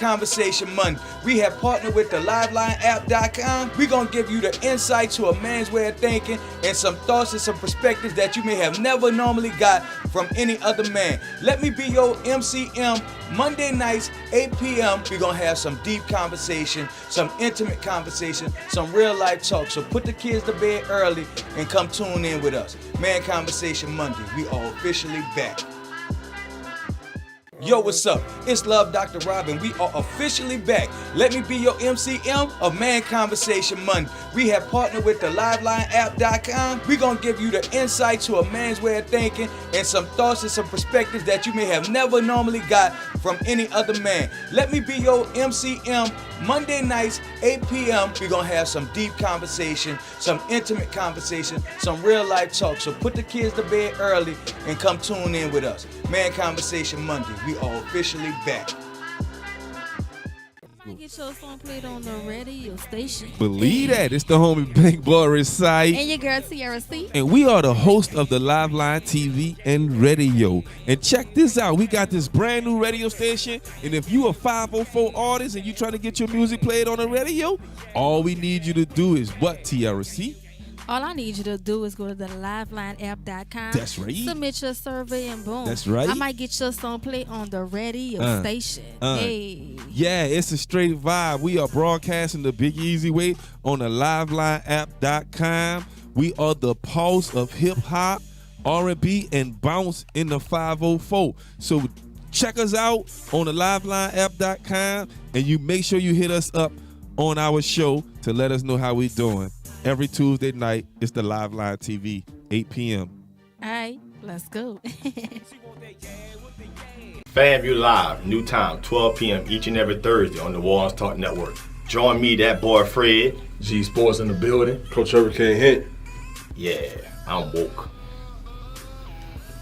Conversation Monday. We have partnered with the LivelineApp.com. We're going to give you the insight to a man's way of thinking and some thoughts and some perspectives that you may have never normally got from any other man. Let me be your MCM. Monday nights, 8 p.m. We're going to have some deep conversation, some intimate conversation, some real life talk. So put the kids to bed early and come tune in with us. Man Conversation Monday. We are officially back. Yo, what's up? It's Love Dr. Robin. We are officially back. Let me be your MCM of Man Conversation Monday. We have partnered with the LivelineApp.com. We're going to give you the insight to a man's way of thinking and some thoughts and some perspectives that you may have never normally got from any other man. Let me be your MCM. Monday nights, 8 p.m. We're going to have some deep conversation, some intimate conversation, some real life talk. So put the kids to bed early and come tune in with us. Man Conversation Monday. We are officially back. Get your song played on the radio station. Believe that. It's the homie Big Boy Recite. And your girl Tiara C. And we are the host of the Liveline TV and radio. And check this out. We got this brand new radio station. And if you a 504 artist and you trying to get your music played on the radio, all we need you to do is what, Tiara C? All I need you to do is go to the LivelineApp.com. That's right. Submit your survey and boom. That's right. I might get your song played on the radio station. Hey. Yeah, it's a straight vibe. We are broadcasting the Big Easy Way on the LivelineApp.com. We are the pulse of hip hop, R&B, and bounce in the 504. So check us out on the LivelineApp.com, and you make sure you hit us up on our show to let us know how we doing. Every Tuesday night, it's the Liveline TV, 8 p.m. All right, let's go. FAMU Live, new time, 12 p.m. each and every Thursday on the Warren's Talk Network. Join me, that boy Fred. G Sports in the building. Coach Hurricane Hit. Yeah, I'm woke.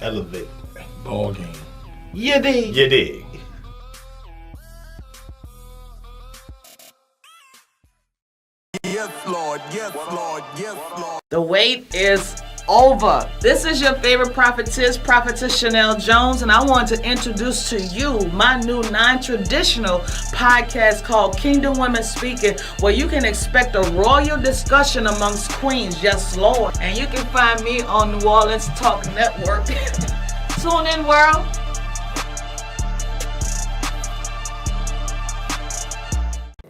Elevate. Ball game. You dig. You dig. Yes, Lord. Yes, Lord. Yes, Lord. The wait is over. This is your favorite prophetess Chanel Jones, and I want to introduce to you my new non-traditional podcast called Kingdom Women Speaking, where you can expect a royal discussion amongst queens. Yes, Lord. And you can find me on New Orleans Talk Network. Tune in, world.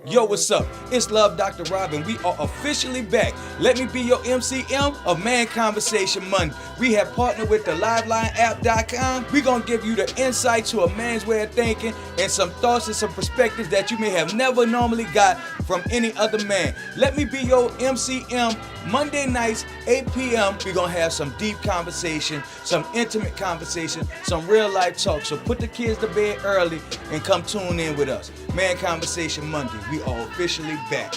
Yo, what's up? It's Love Dr. Robin. We are officially back. Let me be your MCM of Man Conversation Monday. We have partnered with the LivelineApp.com. We're going to give you the insight to a man's way of thinking and some thoughts and some perspectives that you may have never normally got from any other man. Let me be your MCM. Monday nights, 8 p.m. We're going to have some deep conversation, some intimate conversation, some real life talk. So put the kids to bed early and come tune in with us. Man Conversation Monday. We are officially back.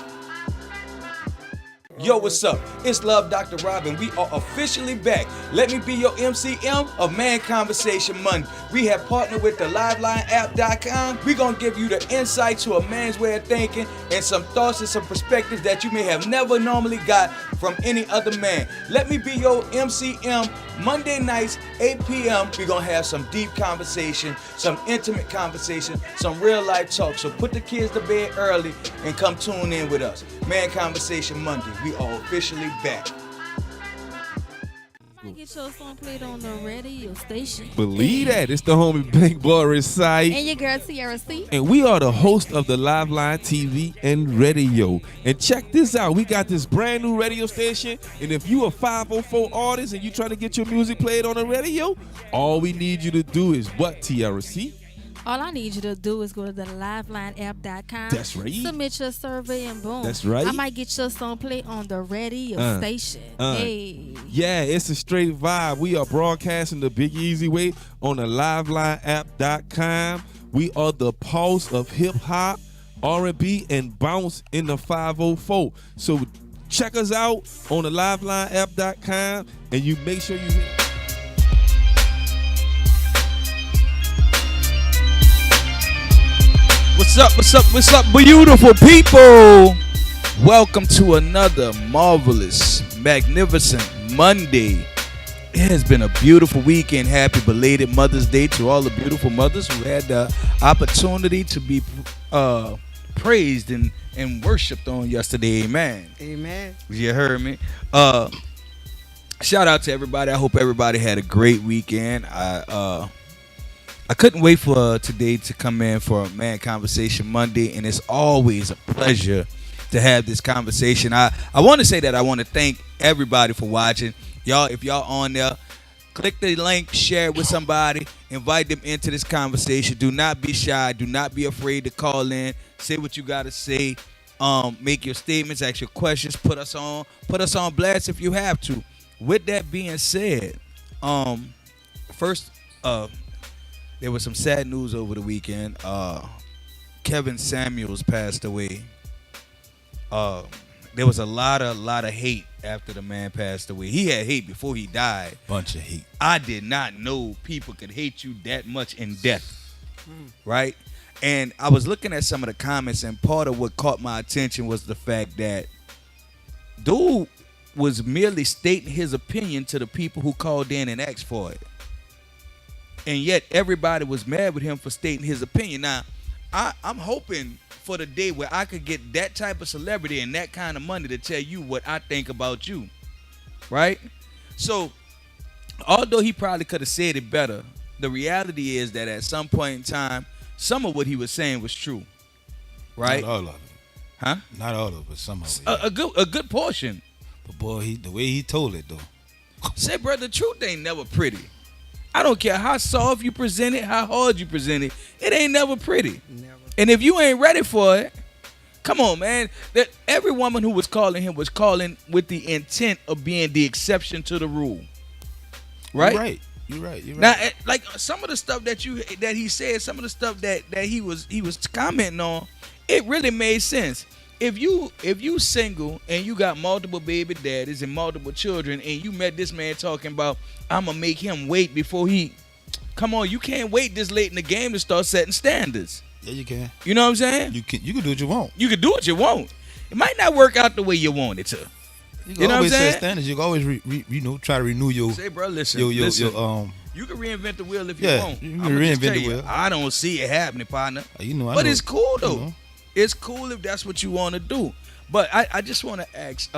Yo, what's up? It's Love Dr. Robin. We are officially back. Let me be your MCM of Man Conversation Monday. We have partnered with the LivelineApp.com. We're going to give you the insight to a man's way of thinking and some thoughts and some perspectives that you may have never normally got from any other man. Let me be your MCM. Monday nights, 8 p.m. We're going to have some deep conversation, some intimate conversation, some real life talk. So put the kids to bed early and come tune in with us. Man Conversation Monday. We are officially back. Get your song played on the radio station. Believe that. It's the homie Big Boy Recite. And your girl Tiara C. And we are the host of the Liveline TV and radio. And check this out. We got this brand new radio station. And if you a 504 artist and you trying to get your music played on the radio, all we need you to do is what, Tiara C? All I need you to do is go to the LivelineApp.com. That's right. Submit your survey and boom. That's right. I might get your song played on the radio station. Hey. Yeah, it's a straight vibe. We are broadcasting the Big Easy Way on the LivelineApp.com. We are the pulse of hip hop, R&B, and bounce in the 504. So check us out on the LivelineApp.com, and you make sure you hit. What's up, what's up, what's up, beautiful people? Welcome to another marvelous, magnificent Monday It has been a beautiful weekend. Happy belated Mother's Day to all the beautiful mothers who had the opportunity to be praised and worshipped on yesterday. Amen. Amen. You heard me. Shout out to everybody. I hope everybody had a great weekend. I couldn't wait for today to come in for a Man Conversation Monday, and it's always a pleasure to have this conversation. I want to say that I want to thank everybody for watching. Y'all, if y'all on there, click the link, share it with somebody, invite them into this conversation. Do not be shy. Do not be afraid to call in. Say what you got to say. Make your statements, ask your questions, put us on blast if you have to. With that being said, first, there was some sad news over the weekend. Kevin Samuels passed away. There was a lot of hate after the man passed away. He had hate before he died. Bunch of hate. I did not know people could hate you that much in death, right? And I was looking at some of the comments, and part of what caught my attention was the fact that dude was merely stating his opinion to the people who called in and asked for it. And yet everybody was mad with him for stating his opinion. Now, I'm hoping for the day where I could get that type of celebrity and that kind of money to tell you what I think about you, right? So, although he probably could have said it better, the reality is that at some point in time, some of what he was saying was true, right? Not all of it. Huh? Not all of it, some of it. A good portion. But boy, the way he told it though. Say, bro, the truth ain't never pretty. I don't care how soft you present it, how hard you present it. It ain't never pretty. Never. And if you ain't ready for it, come on, man. That every woman who was calling him was calling with the intent of being the exception to the rule. Right? You're right. Now, like some of the stuff that he said, some of the stuff that he was commenting on, it really made sense. If you single and you got multiple baby daddies and multiple children, and you met this man talking about, I'm gonna make him wait before he, come on, you can't wait this late in the game to start setting standards. Yeah, you can. You know what I'm saying? You can do what you want. You can do what you want. It might not work out the way you want it to. You know can always what I'm set saying? standards. You can always try to renew your. Say, bro, listen. Your you can reinvent the wheel if yeah, you want. you can I'ma just reinvent tell the you, wheel. I don't see it happening, partner. I know. It's cool though. You know. It's cool if that's what you want to do. But I just want to ask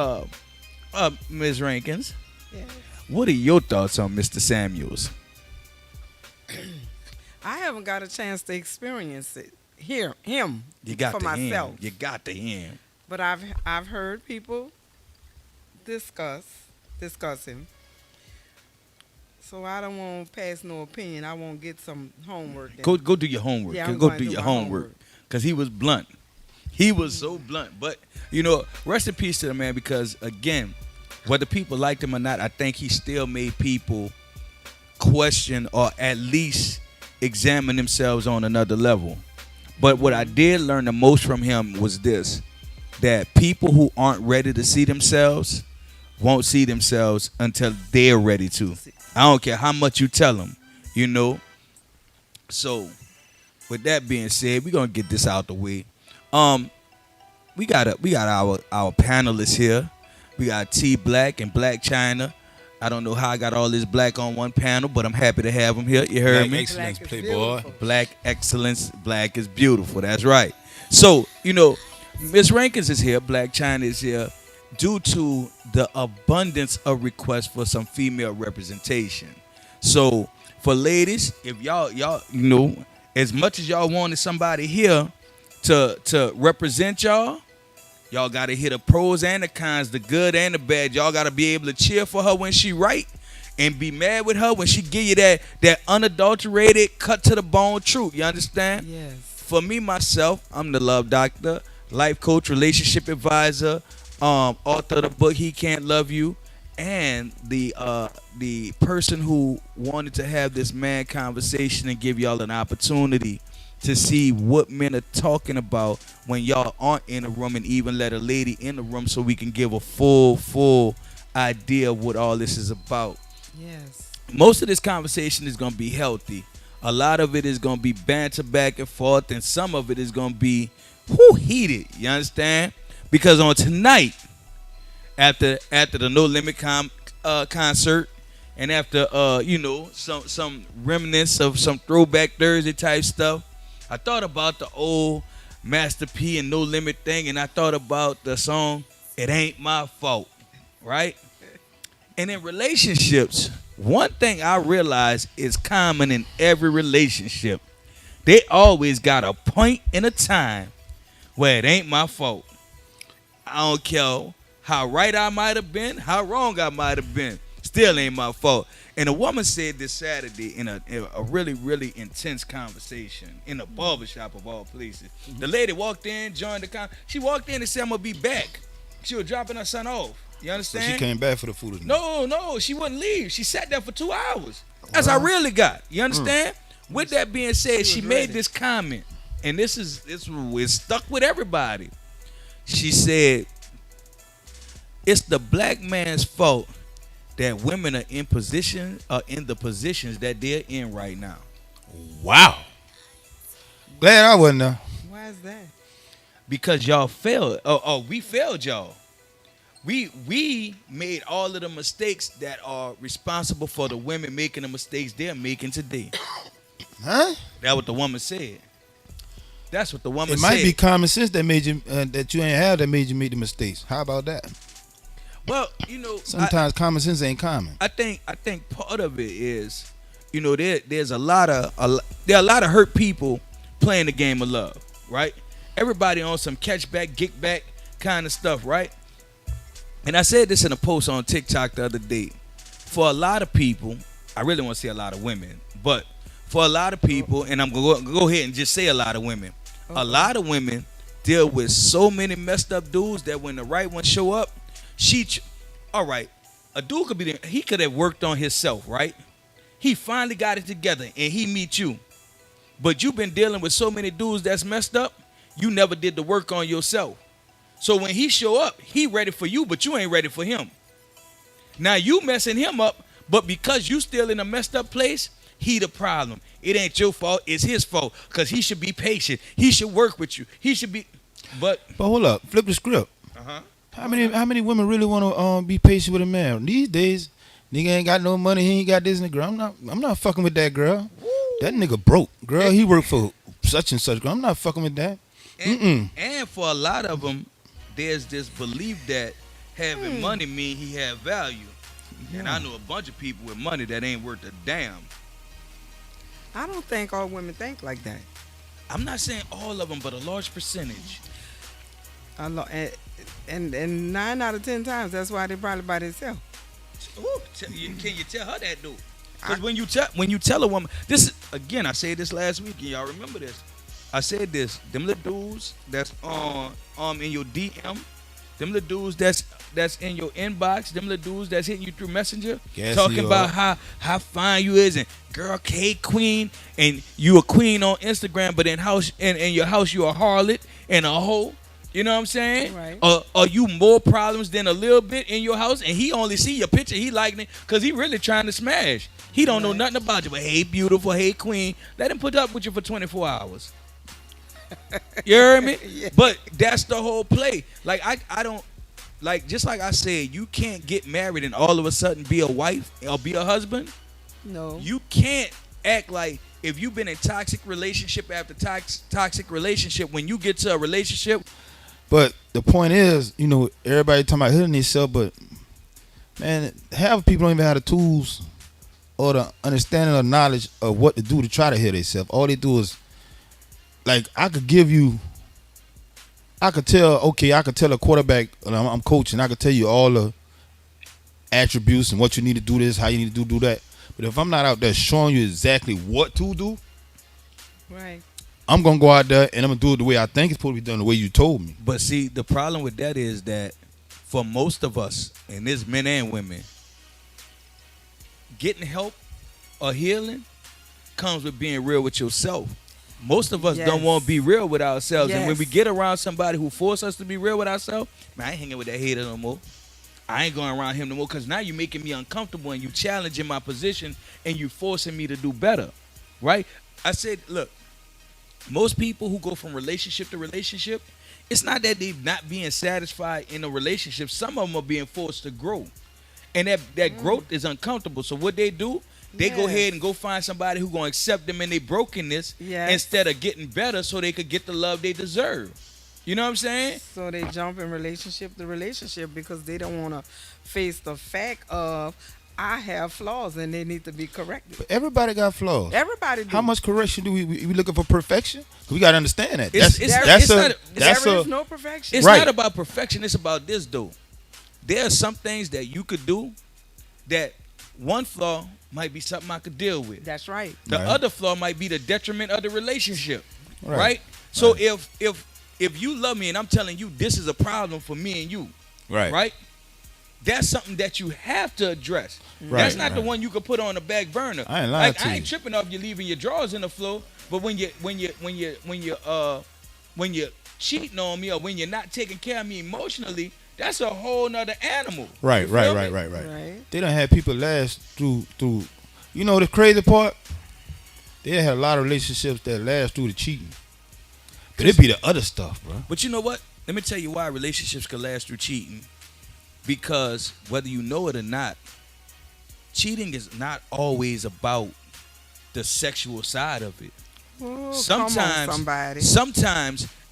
Ms. Rankins, Yes. what are your thoughts on Mr. Samuels? I haven't got a chance to experience it. Hear him You got for to myself. him. You got to him. But I've heard people discuss him. So I don't want to pass no opinion. I want to get some homework. Go do your homework. Yeah, I'm Go gonna do do your my homework. Because he was blunt. He was so blunt. But, rest in peace to the man, because, again, whether people liked him or not, I think he still made people question or at least examine themselves on another level. But what I did learn the most from him was this, that people who aren't ready to see themselves won't see themselves until they're ready to. I don't care how much you tell them, So, with that being said, we're going to get this out the way. We got our panelists here. We got T Black and Black China. I don't know how I got all this black on one panel, but I'm happy to have them here. You heard me? Excellence, Black is playboy. beautiful. Black excellence. Black is beautiful. That's right. So, Miss Rankins is here. Black China is here due to the abundance of requests for some female representation. So, for ladies, if y'all, as much as y'all wanted somebody here to represent y'all got to hear the pros and the cons, the good and the bad. Y'all got to be able to cheer for her when she right and be mad with her when she give you that unadulterated, cut to the bone truth. You understand? Yes. For me, myself, I'm the love doctor, life coach, relationship advisor, author of the book He Can't Love You, and the person who wanted to have this man conversation and give y'all an opportunity to see what men are talking about when y'all aren't in the room, and even let a lady in the room so we can give a full idea of what all this is about. Yes. Most of this conversation is going to be healthy. A lot of it is going to be banter back and forth, and some of it is going to be heated. You understand? Because on tonight, after the No Limit concert, and after some remnants of some throwback Thursday type stuff, I thought about the old Master P and No Limit thing, and I thought about the song "It Ain't My Fault," right? And in relationships, one thing I realize is common in every relationship. They always got a point in a time where it ain't my fault. I don't care how right I might have been, how wrong I might have been. Still ain't my fault. And a woman said this Saturday in a really, really intense conversation in a barbershop of all places. The lady walked in, joined the she walked in and said, I'm going to be back. She was dropping her son off. You understand? So she came back for the food. No, she wouldn't leave. She sat there for 2 hours. That's I really got. You understand? With that being said, she made this comment, and this is stuck with everybody. She said, "It's the black man's fault that women are in the positions that they're in right now." Wow. Glad I wasn't there. Why is that? Because y'all failed. We failed y'all. We made all of the mistakes that are responsible for the women making the mistakes they're making today. Huh? That's what the woman said. That's what the woman said. It might be common sense that made you that you ain't have that made you make the mistakes. How about that? Well, sometimes common sense ain't common. I think part of it is, there's a lot of hurt people playing the game of love, right? Everybody on some catch back, get back kind of stuff, right? And I said this in a post on TikTok the other day. For a lot of people, I really want to say a lot of women, but for a lot of people, and I'm going to go ahead and just say a lot of women, a lot of women deal with so many messed up dudes that when the right one show up, all right, a dude could have worked on himself, right? He finally got it together and he meet you. But you've been dealing with so many dudes that's messed up, you never did the work on yourself. So when he show up, he ready for you, but you ain't ready for him. Now you messing him up, but because you still in a messed up place, he the problem. It ain't your fault, it's his fault. Because he should be patient. He should work with you. He should be But hold up, flip the script. How many women really want to be patient with a man? These days, nigga ain't got no money, he ain't got this and the girl. I'm not fucking with that girl. Woo. That nigga broke. Girl, he worked for such and such girl. I'm not fucking with that. And for a lot of them, there's this belief that having money mean he have value. And I know a bunch of people with money that ain't worth a damn. I don't think all women think like that. I'm not saying all of them, but a large percentage. And 9 out of 10 times, that's why they probably by themselves. Can you tell her that, dude? Because when you tell a woman, this is, again, I said this last week, and y'all remember this. I said this, them little dudes that's in your DM, them little dudes that's in your inbox, them little dudes that's hitting you through Messenger, talking about how fine you is and girl, K queen, and you a queen on Instagram, but in your house you a harlot and a hoe. You know what I'm saying? Right. Are you more problems than a little bit in your house? And he only see your picture, he liking it because he really trying to smash. He don't know nothing about you, but hey, beautiful, hey, queen. Let him put up with you for 24 hours. You heard me? Yeah. But that's the whole play. Like, I don't, like, just like I said, you can't get married and all of a sudden be a wife or be a husband. No. You can't act like if you've been in toxic relationship after toxic relationship, when you get to a relationship. But the point is, everybody talking about hitting themselves, but man, half people don't even have the tools or the understanding or knowledge of what to do to try to hit themselves. All they do is, like, I could tell a quarterback, I'm coaching, I could tell you all the attributes and what you need to do this, how you need to do that. But if I'm not out there showing you exactly what to do, right, I'm going to go out there and I'm going to do it the way I think it's supposed to be done, the way you told me. But see, the problem with that is that for most of us, and this men and women, getting help or healing comes with being real with yourself. Most of us don't want to be real with ourselves. Yes. And when we get around somebody who force us to be real with ourselves, man, I ain't hanging with that hater no more. I ain't going around him no more because now you're making me uncomfortable and you challenging my position and you forcing me to do better, right? I said, look, most people who go from relationship to relationship, it's not that they're not being satisfied in a relationship. Some of them are being forced to grow. and that growth is uncomfortable. So what they do, they go ahead and go find somebody who gonna accept them in their brokenness instead of getting better, so they could get the love they deserve. You know what I'm saying? So they jump in relationship to relationship because they don't want to face the fact of I have flaws and they need to be corrected. But everybody got flaws. Everybody do. How much correction do we looking for perfection? We got to understand that. There is no perfection. It's not about perfection. It's about this, though. There are some things that you could do that one flaw might be something I could deal with. That's right. The other flaw might be the detriment of the relationship. Right? So if you love me and I'm telling you this is a problem for me and you, right? That's something that you have to address. That's not the one you could put on the back burner. I ain't lying to you. I ain't tripping off you leaving your drawers in the floor, but when you're cheating on me or when you're not taking care of me emotionally, that's a whole nother animal. Right. They done had people last through. You know the crazy part? They had a lot of relationships that last through the cheating. But it be the other stuff, bro. But you know what? Let me tell you why relationships can last through cheating. Because whether you know it or not, cheating is not always about the sexual side of it. Oh, sometimes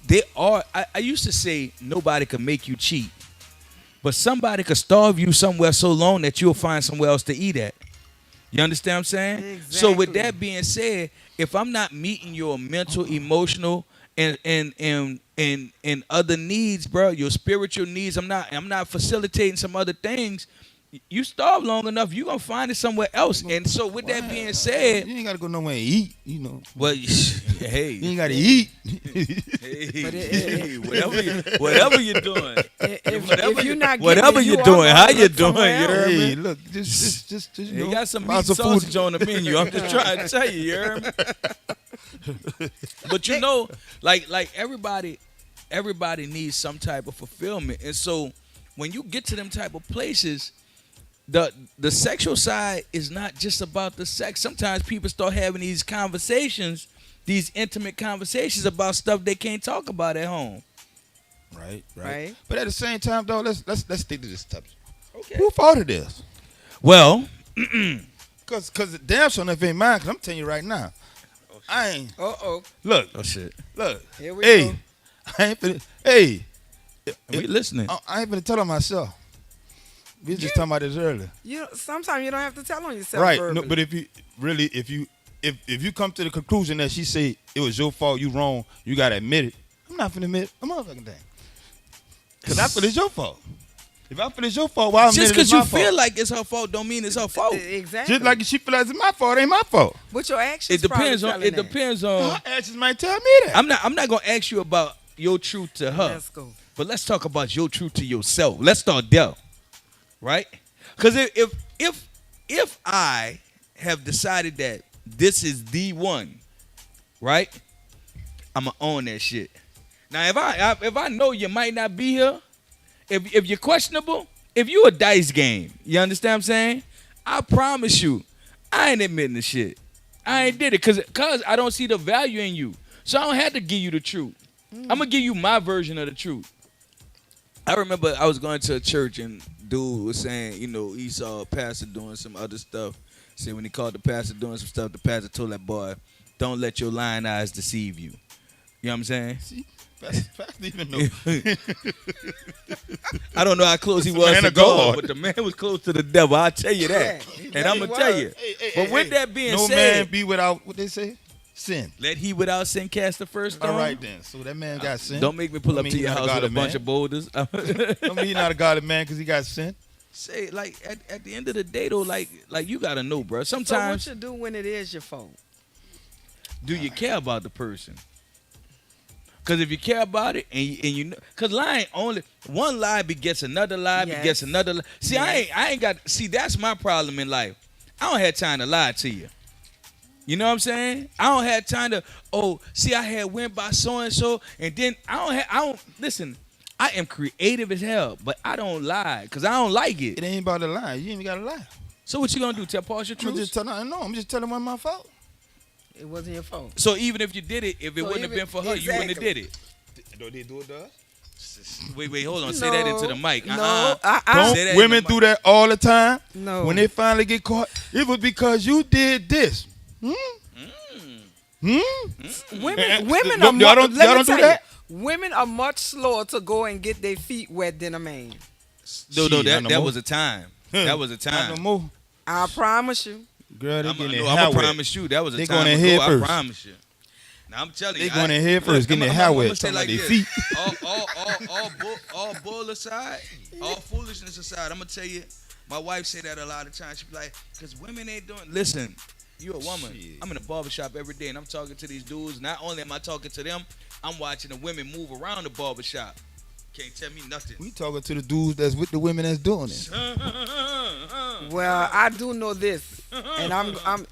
they are. I used to say nobody can make you cheat, but somebody could starve you somewhere so long that you'll find somewhere else to eat at. You understand what I'm saying? Exactly. So with that being said, if I'm not meeting your mental, emotional, and other needs, bro, your spiritual needs, I'm not facilitating some other things. You starve long enough, you gonna find it somewhere else. And so with that being said, you ain't gotta go nowhere and eat, you know. Well, hey, you ain't gotta eat. Hey, whatever you're doing, if you're not whatever you're doing, how you doing? You heard me? Hey, look, just you know, you got some meat and sausage on the menu. I'm just trying to tell you, you heard me? But you know, like everybody needs some type of fulfillment, and so when you get to them type of places, the sexual side is not just about the sex. Sometimes people start having these conversations, these intimate conversations about stuff they can't talk about at home. Right. But at the same time, though, let's stick to this topic. Okay. Who thought of this? Well, cause the damn sure enough ain't mine. Cause I'm telling you right now, I ain't. Look. Oh shit. Look. Here we go. I ain't finna. Hey. We listening. I ain't finna tell on myself. We was just talking about this earlier. Sometimes you don't have to tell on yourself. Right. Verbally. No, but if you come to the conclusion that she said it was your fault, you wrong, you gotta admit it. I'm not finna admit a motherfucking thing. Cause I feel it's your fault. If I feel it's your fault, why I'm just because you feel like it's her fault don't mean it's her fault. Exactly. Just like if she feel like it's my fault, it ain't my fault. But your actions. It depends on. Her actions might tell me that. I'm not gonna ask you about your truth to her. Let's go. But let's talk about your truth to yourself. Let's start there, right? Because if I have decided that this is the one, right? I'ma own that shit. Now if I know you might not be here, if you're questionable, if you a dice game, you understand what I'm saying? I promise you, I ain't admitting the shit. I ain't did it because I don't see the value in you. So I don't have to give you the truth. I'm gonna give you my version of the truth. I remember I was going to a church and dude was saying, you know, he saw a pastor doing some other stuff. Said when he called the pastor doing some stuff, the pastor told that boy, "Don't let your lying eyes deceive you." You know what I'm saying? See, pastor even know. I don't know how close he was to God, but the man was close to the devil. I'll tell you that. And I'm gonna tell you. But with that being no said, man be without what they say. Sin. Let he without sin cast the first stone. All right then. So that man got sin. Don't make me pull up to your house with a bunch of boulders. Don't mean he's not a godly man because he got sin. Say like at the end of the day though, like you gotta know, bro. Sometimes. So what you do when it is your fault? Do you care about the person? Because if you care about it and you know, because lying only one lie begets another lie begets another lie. See, I ain't got. See, that's my problem in life. I don't have time to lie to you. You know what I'm saying? I don't have time to, I had went by so-and-so, and then I don't, listen, I am creative as hell, but I don't lie, because I don't like it. It ain't about the lie. You ain't even got to lie. So what you going to do, tell Paul your truth? I'm just telling it wasn't my fault. It wasn't your fault. So even if you did it, if it wouldn't have been for her, you wouldn't have did it. Don't they do it to us? Wait, hold on. Say that into the mic. No, Don't Say that in women the do that all the time? No. When they finally get caught, it was because you did this. Women Y'all are more, don't- let y'all me don't do tell that? you, women are much slower to go and get their feet wet than a man. No, Shit, that not no more. was a time. That was a Not time. no more. I promise you. Girl, they I'm getting their gonna hair wet. promise you that was a They time going in ago. head I first. promise you. Now I'm telling They you, going in head first, getting their hair wet, talking about their feet. All bull aside, all foolishness aside, I'm gonna tell you, my wife say that a lot of times. She be like, "Cause women ain't doing." Listen, you a woman. Shit. I'm in a barbershop every day, and I'm talking to these dudes. Not only am I talking to them, I'm watching the women move around the barbershop. Can't tell me nothing. We talking to the dudes that's with the women that's doing it. Well, I do know this, and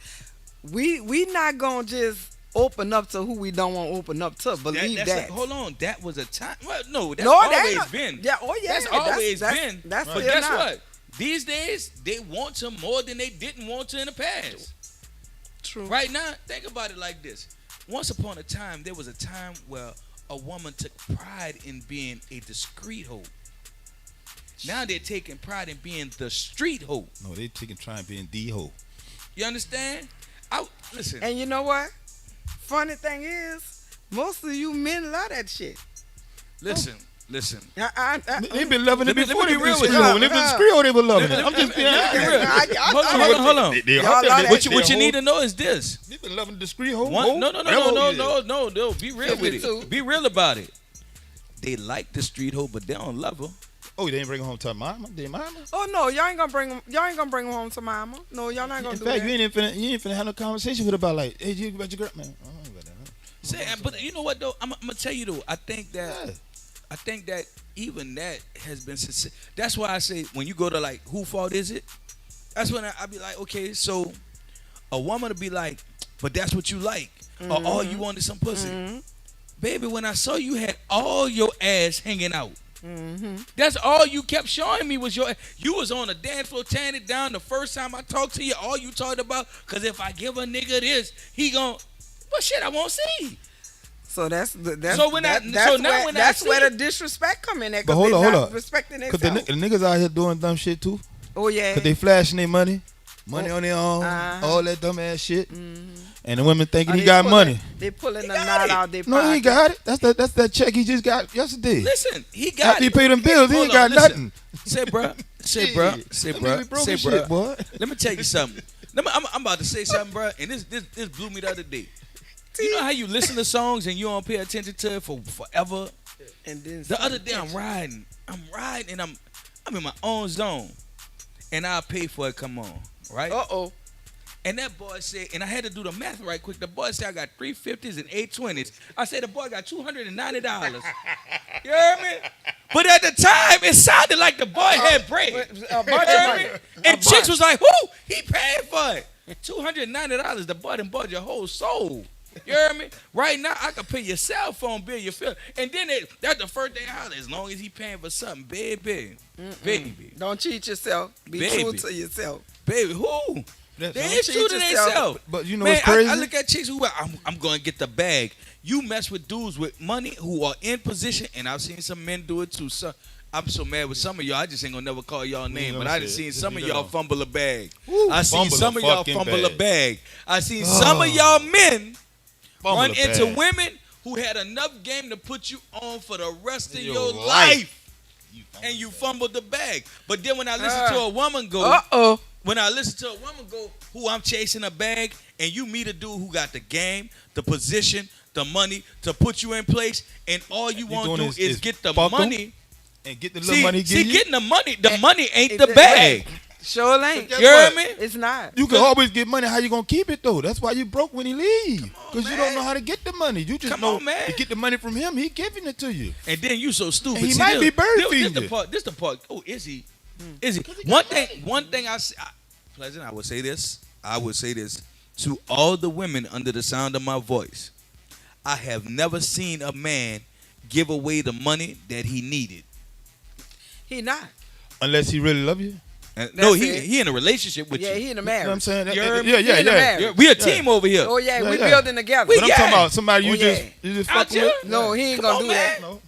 we not gonna just open up to who we don't want to open up to. Believe that. Hold on, that was a time. Well, no, that's No, that always ain't- been. Yeah, oh yeah, That's always that's, been. That's But still guess not. what? These days, they want to more than they didn't want to in the past. True. Right now, think about it like this. Once upon a time, there was a time where a woman took pride in being a discreet hoe. Now they're taking pride in being the street hoe. No, they trying being the hoe. You understand? Listen. And you know what? Funny thing is, most of you men love that shit. Listen. They been loving it Let me before be they real been with screw. you. When they been screw, they been loving it. I'm just being honest. Hold on. What you need to know is this. They been loving the discreet hoe. No. Be real with too. it. Be real about it. They like the street hoe, but they don't love her. Oh, they ain't bring her home to her mama. Their mama. Oh no, y'all ain't gonna bring him home to mama. No, y'all not gonna In do fact, that. you ain't finna have no conversation with her about like, hey, you about your girl, man. I don't know about that. But you know what though? I'm gonna tell you though. I think that even that has been. That's why I say when you go to like, who fault is it? That's when I be like, okay, so a woman to be like, but that's what you like, or all you want is some pussy. Baby, when I saw you had all your ass hanging out. That's all you kept showing me was your. You was on the dance floor tearing it down. The first time I talked to you, all you talked about, cause if I give a nigga this, he gon'. Well, shit, I won't see. So that's So when I that's see where it- the disrespect come in. There, But 'cause hold they on, not respecting Cause the themselves. niggas out here doing dumb shit too. Oh yeah. Cause they flashing their money on their own, all that dumb ass shit. And the women thinking he got money. They pulling the knot out their No, pocket. he ain't got it. That's that check he just got yesterday. Listen, he got After he paid them bills, he ain't got nothing. Say, bruh. Shit, boy. Let me tell you something. I'm about to say something, bruh, and this blew me the other day. You know how you listen to songs and you don't pay attention to it for forever? And then The other day I'm riding and I'm in my own zone. And I'll pay for it, come on, right? Uh-oh. And that boy said, and I had to do the math right quick. The boy said I got 350s and 820s. I said the boy got $290. You heard me? But at the time, it sounded like the boy had bread. A bunch of money. And chicks was like, who? He paid for it. $290, the boy done bought your whole soul. You heard me? Right now, I can pay your cell phone bill, your feel. And then that's the first thing I holler, as long as he paying for something, baby. Baby. Don't cheat yourself. Be Baby. true to yourself. Baby, who? They ain't cheat true to yourself. themselves. But you know Man, what's crazy? I look at chicks who I'm going to get the bag. You mess with dudes with money who are in position, and I've seen some men do it too. So I'm so mad with some of y'all. I just ain't gonna never call y'all name, but I done seen some of y'all fumble a bag. I seen some of y'all fumble a bag. I seen some of y'all men run into women who had enough game to put you on for the rest of your life, and you fumbled the bag. But then when I listen to a woman go, when I listen to a woman go, who I'm chasing a bag, and you meet a dude who got the game, the position, the money to put you in place, and all you want to do is get the money. And get the little money he give you. Getting the money ain't the bag. Sure ain't. You heard me? It's not. You can always get money. How you gonna keep it though? That's why you broke when he leave. Because you don't know how to get the money. You just know to get the money from him. He giving it to you. And then you so stupid. And he might be bird feeding This the part. Oh, is he? Is he? One thing I say, Pleasant, I would say this to all the women under the sound of my voice. I have never seen a man give away the money that he needed. He not. Unless he really love you. No, he in a relationship with you. Yeah, he in a marriage. You know what I'm saying? You heard me? Yeah. We a team over here. Oh yeah, we building together. But I'm talking about somebody you just fucking with. No, he ain't gonna do that. No.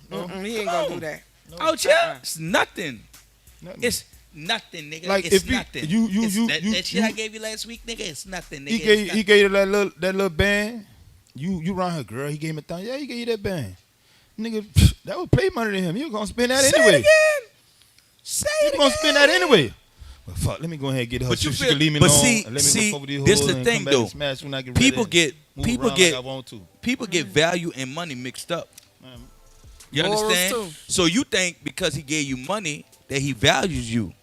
He ain't gonna do that. Out here, it's nothing. Nothing. It's nothing, nigga. Like, it's if you- nothing. you- that shit I you- gave you last week, nigga. It's nothing, nigga. He gave you that little band. You run her, girl. He gave him a thing. Yeah, he gave you that band. Nigga, that was play money to him. You was gonna spend that Say anyway. it again. Say You it was gonna again. spend that anyway. Well, fuck. Let me go ahead and get her. But So you she feel- can leave me but alone. see- and let me see, go over these this hoes the and thing, come back and though. smash when I get People ready and get move people around get like I want to. people get value and money mixed up. You Morals, understand? too. So you think because he gave you money that he values you?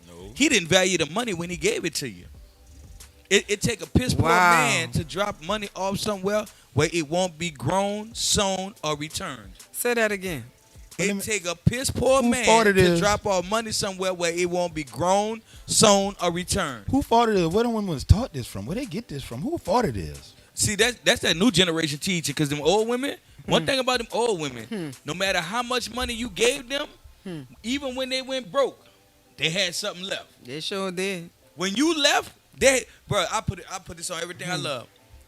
No. He didn't value the money when he gave it to you. It take a piss poor Wow. man to drop money off somewhere where it won't be grown, sown, or returned. Say that again. It take a piss poor Who man fault it to is? drop off money somewhere where it won't be grown, sown, or returned. Who fought it is? Where the women was taught this from? Where they get this from? Who fought it is? See, that's that new generation teaching. Because them old women, one thing about them old women, no matter how much money you gave them, even when they went broke, they had something left. They sure did. When you left, bro, I put this on everything I love.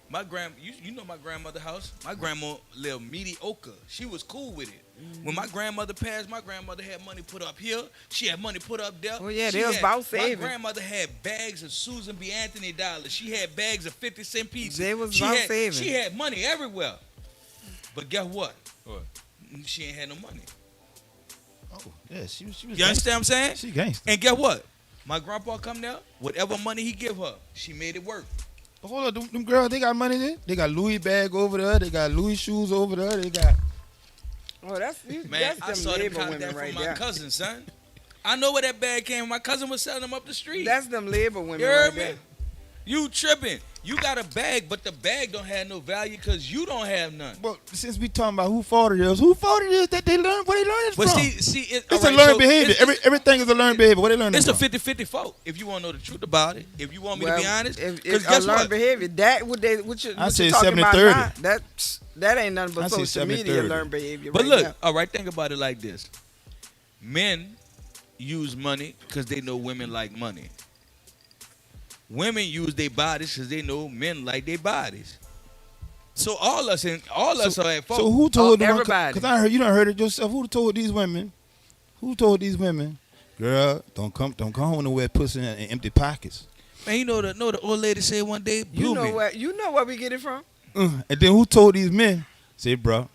My you know my grandmother's house. My grandma lived mediocre. She was cool with it. When my grandmother passed, my grandmother had money put up here. She had money put up there. Oh, yeah, She they was had- about saving. My grandmother had bags of Susan B. Anthony dollars. She had bags of 50-cent pieces. They was she about had, saving. She had money everywhere. But guess what? She ain't had no money. Oh, yeah, she was. You understand what I'm saying? She gangster. And guess what? My grandpa come there, whatever money he give her, she made it work. But hold on, them girls, they got money there. They got Louis bag over there. They got Louis shoes over there. They got. Oh, that's Man, I them saw them labor cop women that right from my there. cousin, son. I know where that bag came from. My cousin was selling them up the street. That's them labor women You right heard me? there. You tripping. You got a bag, but the bag don't have no value because you don't have none. But since we talking about who fought it is that they learn where they learn it But from. it's It's a learned behavior. Everything is a learned behavior. What they learn It's it a from? 50-50 fault. If you want to know the truth about it, if you want me to be honest, If because a guess learned what? behavior, that what you I what say you talking about 70-30. now, that ain't nothing I but say social media 70-30. learned behavior. But right look, now. all right, think about it like this. Men use money because they know women like money. Women use their bodies because they know men like their bodies. So all us are at fault. So who told them? everybody. Because I heard you done heard it yourself. Who told these women? Who told these women? Girl, don't come home and wear pussy and empty pockets. Man, you know the old lady said one day, You blew me. you know where we get it from? And then who told these men? Say, bro,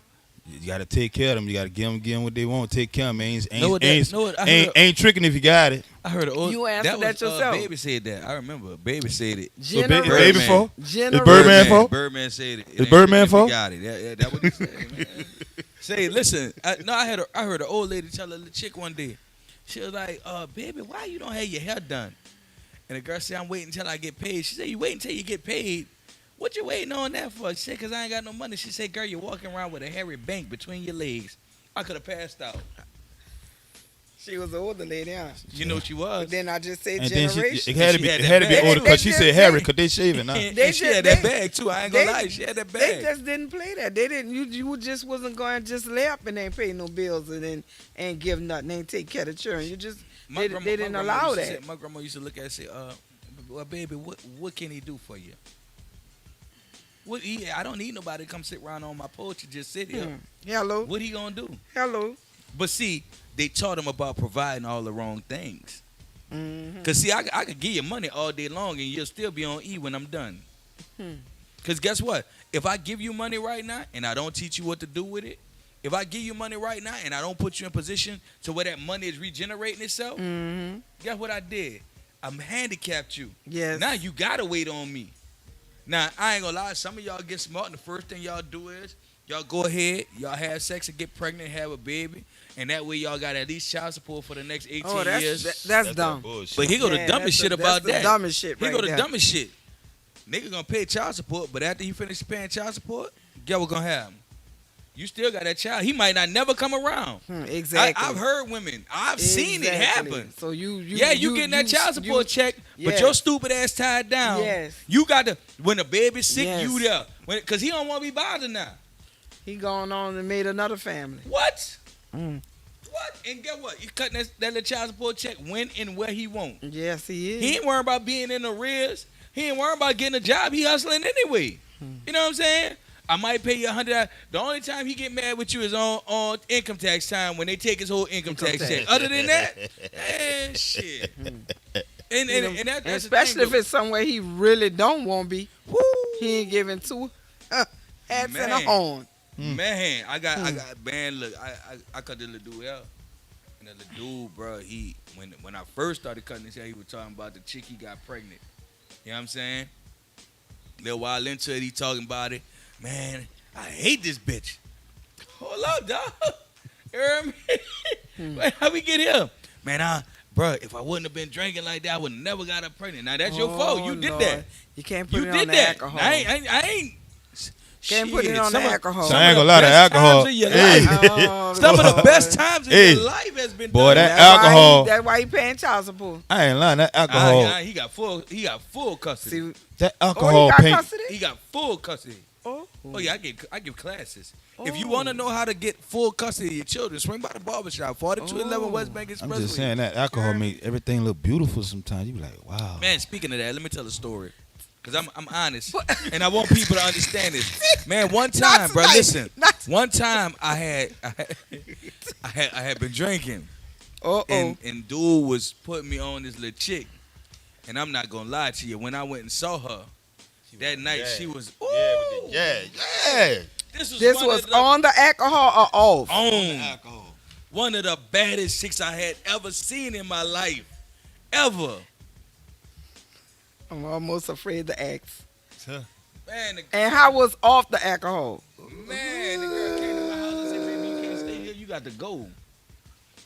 you gotta take care of them. You gotta give them what they want. Take care of them. Ain't tricking if you got it. I heard an old. You answered that yourself. Baby said that. I remember. Baby said it. So Generation. baby for? Generation. Birdman for? Birdman said it. Is Birdman for? for? Got it. Yeah, that what he said, man. Say, listen. I heard an old lady tell a little chick one day. She was like, baby, why you don't have your hair done? And the girl said, I'm waiting until I get paid. She said, you wait until you get paid? What you waiting on that for? She said, because I ain't got no money. She said, girl, you're walking around with a hairy bank between your legs. I could have passed out. She was an older lady, huh? You know she was. But then I just said And then generation. it had to She be had it that had to be bag. older because she They said just- Harry because they shaving now. And They she just- had that they- bag too. I ain't gonna they- lie. She had that They bag. just didn't play that. They didn't. You just wasn't going to just lay up and ain't pay no bills and then ain't give nothing, ain't take care of the children. You just they didn't allow that. My grandma used to look at it and say, well, baby, what can he do for you? I don't need nobody to come sit around on my porch and just sit here. Hello. What he gonna do? Hello. But see, they taught him about providing all the wrong things. Mm-hmm. Cause see, I could give you money all day long and you'll still be on E when I'm done. Cause guess what? If I give you money right now and I don't teach you what to do with it, if I give you money right now and I don't put you in position to where that money is regenerating itself, guess what I did? I'm handicapped you. Yes. Now you gotta wait on me. Now I ain't gonna lie. Some of y'all get smart and the first thing y'all do is y'all go ahead, y'all have sex and get pregnant and have a baby. And that way y'all got at least child support for the next 18 years. That's dumb. But here go the dumbest shit about that. That's the dumbest shit Here right go the there. dumbest shit. Nigga gonna pay child support, but after he finish paying child support, guess what gonna happen? You still got that child. He might not never come around. Exactly. I've heard women. I've seen it happen. So you getting that child support check, but yes. your stupid ass tied down. Yes. You got to, when the baby's sick, Yes. you there. Because he don't want to be bothered now. He gone on and made another family. What? What? And guess what? He cutting that little child support check when and where he want. Yes, he is. He ain't worried about being in arrears. He ain't worried about getting a job. He hustling anyway. You know what I'm saying? I might pay you $100. The only time he get mad with you is on income tax time when they take his whole income tax check. Other than that, man, shit. And that's especially if it's somewhere he really don't want to be. Woo, he ain't giving two hats and a horn. Man, I got man. Look, I cut the little dude out, and the little dude, bro. He when I first started cutting his hair, he was talking about the chick he got pregnant. You know what I'm saying? A little while into it, he talking about it. Man, I hate this bitch. Hold up, dog. You hear me? Wait, how we get here? Man, bro, if I wouldn't have been drinking like that, I would never got her pregnant. Now, that's your fault. You did that. You can't put you it on the alcohol. I ain't. Can't put it on the alcohol. So I ain't gonna lie, the alcohol. Some of the best times in your life has been boy, done. that alcohol. That's why he paying child support. I ain't lying. That alcohol. He got full custody. See, that alcohol he got custody? He got full custody. Oh yeah, I give classes. If you want to know how to get full custody of your children, swing by the barbershop, 4211 West Bank Expressway. I'm just saying that alcohol make everything look beautiful sometimes. You be like, wow. Man, speaking of that, let me tell a story. Because I'm honest. And I want people to understand this. Man, one time, bro, listen. One time I had been drinking. And dude was putting me on this little chick. And I'm not going to lie to you. When I went and saw her, that night she was, ooh. Yeah. This was on the alcohol or off? On the alcohol. One of the baddest chicks I had ever seen in my life. Ever. I'm almost afraid to ask. Man, and how was off the alcohol? Man, the girl came to my house and said, baby, you can't stay here. You got to go.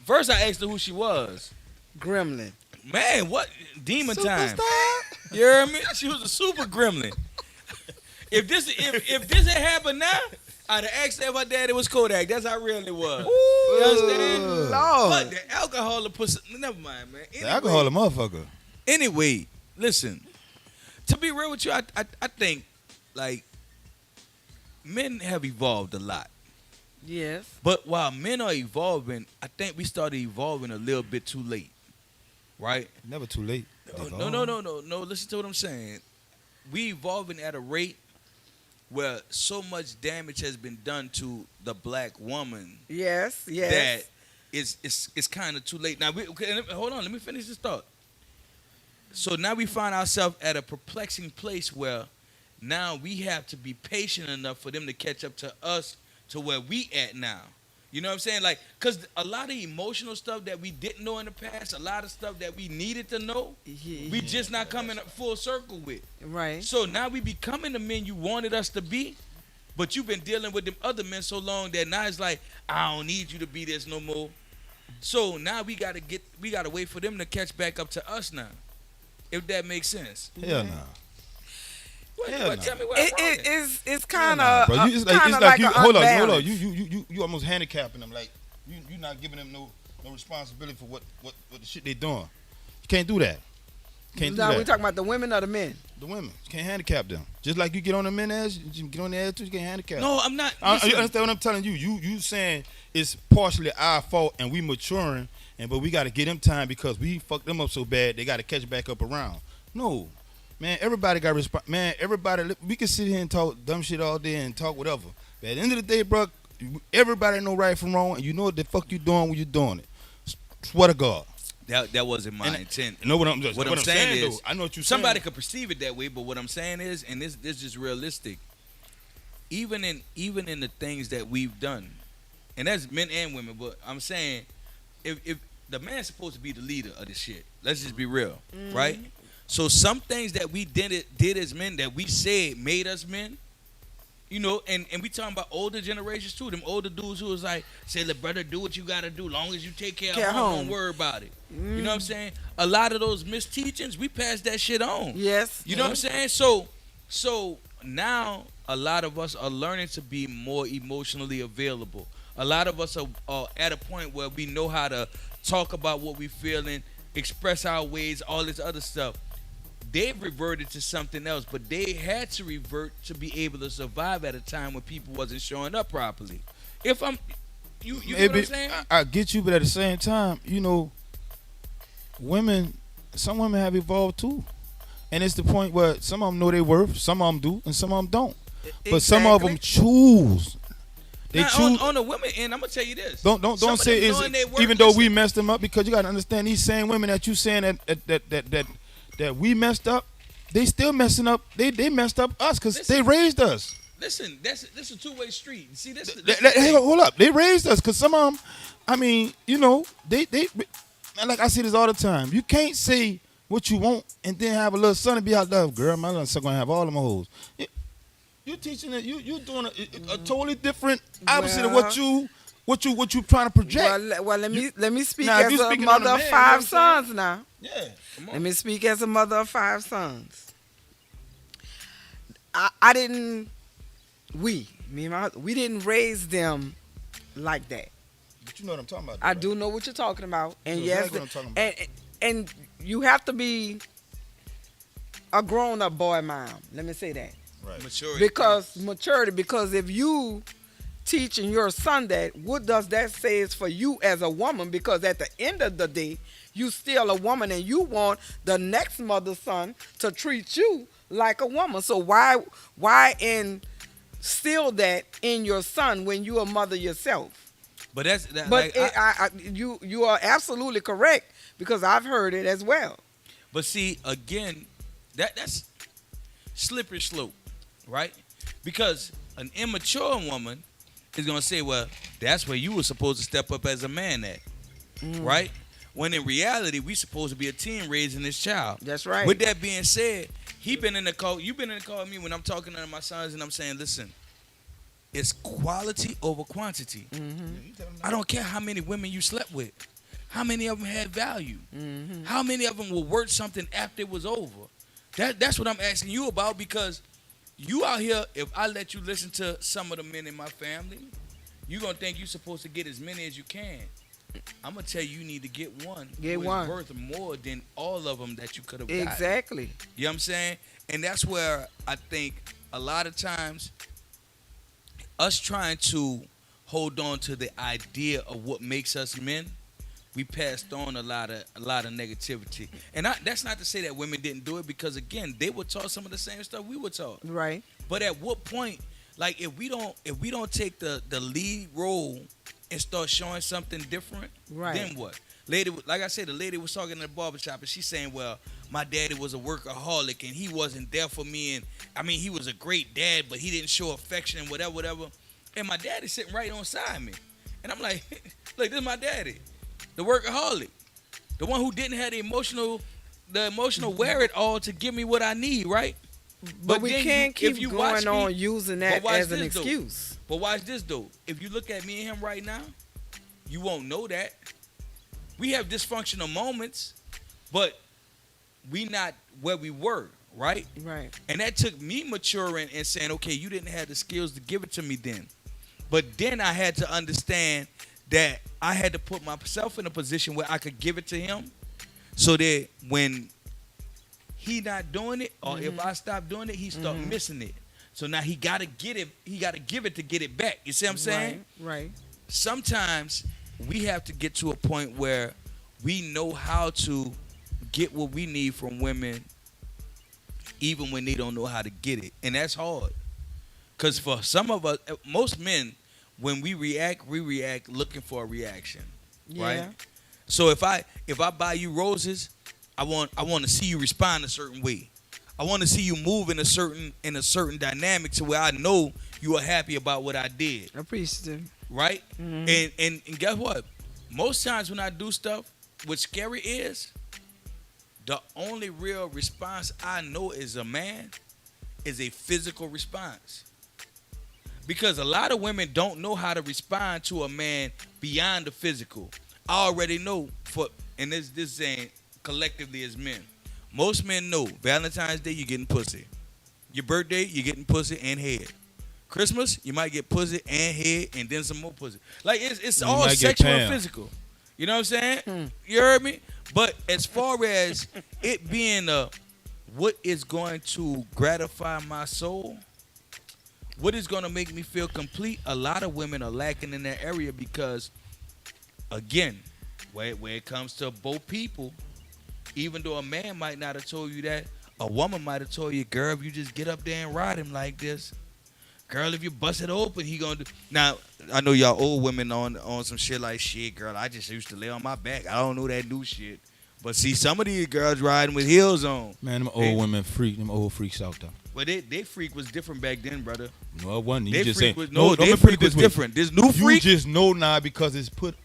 First, I asked her who she was. Gremlin. Man, what? Demon Superstar? time. You hear me? She was a super gremlin. If this had happened now, I'd have asked her if her daddy was Kodak. That's how real it was. Ooh, you understand? Lord. But the alcohol will put never mind, man. Anyway, the alcohol a motherfucker. Anyway, listen. To be real with you, I think, like, men have evolved a lot. Yes. But while men are evolving, I think we started evolving a little bit too late. Right? Never too late. No. Listen to what I'm saying. We evolving at a rate where so much damage has been done to the black woman. Yes. That it's kind of too late. Now, hold on. Let me finish this thought. So now we find ourselves at a perplexing place where now we have to be patient enough for them to catch up to us to where we at now. You know what I'm saying? Like, because a lot of emotional stuff that we didn't know in the past, a lot of stuff that we needed to know, we just not coming up full circle with. Right. So now we becoming the men you wanted us to be, but you've been dealing with them other men so long that now it's like, I don't need you to be this no more. So now we gotta wait for them to catch back up to us now. If that makes sense. Hell no. Tell me what it's kind of it's like you hold on. You almost handicapping them. Like you not giving them no responsibility for what the shit they doing. You can't do that. Now we talking about the women or the men? The women. You can't handicap them. Just like you get on the men ass, you get on their ass too. You can't handicap. No, I'm not. You understand what I'm telling you? You saying it's partially our fault and we maturing, but we got to get them time because we fucked them up so bad they got to catch back up around. No. Man, everybody got respect. Man, everybody, we can sit here and talk dumb shit all day and talk whatever. But at the end of the day, bro, everybody know right from wrong, and you know what the fuck you doing when you doing it. Swear to God. That wasn't my intent. You know what I'm saying is, though, I know what you're saying. Somebody could perceive it that way, but what I'm saying is, and this is realistic. Even in the things that we've done, and that's men and women, but I'm saying, if the man's supposed to be the leader of this shit, let's just be real, right? So some things that we did as men that we said made us men, you know, and we talking about older generations too. Them older dudes who was like, say, "Look, brother, do what you gotta do. Long as you take care of home, don't worry about it." You know what I'm saying? A lot of those misteachings, we passed that shit on. Yes. You know what I'm saying? So now a lot of us are learning to be more emotionally available. A lot of us are at a point where we know how to talk about what we feeling, express our ways, all this other stuff. They've reverted to something else, but they had to revert to be able to survive at a time when people wasn't showing up properly. You know what I'm saying? I get you, but at the same time, you know, some women have evolved too. And it's the point where some of them know their worth, some of them do, and some of them don't. But some of them choose. They Now, choose. on the women end, I'm gonna tell you this. Don't Some of say them it's knowing they work, even though we listen. messed them up, because you gotta understand these same women that you saying that we messed up, they still messing up. They messed up us because they raised us. Listen, this a two-way street. See this. Hey, hold up, they raised us because some of them, I mean, you know, they like I say this all the time. You can't say what you want and then have a little son and be out there, girl. My little son gonna have all them hoes. You teaching it. You doing a totally different opposite of what you trying to project. Well, let me speak Now, if as you a speaking mother on a of man, 5 you know what I'm sons now. Yeah. Let me speak as a mother of 5 sons. I didn't. We didn't raise them like that. But you know what I'm talking about. I do know what you're talking about, and You know yes, exactly what I'm talking about. and you have to be a grown-up boy, mom. Let me say that. Right. Maturity. Because if you teaching your son that, what does that say is for you as a woman? Because at the end of the day, you still a woman, and you want the next mother's son to treat you like a woman. So why instill that in your son when you a mother yourself? But you are absolutely correct, because I've heard it as well. But see, again, that's slippery slope, right? Because an immature woman is gonna say, "Well, that's where you were supposed to step up as a man at," right? When in reality, we supposed to be a team raising this child. That's right. With that being said, you've been in the car with me when I'm talking to my sons and I'm saying, listen, it's quality over quantity. I don't care how many women you slept with. How many of them had value? How many of them were worth something after it was over? That's what I'm asking you about, because you out here, if I let you listen to some of the men in my family, you're going to think you're supposed to get as many as you can. I'm going to tell you, you need to get one who is worth more than all of them that you could have gotten. Exactly. You know what I'm saying? And that's where I think a lot of times us trying to hold on to the idea of what makes us men, we passed on a lot of negativity. And that's not to say that women didn't do it, because again, they were taught some of the same stuff we were taught. Right. But at what point, like if we don't take the lead role and start showing something different, right, then what? Lady, like I said, the lady was talking in the barbershop and she's saying, well, my daddy was a workaholic and he wasn't there for me, and I mean he was a great dad, but he didn't show affection and whatever. And my daddy's sitting right on side me. And I'm like, look, this is my daddy. The workaholic. The one who didn't have the emotional wherewithal to give me what I need, right? But we can't keep going on using that as an excuse. But watch this, though. If you look at me and him right now, you won't know that. We have dysfunctional moments, but we not where we were, right? Right. And that took me maturing and saying, okay, you didn't have the skills to give it to me then. But then I had to understand that I had to put myself in a position where I could give it to him, so that when he not doing it, or if I stop doing it, he start missing it. So now he gotta get it. He gotta give it to get it back. You see what I'm saying? Right. Sometimes we have to get to a point where we know how to get what we need from women, even when they don't know how to get it, and that's hard. Cause for some of us, most men, when we react looking for a reaction, right? So if I buy you roses, I want to see you respond a certain way. I want to see you move in a certain dynamic to where I know you are happy about what I did. Appreciative. Right? And guess what? Most times when I do stuff, what's scary is the only real response I know as a man is a physical response. Because a lot of women don't know how to respond to a man beyond the physical. I already know, and this saying collectively as men. Most men know Valentine's Day, you're getting pussy. Your birthday, you're getting pussy and head. Christmas, you might get pussy and head and then some more pussy. Like, it's all sexual and physical. You know what I'm saying? You heard me? But as far as it being what is going to gratify my soul, what is going to make me feel complete, a lot of women are lacking in that area because, again, where it comes to both people, even though a man might not have told you that, a woman might have told you, girl, if you just get up there and ride him like this, girl, if you bust it open, he gonna do. Now, I know y'all old women on some shit like, shit, girl, I just used to lay on my back. I don't know that new shit. But see, some of these girls riding with heels on. Man, them old women freak. Them old freaks out there. But they freak was different back then, brother. No, it wasn't. You They just freak saying. was, no, don't they put freak it this was way. different. This new freak. You just know now because it's put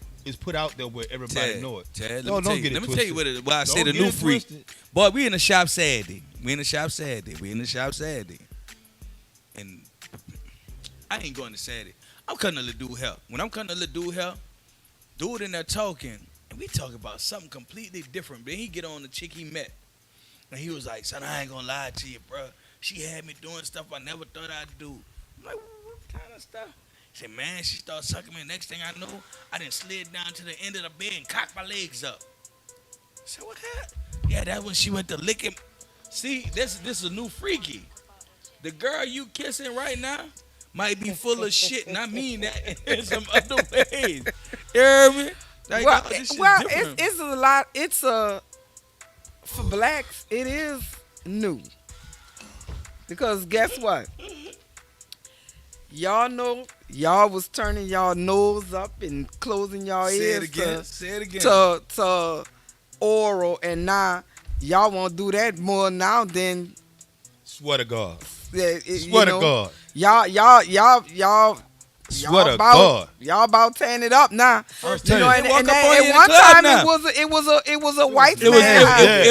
out there where everybody know it. Ted, No, don't get it let me tell you twisted. why I say the Don't get new it freak. twisted. Boy, we in the shop Saturday. And I ain't going to Saturday. I'm cutting a little dude hair. When I'm cutting a little dude hair, dude in there talking, and we talk about something completely different. Then he get on the chick he met. And he was like, son, I ain't gonna lie to you, bro. She had me doing stuff I never thought I'd do. I'm like, what kind of stuff? He said, man, she started sucking me. Next thing I know, I done slid down to the end of the bed and cocked my legs up. I said, what happened? Yeah, that's when she went to lick him. See, this is a new freaky. The girl you kissing right now might be full of shit, and I mean that in some other ways. You hear me? Like, Well, oh, this shit well, different. it's a lot. It's a for blacks. It is new because guess what? Y'all know y'all was turning y'all nose up and closing y'all ears Say it again. to oral, and now y'all won't do that more now than Swear to God. Swear to God. Y'all Swear to God. Y'all about tearing it up now. First You time. know, and, They walk and up at on you in the one club time now. it was a white It was man.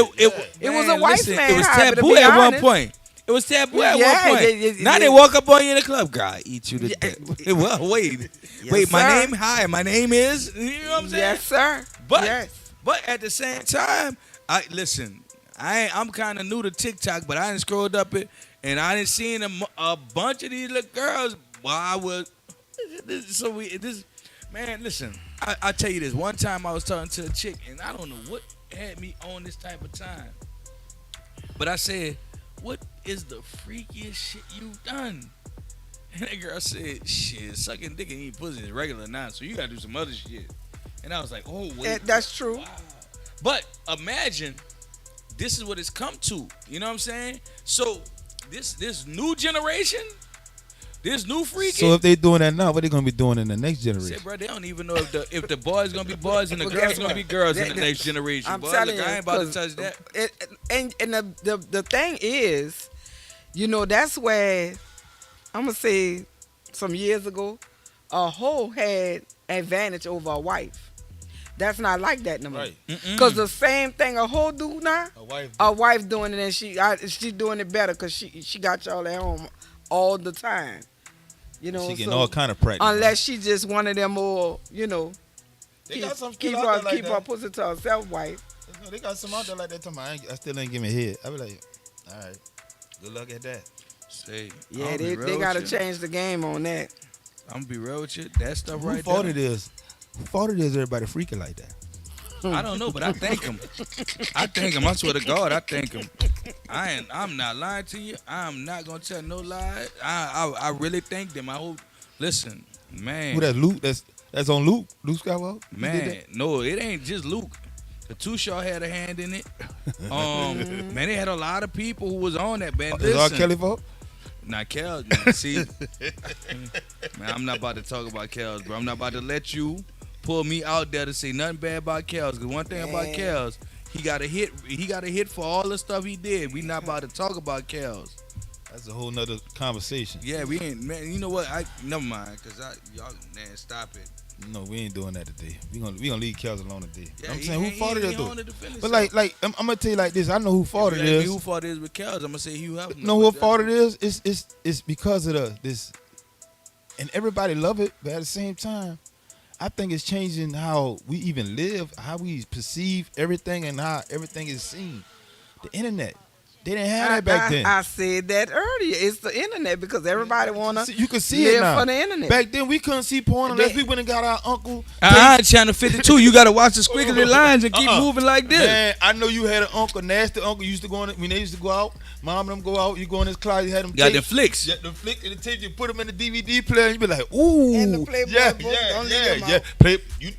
it was a white listen, man It was hobby, to taboo be at one honest. point. It was taboo at Yeah, one point. it- Now it- they walk up on you in the club. God, I eat you to Yeah, death. Well, wait, Yes, my sir. name. Hi, my name is. You know what I'm saying? Yes, sir. But yes. but at the same time, I'm kind of new to TikTok, but I didn't scrolled up it and I didn't seen a bunch of these little girls while I was. Man, listen. I tell you this. One time I was talking to a chick, and I don't know what had me on this type of time, but I said, "What is the freakiest shit you done?" And that girl said, "Shit, sucking dick and eating pussy is regular now, so you gotta do some other shit." And I was like, "Oh wait, That's true. wow." But imagine this is what it's come to. You know what I'm saying? So this new generation, this new freaking. So if they doing that now, what they gonna be doing in the next generation? Said, bro, they don't even know if the boys gonna be boys and the Well, girls guess gonna what? be girls in the That- next generation. I'm Boy, telling look, you, I ain't about to 'cause touch that. And the thing is, you know, that's where I'm gonna say some years ago, a hoe had advantage over a wife. That's not like that no more. Right. Cause the same thing a hoe do now, A wife. a wife doing it, and she doing it better because she got y'all at home all the time. You know, She getting so all kind of practice. unless she just one of them more, you know, They got some keep still out there like her that. pussy to herself wife. No, they got some out there like that. Talking about, I still ain't give me head. I be like, all right, good luck at that. Say, Yeah, they gotta change the game on that. I'm gonna be real with you. That stuff Who right fault there. it is? Who fault it is? Everybody freaking like that. I don't know, but I thank him. I swear to God, I thank him. I'm not lying to you. I'm not gonna tell no lie. I really thank them. I hope. Listen, man. Who that Luke? That's on Luke. Luke Skywalker. He did Man, that? no, it ain't just Luke. The Two Shaw had a hand in it. Man, they had a lot of people who was on that band. Is R. Listen, Kelly fault? Not Kels, man. See, man, I'm not about to talk about Kels, bro. I'm not about to let you pull me out there to say nothing bad about Kels. Cause one thing about Kels, he got a hit. He got a hit for all the stuff he did. We not about to talk about Kels. That's a whole nother conversation. Yeah, we ain't. Man, you know what? Never mind. Cause y'all, man, stop it. No, we ain't doing that today. We gonna leave Kels alone today. Yeah, I'm he saying who ain't- fault he it ain't is though. on to defend But himself. like I'm gonna tell you like this. I know who fault it If you ask is. me who fault it is with Kels, I'm gonna say Hugh Hefner. Know who fault it is? It's because of this, and everybody love it. But at the same time, I think it's changing how we even live, how we perceive everything, and how everything is seen. The internet, they didn't have that back then. I said that earlier. It's the internet because everybody wanna You can see live it now. for the internet. Back then, we couldn't see porn unless They- we went and got our uncle. Channel 52. You gotta watch the squiggly lines and keep moving like this. Man, I know you had an uncle, nasty uncle. Used to go in when they used to go out. Mom and them go out. You go in his closet. You had them. Got the tapes. flicks. Yeah, the flick and the tape. You put them in the DVD player. And you be like, ooh, And the Playboy yeah, book, yeah, don't leave yeah, them yeah. out. Play, you,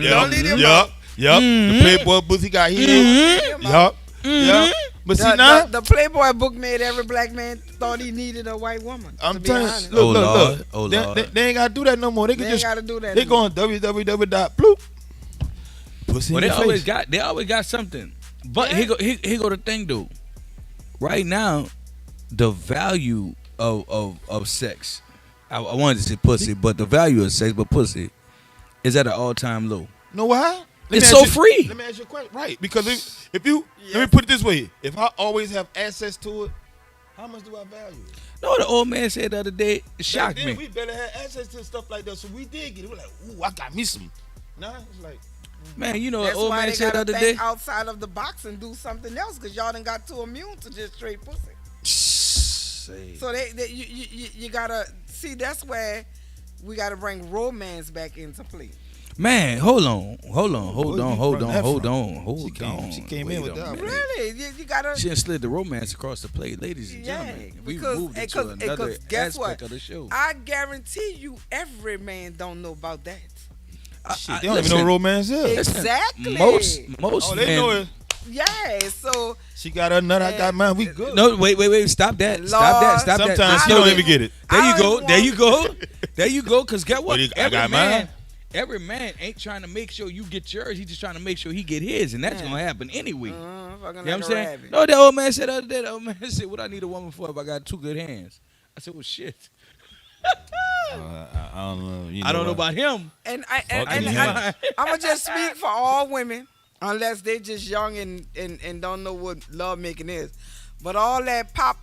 Don't leave them yup, yup. The Playboy books he got here. Yup, yup. But see now, the Playboy book made every black man thought he needed a white woman. I'm to be telling honest. you, look, Lord. look. Oh, Lord. They ain't gotta do that no more. They They can ain't just gotta do that They anymore. go on www. Pussy Well, in they your always face. got something. But here go the thing, though. Right now, the value of sex, I wanted to say pussy, but the value of sex, but pussy, is at an all-time low. Know why? It's so free. Let me ask you a question. Right, because if you let me put it this way: if I always have access to it, how much do I value it? No, the old man said the other day, it shocked Back then, me. we better have access to stuff like that, so we did get it. We're like, ooh, I got me some. Nah, it's like. Man, you know what That's the old why man they said the gotta other think day? outside of the box and do something else because y'all done got too immune to just straight pussy. So you gotta see. That's where we gotta bring romance back into play. Man, hold on. She came in with that. Really, you gotta. She done slid the romance across the plate, ladies and gentlemen. We moved into another guess aspect what? of the show. I guarantee you, every man don't know about that. Shit, they don't even know what romance is. Exactly. Most Oh, they men. know it. Yeah. So She got her nut, I got mine. We good. No, wait. Stop that. Stop that. Sometimes she Slow don't down. even get it. There you go. Because get what? I got mine. Every man ain't trying to make sure you get yours. He's just trying to make sure he get his, and that's gonna happen anyway. You know what I'm saying? No, that old man said the other day. The old man said, "What I need a woman for if I got two good hands?" I said, "Well, shit." I don't know. I don't know about him. And Fucking hell. I'm gonna just speak for all women, unless they just young and don't know what love making is. But all that pop,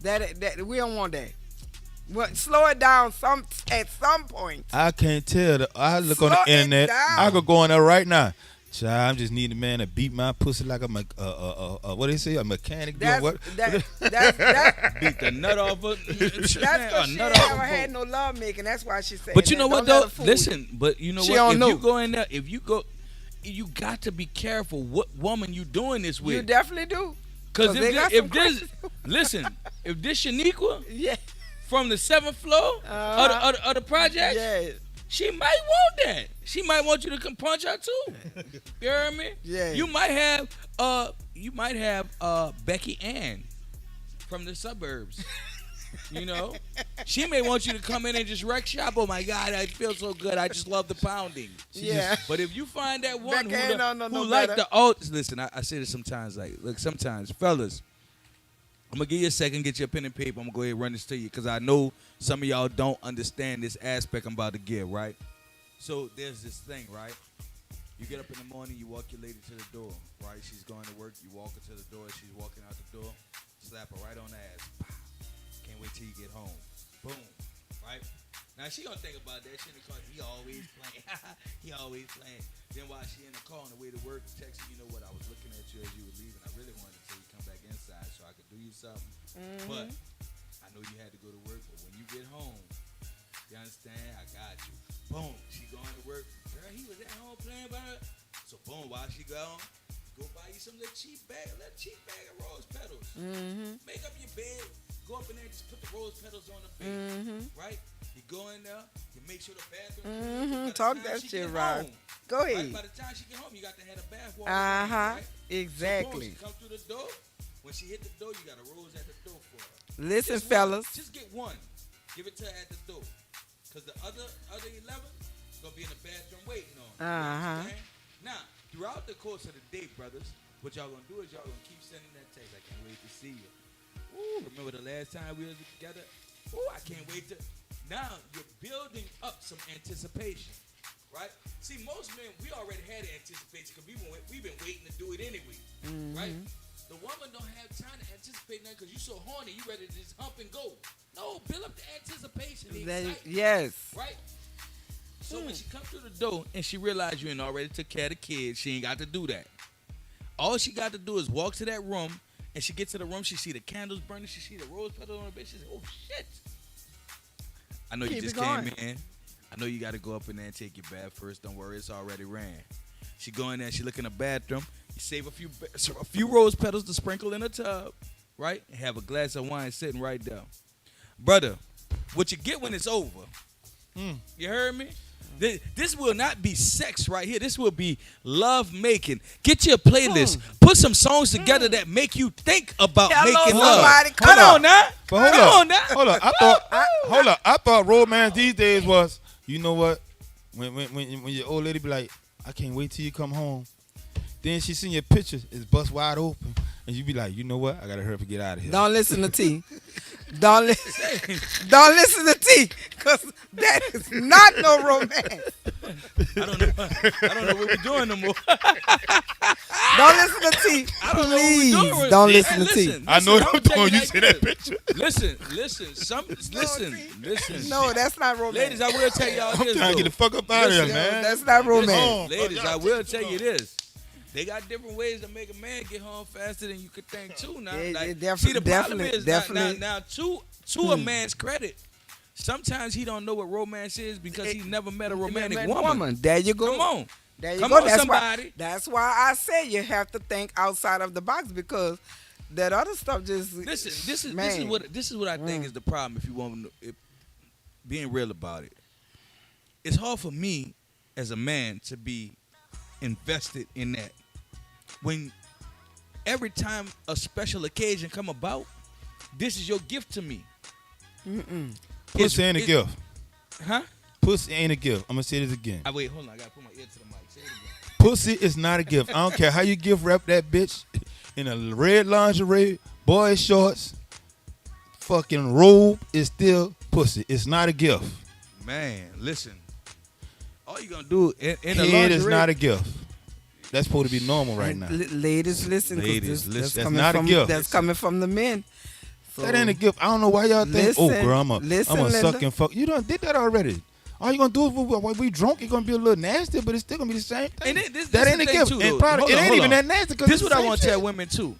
that we don't want that. Well, slow it down at some point. I can't tell. I look on Slow the it internet. down. I could go on there right now. Child, I just need a man to beat my pussy like what they say, a mechanic. That's What? Beat the nut off her. because she ain't never had no love making. That's why she said. But you know that. what Don't let though? her fool Listen, but you know She what? don't If know. you go in there, you got to be careful what woman you doing this you. with. You definitely do. Because they got if some this, crazy- listen, if this Shaniqua Yeah. from the 7th floor of the project, Yeah. she might want that. She might want you to come punch her too. You heard me? Yeah. You might have Becky Ann from the suburbs. You know, she may want you to come in and just wreck shop. Oh my God, I feel so good. I just love the pounding. Yeah. But if you find that one Becky Ann don't know who no like better. the alt, listen, I say this sometimes. Like, look, sometimes, fellas, I'm gonna give you a second, get your pen and paper. I'm gonna go ahead and run this to you because I know some of y'all don't understand this aspect I'm about to give. Right? So there's this thing, right? You get up in the morning, you walk your lady to the door, right? She's going to work, you walk her to the door, she's walking out the door, slap her right on the ass. Pow. Can't wait till you get home. Boom. Right? Now she gonna think about that. She in the car, he always playing. He always playing. Then while she in the car on the way to work, texting, you know what, I was looking at you as you were leaving. I really wanted to tell you come back inside so I could do you something. But I know you had to go to work, but when you get home, you understand? I got you. Boom. She going to work. Girl, he was at home playing by her. So boom, while she gone, go buy you some little cheap bag of rose petals. Make up your bed. Go up in there and just put the rose petals on the bed. Right? You go in there, you make sure the bathroom. Talk that shit, Rod. Go ahead. Right? By the time she get home, you got to have a bath water. Right? Exactly. So boom, she come through the door. When she hit the door, you got a rose at the door for her. Listen, Just fellas. Just get one. Give it to her at the door. Because the other 11 is going to be in the bathroom waiting on her. You understand? Now, throughout the course of the day, brothers, what y'all going to do is y'all going to keep sending that text. I can't wait to see you. Ooh, remember the last time we was together? Ooh, I can't wait to. Now, you're building up some anticipation, right? See, most men, we already had anticipation because we've been waiting to do it anyway, right? The woman don't have time to anticipate nothing because you so horny, you ready to just hump and go. No, build up the anticipation, the excitement, Yes. right? So when she comes through the door and she realized you ain't already took care of the kids, she ain't got to do that. All she got to do is walk to that room, and she gets to the room, she see the candles burning, she see the rose petals on the bed, she says, oh shit. I know you just came in. I know you got to go up in there and take your bath first. Don't worry, it's already ran. She go in there, she look in the bathroom. You save a few rose petals to sprinkle in a tub, right? And have a glass of wine sitting right there. Brother, what you get when it's over, you heard me? This will not be sex right here. This will be love making. Get your playlist. Put some songs together that make you think about making love. Somebody, Come on now. But Come on now. Hold on. I thought romance these days was, you know what? When your old lady be like, I can't wait till you come home. Then she seen your pictures, it's bust wide open, and you be like, you know what? I gotta hurry up and get out of here. Don't listen to T. Don't listen to T, because that is not no romance. I don't know what we're doing no more. Don't listen to T. I don't know what we're doing. Please don't listen to T. Listen, I know what I'm doing. You like see that picture? Listen. No, that's not romance. Ladies, I will tell y'all I'm this. trying to get the fuck up out of here, man. That's not romance. Ladies, I will tell you this. They got different ways to make a man get home faster than you could think too. Now, see, the problem is now to a man's credit, sometimes he don't know what romance is because he never met a romantic woman. There you go. Come on. There you Come go. on, somebody. That's why I say you have to think outside of the box, because that other stuff just Listen, this is what I think is the problem. If you want being real about it, it's hard for me as a man to be invested in that. When every time a special occasion come about, this is your gift to me. Pussy ain't a gift. Huh? Pussy ain't a gift. I'm gonna say this again. Wait, hold on. I gotta put my ear to the mic. Say it again. Pussy is not a gift. I don't care how you gift wrap that bitch in a red lingerie, boy shorts, fucking robe. It's still pussy. It's not a gift. Man, listen. All you gonna do in the Head lingerie is not a gift. That's supposed to be normal right now. Ladies, listen. Ladies, listen. That's not a gift. That's coming from the men. So, that ain't a gift. I don't know why y'all think, listen, girl, I'm a suck Linda. and fuck. You done did that already. All you gonna do is when we drunk, it's gonna be a little nasty, but it's still gonna be the same thing. And that ain't a gift. Too, and probably, it ain't even that nasty. This is what I want to tell women too.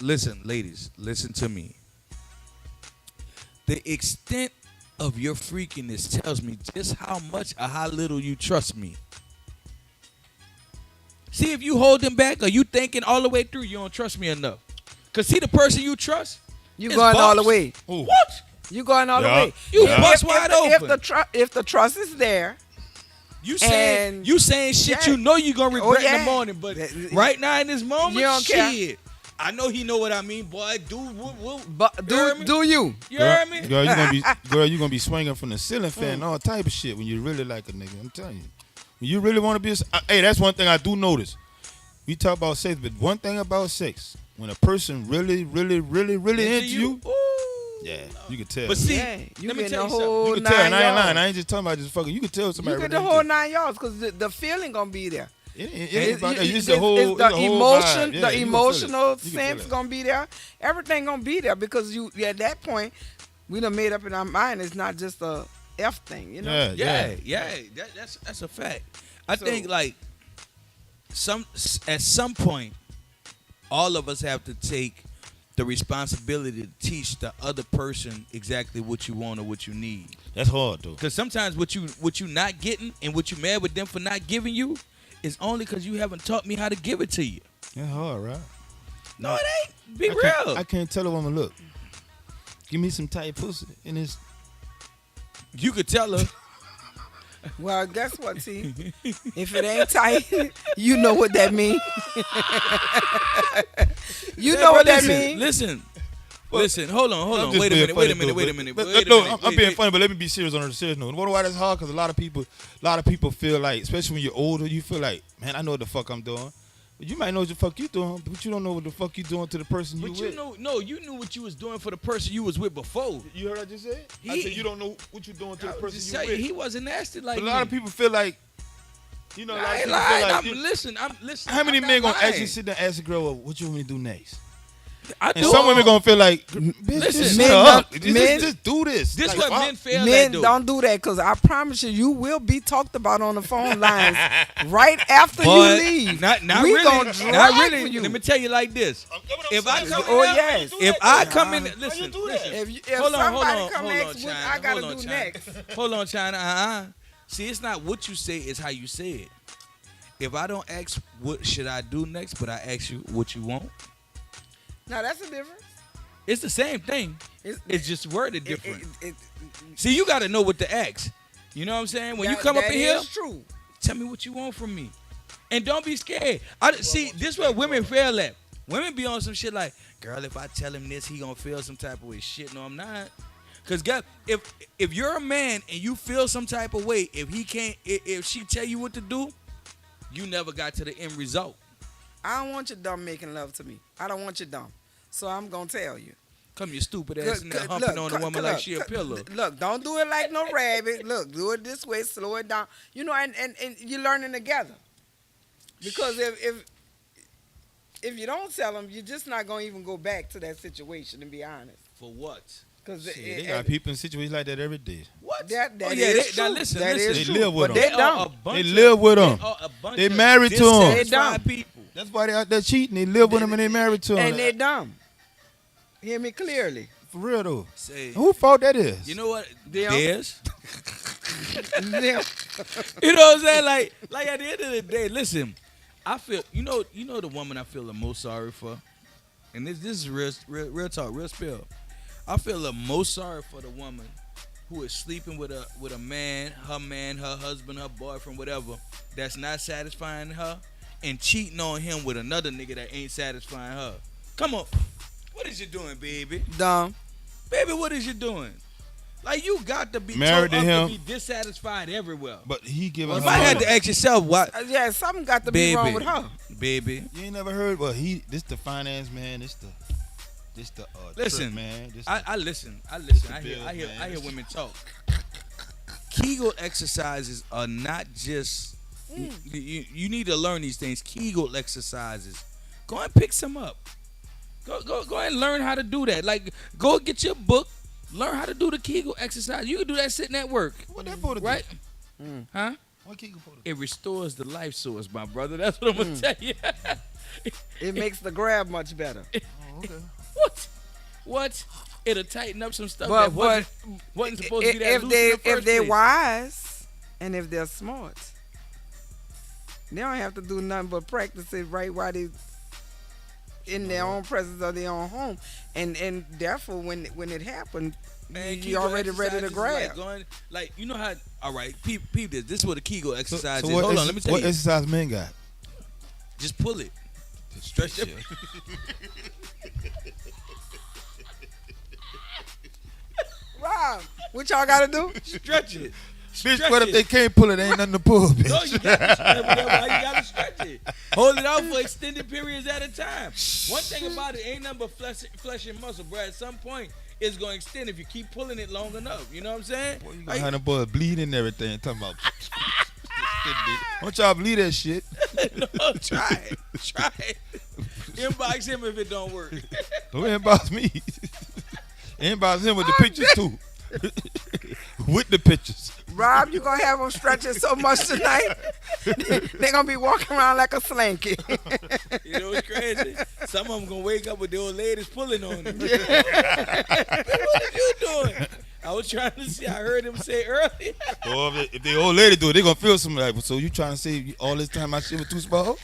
Listen, ladies, listen to me. The extent of your freakiness tells me just how much or how little you trust me. See, if you holding back or you thinking all the way through, you don't trust me enough. Cause see, the person you trust, you going all the way. Ooh. What? You going all the way. You bust wide open. If the trust is there, you saying shit you know you gonna regret in the morning, but right now in this moment, you don't shit. Care. I know he know what I mean, boy. Do You you? heard me? Girl, you gonna be swinging from the ceiling fan and all type of shit when you really like a nigga. I'm telling you. When you really want to be hey, that's one thing I do notice. We talk about sex, but one thing about sex, when a person really into you, yeah, you can tell. But see, you let me get tell the you whole something. You can tell, and I ain't yards. lying. I ain't just talking about just fucking. You can tell somebody. You get really the whole into 9 yards, because the feeling gonna be there. It's It's the whole emotion, vibe. Yeah, the you emotional can feel it. sense gonna be there. Everything gonna be there, because you at that point we done made up in our mind. It's not just a F thing, you know. Yeah. That's a fact. I think like at some point, all of us have to take the responsibility to teach the other person exactly what you want or what you need. That's hard though. Because sometimes what you not getting and what you mad with them for not giving you is only because you haven't taught me how to give it to you. That's hard, right? No, it ain't. Be real. I can't tell a woman, look, give me some tight pussy, and it's. You could tell her. Well, guess what, T? If it ain't tight, you know what that mean. You know what that mean. Listen. Hold on. Wait a minute. I'm being funny, but let me be serious on a serious note. Why that's hard? Because a lot of people feel like, especially when you're older, you feel like, man, I know what the fuck I'm doing. You might know what the fuck you doing, but you don't know what the fuck you doing to the person you with. You knew what you was doing for the person you was with before. You heard what I just said? I said you don't know what you're doing to the person you with. He wasn't nasty like but a lot of people feel like, a lot of people feel like. I'm listening. How many men gonna actually sit there and ask a girl, what you want me to do next? I And some women gonna feel like, bitch, just shut up. Just do this. This what men feel Men like, don't do that, because I promise you will be talked about on the phone lines right after you leave. Not we really. gonna drive Not for really. you. Let me tell you like this. If I come listen. If Hold on, somebody come next, China. what I gotta Hold on, do China. next? Hold on, China. See, it's not what you say, it's how you say it. If I don't ask what should I do next, but I ask you what you want, Now that's a difference. it's the same thing. It's just worded different. It- See, you got to know what to ask. You know what I'm saying? When you come up in here, that is true. tell me what you want from me. And don't be scared. See, this is where women fail at. Women be on some shit like, girl, if I tell him this, he gonna feel some type of way. Shit, no, I'm not. Cause God, if you're a man and you feel some type of way, if she tell you what to do, you never got to the end result. I don't want you dumb making love to me. I don't want you dumb. So I'm gonna tell you. Come your stupid ass in there humping on the woman like she a pillow. Look, don't do it like no rabbit. Look, do it this way, slow it down. You know, and you're learning together. Because if you don't tell them, you're just not gonna even go back to that situation. To be honest. For what? Because they got people in situations like that every day. What? That oh, yeah, is true. Now listen, that listen. is They true. live with But them. they don't. They live with them. They married to them. They dumb. People. That's why they out there cheating. They live with them and they married to them. And they dumb. Hear me clearly. For real though. Say, Who fault that is? you know what? Them. Theirs. Them. You know what I'm saying? Like at the end of the day, listen. I feel you know the woman I feel the most sorry for, and this is real talk, real spill. I feel the most sorry for the woman who is sleeping with a man, her husband, her boyfriend, whatever, that's not satisfying her, and cheating on him with another nigga that ain't satisfying her. Come on, what is you doing, baby? Dumb. Baby, what is you doing? Like you got to be married to him, to be dissatisfied everywhere. but he giving You her might have money. to ask yourself what. Yeah, something got to be wrong with her. Baby. You ain't never heard? Well, this the finance man. This the listen, trip man. This I listen. I hear women talk. Kegel exercises are not just. You need to learn these things. Kegel exercises. Go and pick some up. Go and learn how to do that. Like go get your book. Learn how to do the Kegel exercise. You can do that sitting at work. What that for? Right? Huh? What Kegel for? It restores the life source, my brother. That's what I'm gonna tell you. It makes the grab much better. Oh, okay. What? It'll tighten up some stuff But that wasn't supposed to be that loose in the first if they're place. wise and if they're smart, they don't have to do nothing but practice it right while they in their own presence of their own home, and therefore when it happens, Man, you're already ready to exercises grab. Like, you know how? All right, peep this. This is what a Kegel exercise So is. what Hold on, let me tell what you. exercise men got? Just pull it. Stretch it. Rob, what y'all got to do? Stretch it. Bitch, what if they can't pull it? Ain't nothing to pull, bitch. No, you got to stretch it. Why you got to stretch it? Hold it out for extended periods at a time. One thing about it, ain't nothing but flesh and muscle, bro. At some point, it's going to extend if you keep pulling it long enough. You know what I'm saying? Boy, you gonna have them boys bleeding and everything. Talking about. Don't y'all bleed that shit. No, try it. Try it. Inbox him if it don't work. Don't inbox me. Inbox him with the pictures too. With the pictures. Rob, you gonna have them stretching so much tonight? They're gonna be walking around like a slinky. You know what's crazy? Some of them gonna wake up with the old ladies pulling on them. What are you doing? I was trying to see. I heard him say earlier. Or if the old lady do it, they gonna feel something like, so you trying to say all this time my shit was too small?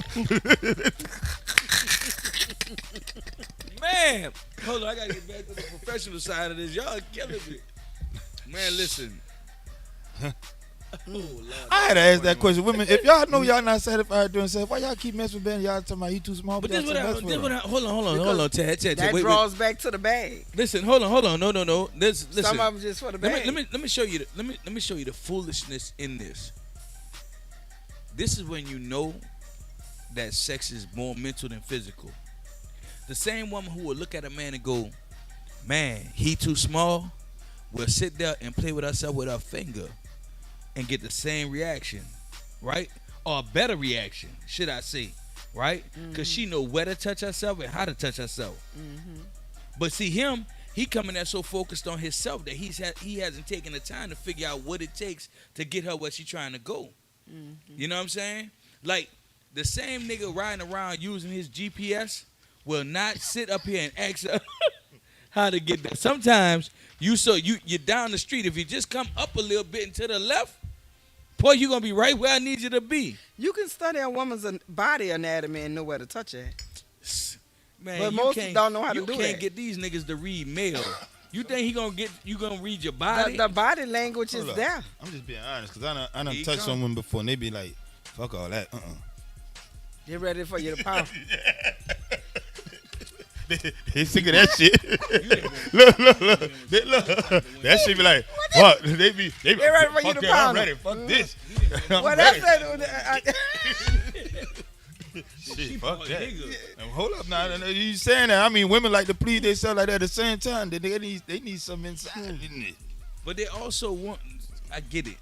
Man, hold on. I gotta get back to the professional side of this. Y'all killing me. Man, listen. Oh, Lord, I had to ask that question. Women, if y'all know y'all not satisfied doing sex, why y'all keep messing with Ben? Y'all talking about he too small? But this what hold on, Ted. That Wait. draws back to the bag. Listen, hold on. No. Listen. Some of them just for the bag. Let me show you. Let me show you the foolishness in this. This is when you know that sex is more mental than physical. The same woman who will look at a man and go, "Man, he too small," will sit there and play with herself with her finger and get the same reaction, right? Or a better reaction, should I say, right? Because she know where to touch herself and how to touch herself. But see him, he coming there so focused on himself that he hasn't taken the time to figure out what it takes to get her where she trying to go. You know what I'm saying? Like the same nigga riding around using his GPS will not sit up here and ask her how to get there. Sometimes you're down the street. If you just come up a little bit and to the left, boy, you're gonna be right where I need you to be. You can study a woman's body anatomy and know where to touch it. Man, But you most can't- don't know how to you do can't that. get these niggas to read mail. You think he gonna read your body? The body language is Hold up. there. I'm just being honest, because I done Here touched you someone before, and they be like, fuck all that. Get ready for you to pound. They sick of that shit. look. That shit be like, fuck. They be They ready for you fuck to that, pound I'm ready. them. Fuck this. I'm Well, ready. that's it. Shit, fuck that. Now, hold up now. You saying that? I mean, women like to please themselves like that at the same time. They need something inside, didn't it? But they also want. I get it.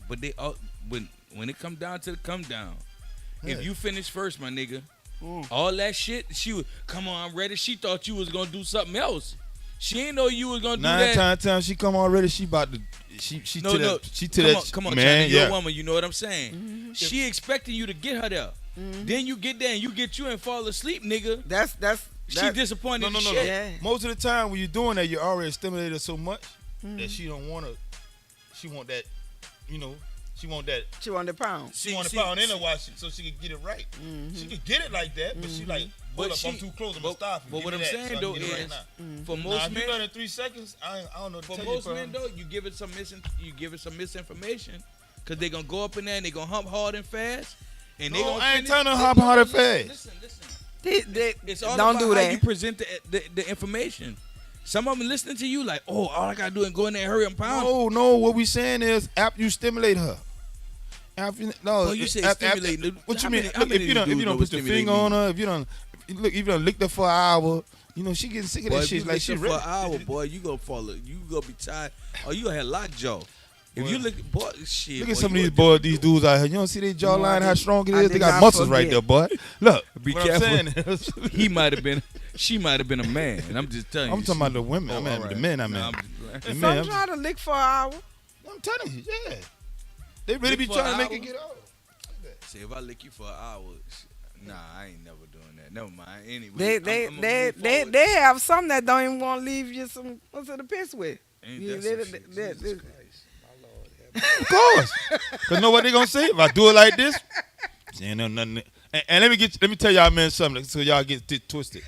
But they all when it come down to the come down, if you finish first, my nigga, all that shit. She was come on, I'm ready. She thought you was gonna do something else. She ain't know you was gonna do that. 9 times she come already. She about to. She No, to no. that. She to that. Come on, man. China, you're Yeah. a woman. You know what I'm saying? She expecting you to get her there. Then you get there and you and fall asleep, nigga. She disappointed. No. Shit. Yeah. Most of the time when you're doing that, you're already stimulated so much that she don't want to. She want that, you know. She want that. She want the pound. She want to pound in her watch it so she can get it right. She can get it like that, but she like, hold up, I'm too close. I'm gonna stop. But what I'm saying though is, for now, most if you men, done in 3 seconds, I don't know. for most men though, you give it some misinformation, cause they gonna go up in there and they gonna hump hard and fast, and they No, gonna. I ain't finish. telling them hop hard and fast. Listen. It's all don't about do how that. you present the information. Some of them listening to you like, oh, all I gotta do is go in there and hurry and pound. No. What we saying is, after you stimulate her. Well, you say stimulate. What you How mean? many- how Look, many if you don't dudes know put what your stimulate finger on mean? her, if you done licked her for an hour, you know she getting sick of Boy, that if shit. you Like listen she for ready. an hour, boy, you gonna fall. You gonna be tired. Or you gonna have lockjaw. If you look, boy, shit. Look boy, at some of you these gonna boys, these dudes out here. You don't see their jawline, No, how strong it I is? did They got not muscles right forget. there, boy. Look, Be what careful. I'm saying is, He might have been. She might have been a man. And I'm just telling you. I'm talking about the women. Oh, I mean, all right. the men. I Nah, mean, I'm just playing. the Some men. try to lick for an hour. I'm telling you, yeah. They really Lick be for trying an to make hour? it get off. See, if I lick you for an hour, nah, I ain't never doing that. Never mind. Anyway, They I'm gonna move forward. they have some that don't even want to leave you some what's it to piss with. Ain't You- that they- some shit? they- Jesus they- Of course. Because know what they going to say? If I do it like this, ain't no nothing. And let me tell y'all men something so y'all get twisted.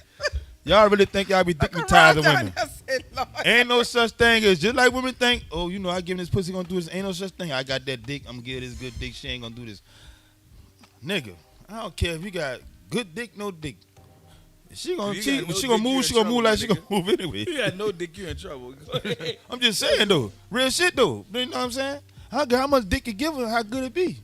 Y'all really think y'all be dignitizing women. That's it, Lord. Ain't no such thing as, just like women think, oh, you know, I give this pussy gonna do this. Ain't no such thing. I got that dick. I'm gonna give this good dick. She ain't gonna do this. Nigga, I don't care if you got good dick, no dick. If she gonna You cheat. got no She gonna dick, you move. in She gonna move trouble, like she my gonna move anyway. You got no dick, you in trouble. Go ahead. I'm just saying though, real shit though. You know what I'm saying? I don't care how much dick you give her, how good it be.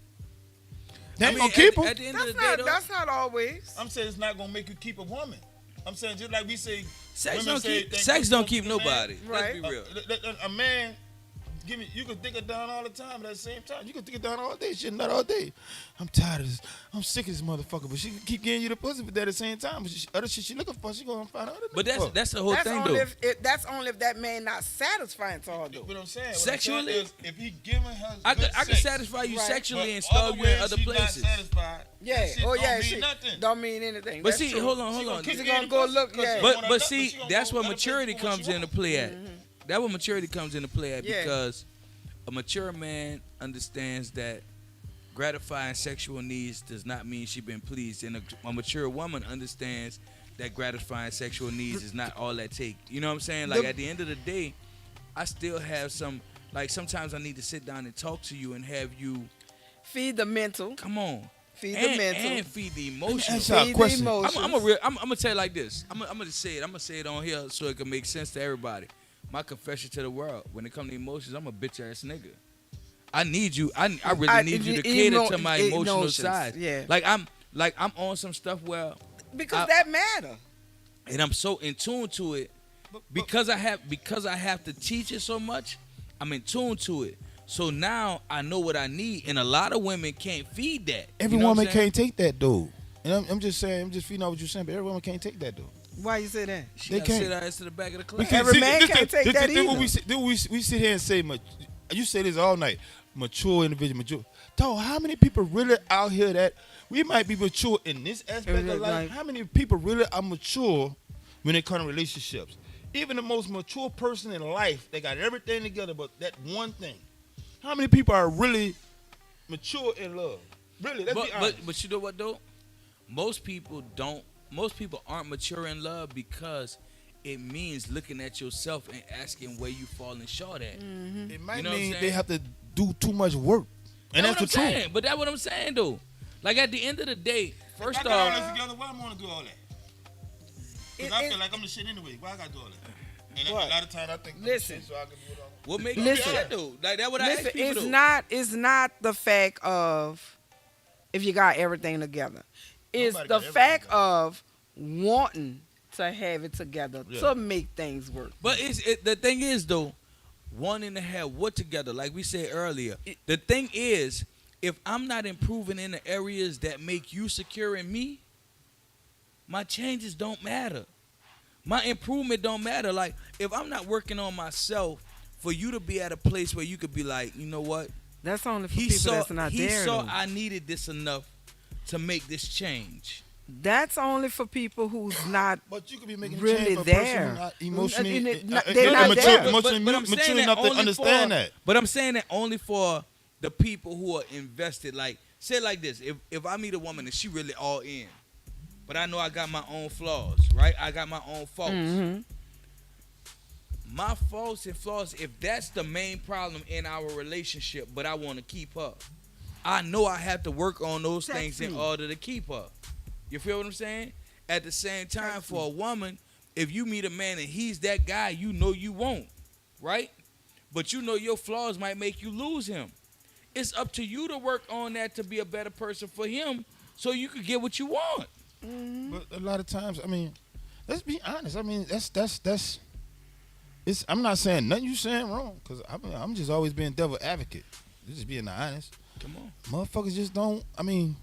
They ain't gonna keep her. At the end of the That's day, not though, that's not always. I'm saying it's not gonna make you keep a woman. I'm saying just like we say, sex women don't say keep think sex pussy don't keep a man. nobody. Right. Let's be real. A man, you can dick it down all the time. But at the same time, you can dick it down all day. Shit, not all day. I'm tired of this. I'm sick of this motherfucker. But she can keep getting you the pussy, but at the same time, but other shit she looking for, she gonna find other. But fuck. that's the whole That's thing, only though. that's only if that man not satisfying to her though. What I'm saying. Sexually? what I'm saying is, if he giving her, I good can sex, satisfy you Right. sexually and but starve you in ways other she's places. Not satisfied, Yeah. that shit Oh don't yeah. mean Shit nothing. don't mean anything. But That's see, true. hold She on. gonna keep She's getting gonna the go pussy look, 'cause she yeah. wanna But nut, see, she gonna that's go where other places maturity for what comes she into want. play at. That's where maturity comes into play at Yeah. because a mature man understands that gratifying sexual needs does not mean she been pleased, and a mature woman understands that gratifying sexual needs is not all that take. You know what I'm saying? Like at the end of the day, I still have some. Like sometimes I need to sit down and talk to you and have you Feed the mental. come on. Feed and, the mental. and feed the emotional. Ask y'all a Feed the question. emotions. I'm gonna tell you like this. I'm gonna just say it. I'm gonna say it on here so it can make sense to everybody. My confession to the world: when it comes to emotions, I'm a bitch ass nigga. I need you. I really need you to cater to my emotional emotions, side. yeah. Like I'm on some stuff where, Because that matter. and I'm so in tune to it because I have to teach it so much. I'm in tune to it. So now I know what I need, and a lot of women can't feed that. Every You know what woman I'm saying? can't take that though. And I'm just saying, I'm just feeding off what you're saying, but every woman can't take that though. Why you say that? She They gotta can't. sit her ass to the back of the class. Because Every man can't take that What either. we sit here and say, you say this all night, mature individual, mature. Dog, how many people really out here that we might be mature in this aspect of life? How many people really are mature when it comes to relationships? Even the most mature person in life, they got everything together, but that one thing. How many people are really mature in love? Really, let's be honest. But you know what though? Most people aren't mature in love because it means looking at yourself and asking where you falling short at. It might You know what I'm mean saying? they have to do too much work, and that's the what I'm truth. saying. But that's what I'm saying though. Like at the end of the day, first If I got all off, this together, why am I gonna do all that? Because I feel like I'm the shit anyway. Why I gotta do all that? And a lot of times I think, Listen. so I can do it all. what make you Listen. do that though? Like that what I ask Listen, people it's not the fact of if you got everything together. It's Nobody the got fact everything of wanting to have it together to make things work. But the thing is though, wanting to have what together, like we said earlier. The thing is, if I'm not improving in the areas that make you secure in me, my changes don't matter. My improvement don't matter. Like if I'm not working on myself for you to be at a place where you could be like, you know what? That's only for He people saw that's not there. saw though. I needed this enough to make this change. That's only for people who's not But you could be making a really change for a there. person who's not emotionally, They're not there. emotionally I'm saying mature that enough to only understand for, that. But I'm saying that only for the people who are invested. Like, say it like this: if I meet a woman and she really all in, but I know I got my own flaws, right? I got my own faults. Mm-hmm. My faults and flaws, if that's the main problem in our relationship, but I want to keep her, I know I have to work on those things in order to keep her. You feel what I'm saying? At the same time, for a woman, if you meet a man and he's that guy, you know you won't, right? But you know your flaws might make you lose him. It's up to you to work on that to be a better person for him so you can get what you want. But a lot of times, I mean, let's be honest. I mean, that's. It's. I'm not saying nothing you saying wrong, cause I'm just always being devil advocate. Just being honest. Come on. Motherfuckers just don't. I mean,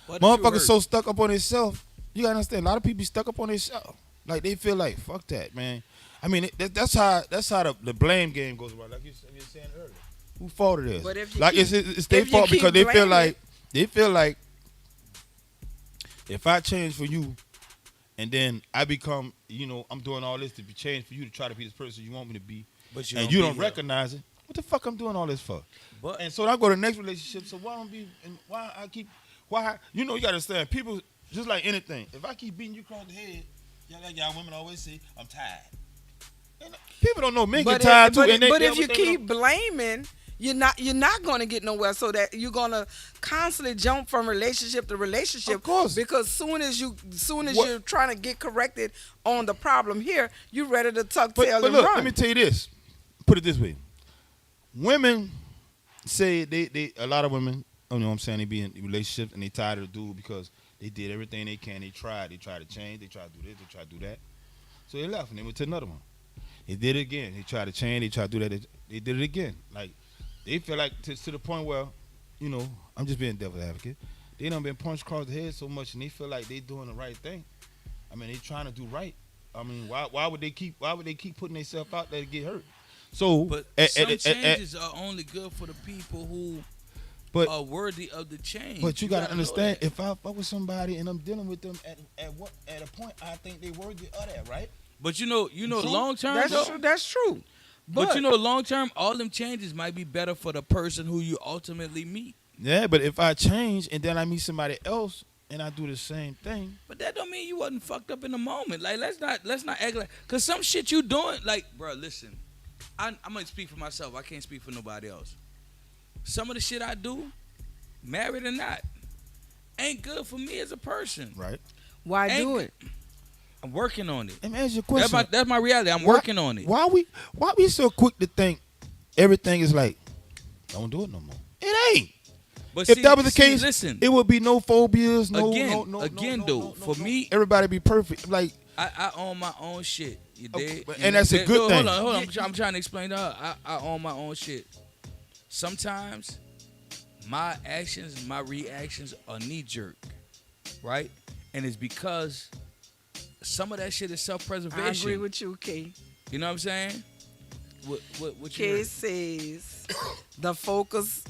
What did you motherfuckers hurt? so stuck up on themselves. You gotta understand. A lot of people be stuck up on themselves. Like they feel like fuck that, man. I mean, that's how the blame game goes around. Like you were saying earlier, who fault it is? But if you like keep- it's their if you fault keep because they feel blaming- like if I change for you, and then I become, I'm doing all this to be changed for you to try to be this person you want me to be, But and you don't recognize it. What the fuck I'm doing all this for? But And so I go to the next relationship. So why don't be? And why you gotta understand people just like anything. If I keep beating you across the head, like y'all women always say, I'm tired. And people don't know men get tired too. But if you keep blaming, you're not going to get nowhere. So that you're going to constantly jump from relationship to relationship. Of course. Because soon as you're trying to get corrected on the problem here, you're ready to tuck tail but and look, run. let me tell you this. Put it this way. Women say they a lot of women, you know what I'm saying, they be in relationships and they tired of the dude because they did everything they can. They tried to change. They tried to do this. They tried to do that. So they left and they went to another one. They did it again. They tried to change. They tried to do that. They did it again. Like they feel like to the point where, I'm just being devil's advocate. They done been punched across the head so much and they feel like they doing the right thing. I mean, they trying to do right. I mean, why would they keep putting themselves out there to get hurt? So, But some changes are only good for the people who are worthy of the change. But you gotta know understand, that. if I fuck with somebody and I'm dealing with them at a point I think they worthy of that, right? But long term, That's true. But long term, all them changes might be better for the person who you ultimately meet. Yeah, but if I change and then I meet somebody else and I do the same thing, But that don't mean you wasn't fucked up in the moment. Like let's not act like, cause some shit you doing, like, bro, listen, I'm gonna speak for myself. I can't speak for nobody else. Some of the shit I do, married or not, ain't good for me as a person. right? Why Ain't do good. it? I'm working on it. Let me ask you a question. That's my reality. I'm Why- working on it. Why we so quick to think everything is like, don't do it no more? It ain't. But If that was the case, listen. it would be no phobias, For me, everybody be perfect. Like, I own my own shit. You dig? and that's a good thing. Hold on. I'm trying to explain to her. I own my own shit. Sometimes my actions, my reactions are knee jerk, right? And it's because some of that shit is self-preservation. I agree with you, Kay. You know what I'm saying? What you Kay heard? says the focus.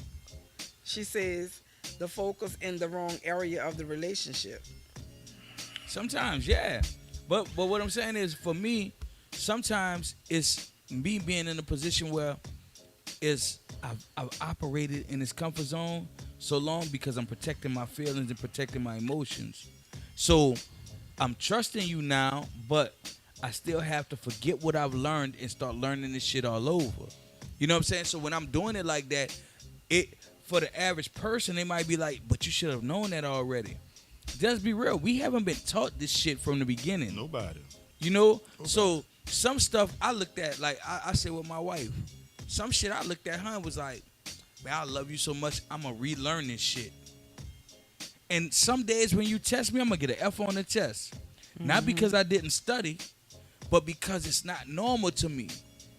She says the focus in the wrong area of the relationship. Sometimes, yeah. But what I'm saying is, for me, sometimes it's me being in a position where I've operated in this comfort zone so long because I'm protecting my feelings and protecting my emotions. So I'm trusting you now, but I still have to forget what I've learned and start learning this shit all over. You know what I'm saying? So when I'm doing it like that, it for the average person, they might be like, but you should have known that already. Just be real. We haven't been taught this shit from the beginning. Nobody. You know? Nobody. So some stuff I looked at, like I said with my wife, some shit I looked at her and was like, man, I love you so much, I'm going to relearn this shit. And some days when you test me, I'm going to get an F on the test. Not because I didn't study, but because it's not normal to me.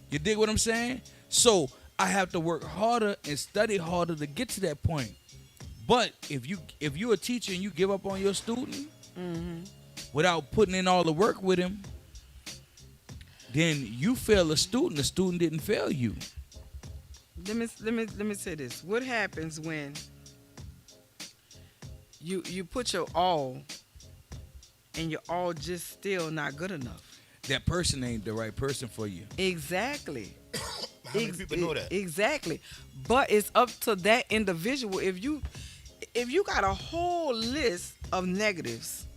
You dig what I'm saying? So I have to work harder and study harder to get to that point. But if you're a teacher and you give up on your student without putting in all the work with him, then you fail a student. The student didn't fail you. Let me say this. What happens when you put your all and your all just still not good enough? That person ain't the right person for you. Exactly. How many people know that? Exactly. But it's up to that individual. If you got a whole list of negatives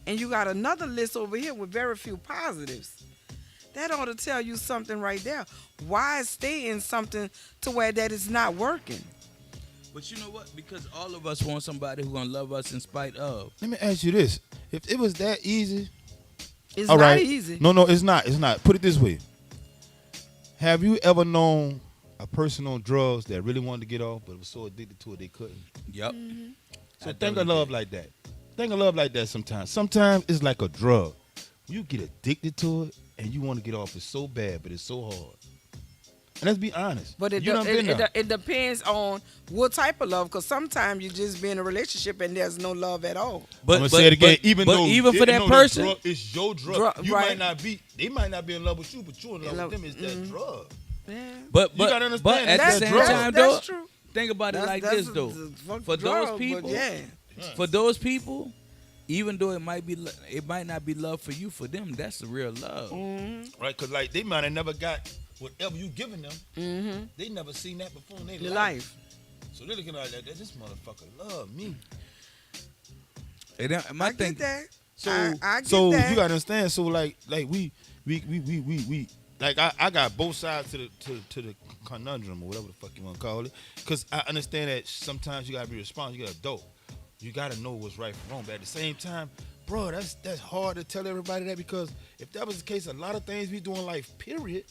and you got another list over here with very few positives, that ought to tell you something right there. Why stay in something to where that is not working? But you know what? Because all of us want somebody who's going to love us in spite of. Let me ask you this. If it was that easy. It's all not right. easy. No, it's not. It's not. Put it this way. Have you ever known a person on drugs that really wanted to get off but was so addicted to it they couldn't? Yep. So think of love like that. Think of love like that sometimes. Sometimes it's like a drug. You get addicted to it and you want to get off it so bad, but it's so hard. And let's be honest. But it depends on what type of love, because sometimes you just be in a relationship and there's no love at all. But I'm gonna say it again. Even for that person, it's your drug. You might not be. They might not be in love with you, but you're in love with them. It's that drug. Yeah. But you gotta understand. But at the same time, though, true. Think about it like this, though. For those people, for those people, even though it might not be love for you, for them, that's the real love. Right? Because like they might have never got whatever you giving them. They never seen that before in their life. So they're looking at that. This motherfucker love me. My thing. Get that. So I get so that. you gotta understand. So like we like I got both sides to the conundrum or whatever the fuck you want to call it. Because I understand that sometimes you gotta be responsible. You gotta dope. You gotta know what's right from wrong. But at the same time, bro, that's hard to tell everybody that, because if that was the case, a lot of things we do in life, period.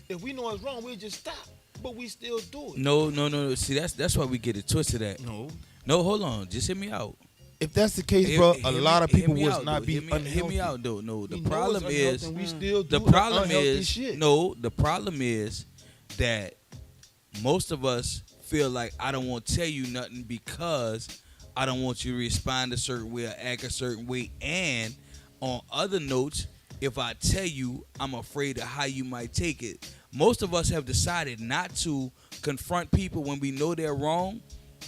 If we know it's wrong, we'll just stop. But we still do it. No. See, that's why we get it twisted. No, hold on. Just hear me out. If that's the case, bro, a lot of people would not be unhealthy. Hear me out, though. No, the We know problem it's is unhealthy, we still do the problem unhealthy is shit. the problem is that most of us feel like I don't want to tell you nothing because I don't want you to respond a certain way or act a certain way. And on other notes, if I tell you, I'm afraid of how you might take it. Most of us have decided not to confront people when we know they're wrong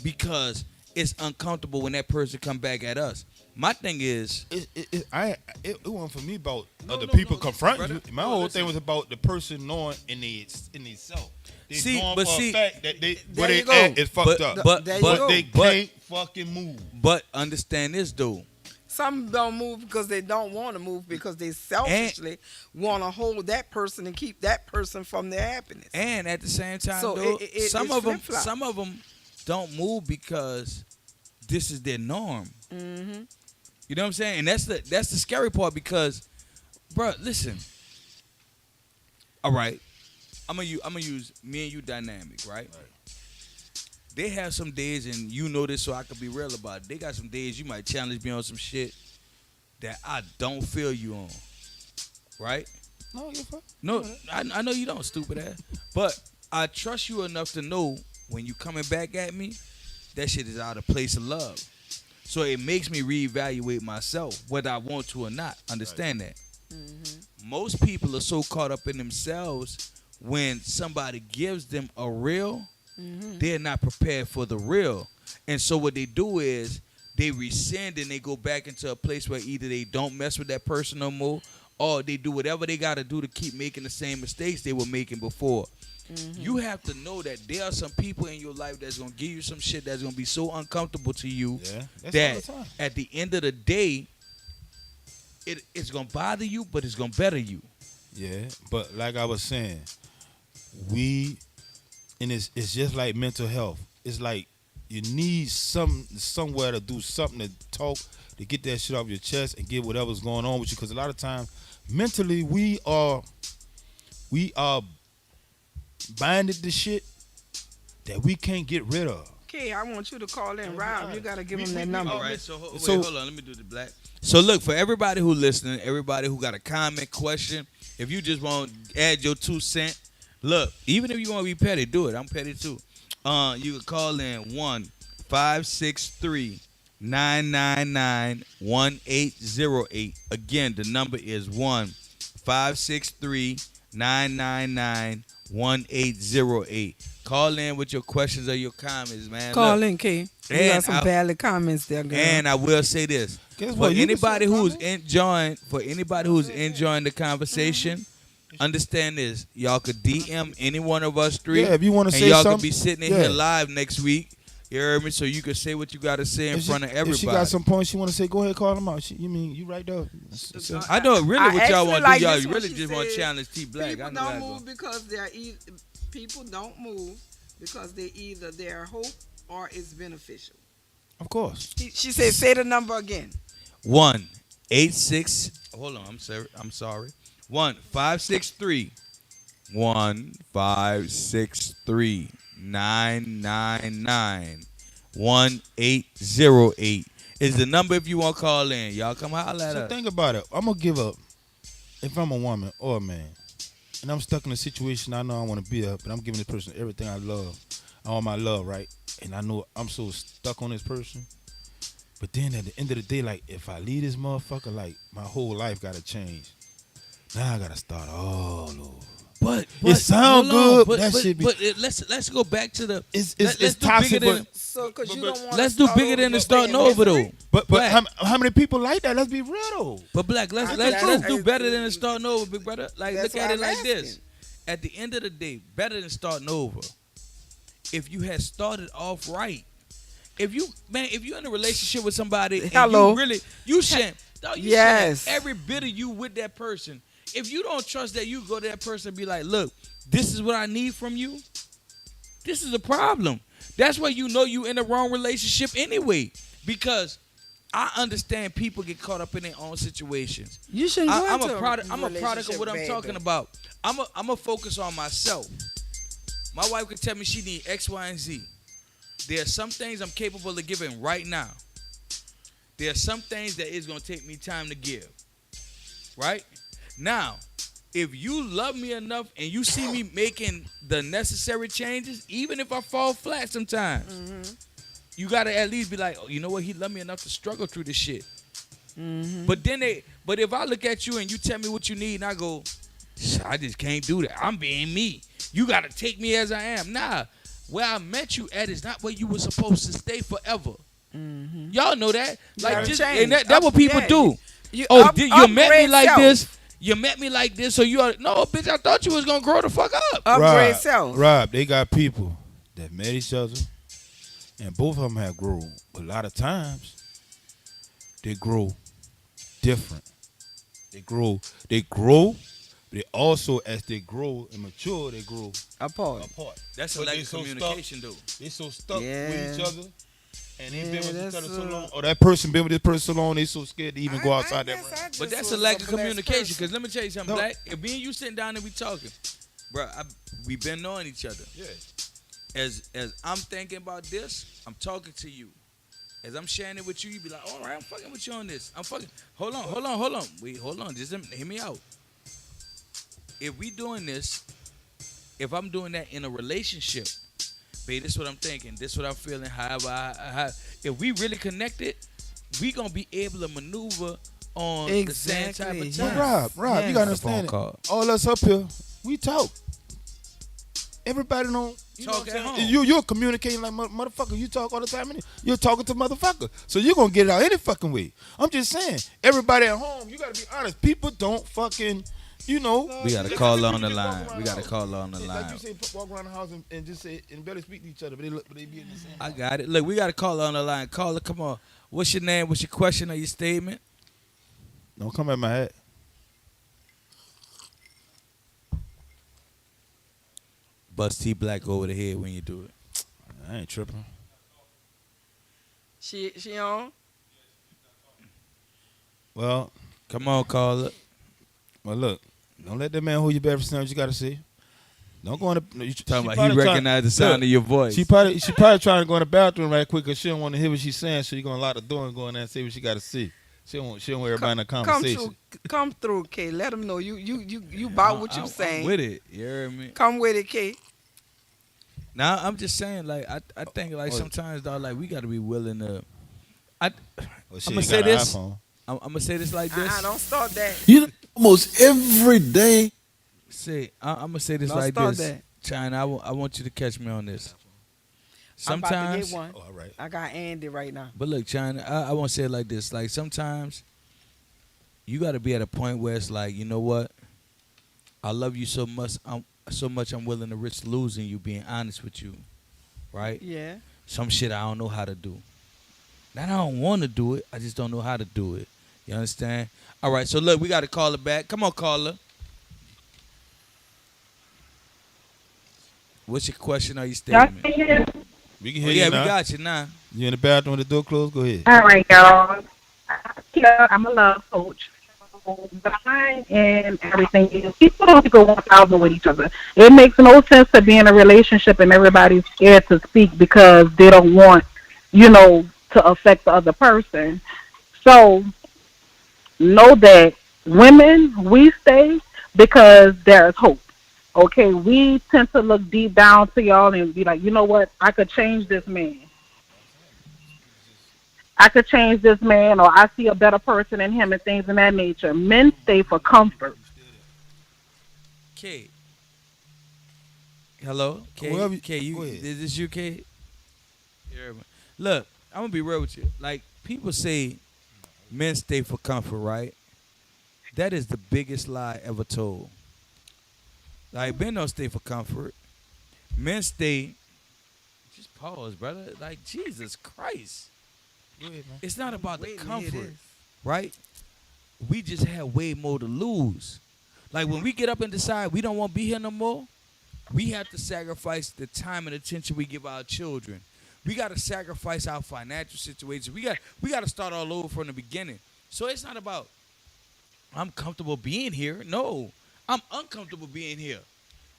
because it's uncomfortable when that person come back at us. My thing is, it wasn't for me about other people confronting you. My whole thing was about the person knowing in themselves. See, knowing but for see, a fact that they there where you they at go. is fucked up. But they can't fucking move. But understand this though. Some don't move because they don't want to move, because they selfishly want to hold that person and keep that person from their happiness. And at the same time, So though, some of them don't move because this is their norm. Mm-hmm. You know what I'm saying? And that's the scary part, because, bro, listen. All right, I'm gonna use me and you dynamic, right? They have some days, and you know this, so I can be real about it. They got some days you might challenge me on some shit that I don't feel you on, right? No, you're fine. No, I know you don't, stupid ass. But I trust you enough to know when you coming back at me, that shit is out of place of love. So it makes me reevaluate myself, whether I want to or not. Understand that. Mm-hmm. Most people are so caught up in themselves when somebody gives them a real, they're not prepared for the real. And so what they do is they rescind and they go back into a place where either they don't mess with that person no more, or they do whatever they got to do to keep making the same mistakes they were making before. You have to know that there are some people in your life that's going to give you some shit that's going to be so uncomfortable to you that at the end of the day, it's gonna bother you, but it's gonna better you. Yeah, but like I was saying, it's just like mental health. It's like you need somewhere to do something to talk, to get that shit off your chest and get whatever's going on with you. Because a lot of times, mentally, we are binded to shit that we can't get rid of. Okay, I want you to call in, Rob. You gotta give him that number. All right, so hold on, let me do the black. So look, for everybody who listening, everybody who got a comment, question, if you just want to add your 2 cents, look, even if you want to be petty, do it. I'm petty too. You can call in 1-563-999-1808. Again, the number is 1-563-999-1808. Call in with your questions or your comments, man. Call Look, in, K. You got some valid comments there, girl. And I will say this. For anybody who's enjoying the conversation, understand this. Y'all could DM any one of us three. Yeah, if you want to say y'all something. could be sitting in here live next week. You heard me? So you can say what you got to say in front of everybody. If she got some points she want to say, go ahead, call them out. You right there. I know really what y'all want to do. Y'all really just want to challenge T Black. People don't move because people don't move because they're hope or it's beneficial. Of course. She said, say the number again. 1-866. Hold on, I'm sorry. 1-563-999-1808 is the number if you want to call in. Y'all come holler at us. So think about it. I'm going to give up if I'm a woman or a man and I'm stuck in a situation I know I want to be up, but I'm giving this person everything I love, all my love, right? And I know I'm so stuck on this person. But then at the end of the day, like, if I leave this motherfucker, like, my whole life got to change. Now I got to start all over. But it sound good, but that shit be. But let's go back to the. It's toxic, but let's do bigger than the starting over though. But how many people like that? Let's be real though. But Black, let's do better than the starting over, big brother. Like look at it like this. At the end of the day, better than starting over. If you had started off right, if you're in a relationship with somebody, hello, and you shouldn't. Yes, every bit of you with that person. If you don't trust that, you go to that person and be like, look, this is what I need from you. This is a problem. That's why you know you in the wrong relationship anyway. Because I understand people get caught up in their own situations. You shouldn't go I'm into a product of what I'm baby. talking about. I'm a focus on myself. My wife could tell me she need X, Y, and Z. There are some things I'm capable of giving right now. There are some things that it's going to take me time to give. Right? Now, if you love me enough and you see me making the necessary changes, even if I fall flat sometimes, you got to at least be like, oh, you know what? He loved me enough to struggle through this shit. But if I look at you and you tell me what you need and I go, I just can't do that. I'm being me. You got to take me as I am. Nah, where I met you at is not where you were supposed to stay forever. Y'all know that. Like, just, and that's what people do. You met me like this. You met me like this, so you are no bitch. I thought you was gonna grow the fuck up. Upgrade self. Rob, they got people that met each other, and both of them have grown. A lot of times, they grow different. They grow. But they also, as they grow and mature, they grow apart. That's a lack of communication, though. They so stuck with each other. And they been with each other so long. Or that person been with this person so long, they so scared to even go outside that room. But that's a lack of communication. Because let me tell you something, Black. If me and you sitting down and we talking, bro, we been knowing each other. Yeah. As I'm thinking about this, I'm talking to you. As I'm sharing it with you, you be like, all right, I'm fucking with you on this. Hold on. Wait, hold on. Just hear me out. If we doing this, if I'm doing that in a relationship, babe, this is what I'm thinking. This is what I'm feeling. However, if we really connected, we gonna be able to maneuver on the same type of time. Rob, you gotta understand it. All us up here, we talk. Everybody don't talk at home. You're communicating like motherfucker. You talk all the time. You're talking to motherfucker. So you're gonna get it out any fucking way. I'm just saying. Everybody at home, you gotta be honest. People don't fucking. We gotta call on the line. Like you say, walk around the house and just say and barely speak to each other, but they be in the same. I got it. Look, we gotta call on the line. Caller, come on. What's your name? What's your question or your statement? Don't come at my hat. Bust T Black over the head when you do it. I ain't tripping. She on? Well, Come on, caller. well, look. Don't let that man hold you back for something you got to see. Don't go in the. Talking about he recognized the sound of your voice. She probably trying to go in the bathroom right quick because she don't want to hear what she's saying. So you gonna lock the door and go in there and say what she got to see. She don't want everybody in a conversation. Come through, K. Let them know you about what you saying. I'm with it. You hear me? Come with it, K. Now I'm just saying, like I think like sometimes though, like we gotta be willing to. I'm gonna say this. I'm gonna say this like this. Don't start that. You almost every day. See, I'm gonna say this Don't like start this. that. China, I want you to catch me on this. I'm about to Sometimes, get one. Oh, all right. I got Andy right now. but look, China, I want to say it like this. Like sometimes, you got to be at a point where it's like, you know what? I love you so much. I'm willing to risk losing you. Being honest with you, right? Yeah. Some shit I don't know how to do. Not I don't want to do it. I just don't know how to do it. You understand? All right. So look, we got to call it back. Come on, caller. What's your question or your statement? We can Oh, hear yeah, you we now. got you now. You in the bathroom with the door closed? Go ahead. All right, y'all. Yeah, I'm a love coach. So behind and everything is people don't go 1,000 with each other. It makes no sense to be in a relationship and everybody's scared to speak because they don't want, to affect the other person. So know that women, we stay because there's hope. Okay, we tend to look deep down to y'all and be like, you know what? I could change this man. I could change this man, or I see a better person in him, and things of that nature. Men stay for comfort. K. Hello? K, Whoever- K, go ahead. is this you, K? Yeah, man. Look, I'm going to be real with you. Like, people say men stay for comfort, right? That is the biggest lie ever told. Like, men don't stay for comfort. Men stay. Just pause, brother. Like, Jesus Christ. Go ahead, man. It's not about the Wait to hear comfort, this. right? We just have way more to lose. Like, when we get up and decide we don't want to be here no more, we have to sacrifice the time and attention we give our children. We got to sacrifice our financial situation. We got to start all over from the beginning. So it's not about I'm comfortable being here. No, I'm uncomfortable being here.